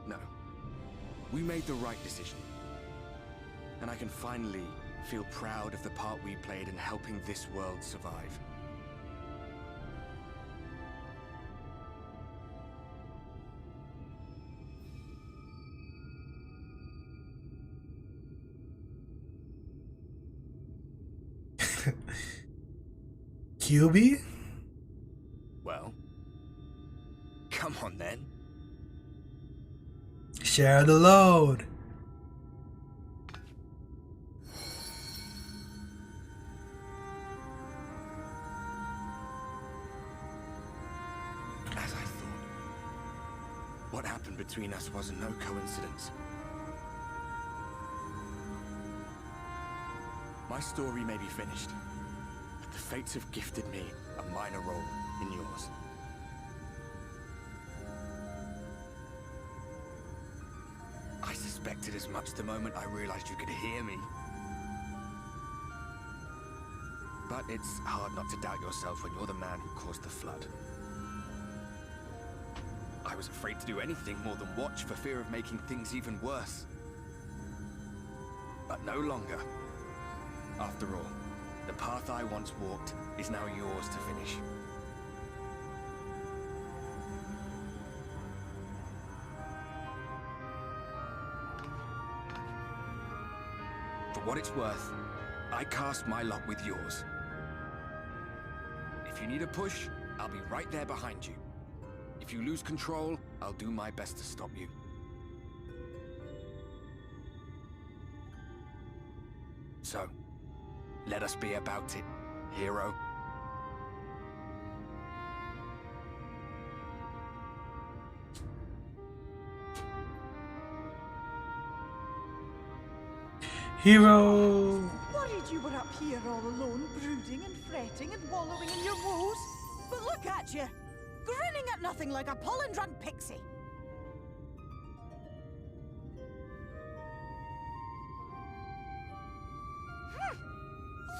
No. We made the right decision. And I can finally feel proud of the part we played in helping this world survive. QB? Well, come on then. Share the load. As I thought. What happened between us was no coincidence. My story may be finished, but the fates have gifted me a minor role in yours. I suspected as much the moment I realized you could hear me. But it's hard not to doubt yourself when you're the man who caused the flood. I was afraid to do anything more than watch for fear of making things even worse. But no longer. After all, the path I once walked is now yours to finish. For what it's worth, I cast my lot with yours. If you need a push, I'll be right there behind you. If you lose control, I'll do my best to stop you. So, let us be about it, hero. Hero! worried you were up here all alone, brooding and fretting and wallowing in your woes. But look at you, grinning at nothing like a pollen-drunk pixie.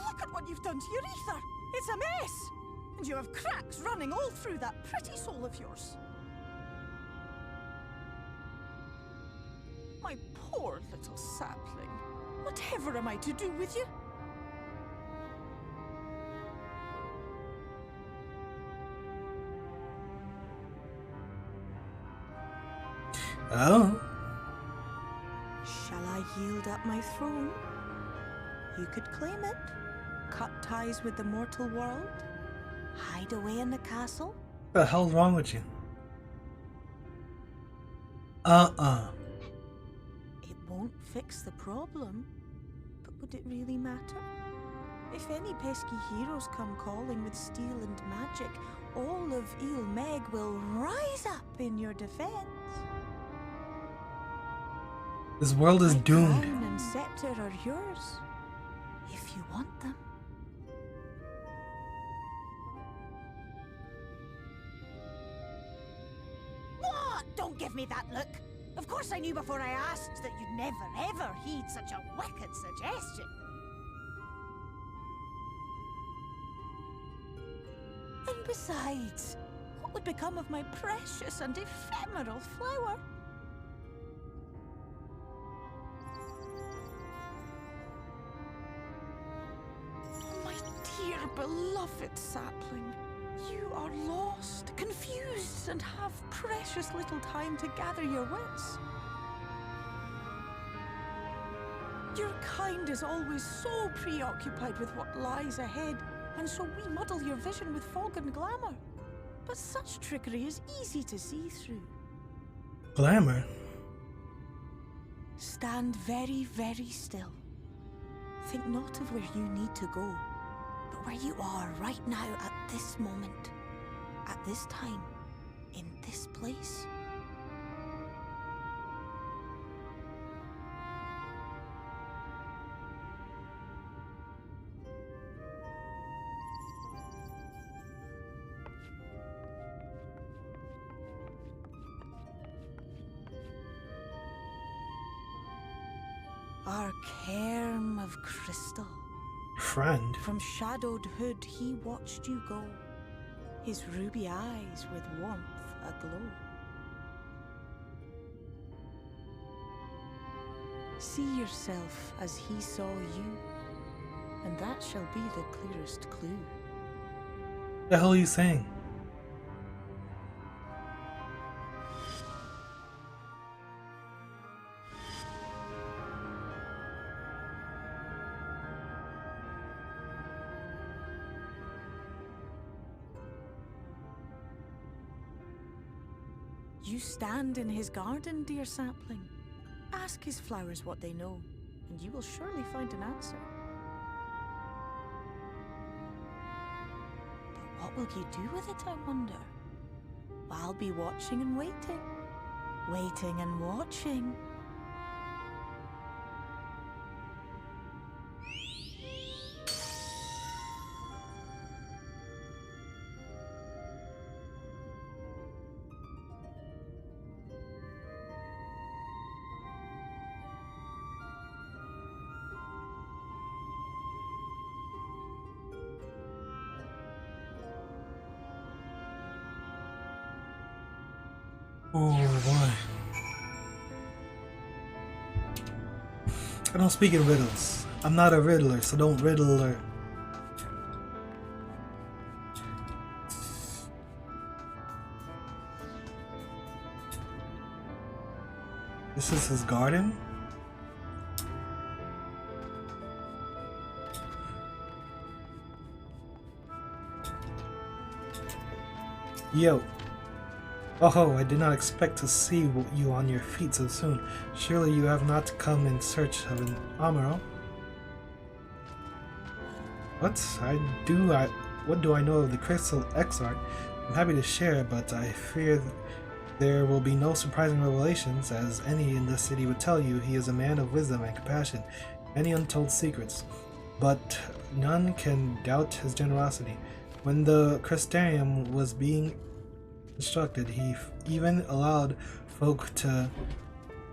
Look at what you've done to your ether. It's a mess. And you have cracks running all through that pretty soul of yours. My poor little sapling. Whatever am I to do with you? Oh. Shall I yield up my throne? You could claim it, cut ties with the mortal world, hide away in the castle. What the hell's wrong with you? It won't fix the problem, but would it really matter? If any pesky heroes come calling with steel and magic, all of Il Meg will rise up in your defense. This world is doomed. Crown and scepter are yours, if you want them. What? Don't give me that look. Of course I knew before I asked that you'd never ever heed such a wicked suggestion. And besides, what would become of my precious and ephemeral flower? My dear beloved sapling, you are lost, confused, and have precious little time to gather your wits. Your kind is always so preoccupied with what lies ahead, and so we muddle your vision with fog and glamour. But such trickery is easy to see through. Glamour? Stand very, very still. Think not of where you need to go, but where you are right now at this moment, at this time, in this place. Our cairn of crystal. Friend. From shadowed hood he watched you go, his ruby eyes with warmth aglow. See yourself as he saw you, and that shall be the clearest clue. What the hell are you saying? You stand in his garden, dear sapling. Ask his flowers what they know, and you will surely find an answer. But what will you do with it, I wonder? I'll be watching and waiting. Waiting and watching. Oh boy. I don't speak in riddles. I'm not a riddler, so don't riddle her. This is his garden? Yo. Oh, I did not expect to see you on your feet so soon. Surely you have not come in search of an Amaro? What do I know of the Crystal Exarch? I'm happy to share, but I fear there will be no surprising revelations, as any in this city would tell you. He is a man of wisdom and compassion, many untold secrets. but none can doubt his generosity. When the Crystarium was being constructed, he even allowed folk to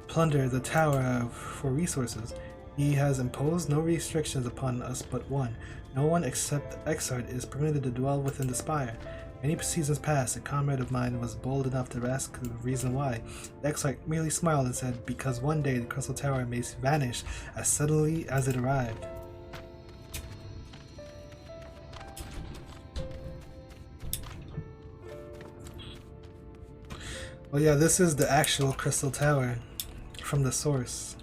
plunder the tower for resources. He has imposed no restrictions upon us but one. No one except Exart is permitted to dwell within the spire. Many seasons past, a comrade of mine was bold enough to ask the reason why. Exart merely smiled and said, because one day the Crystal Tower may vanish as suddenly as it arrived. Well, yeah, this is the actual Crystal Tower from the source.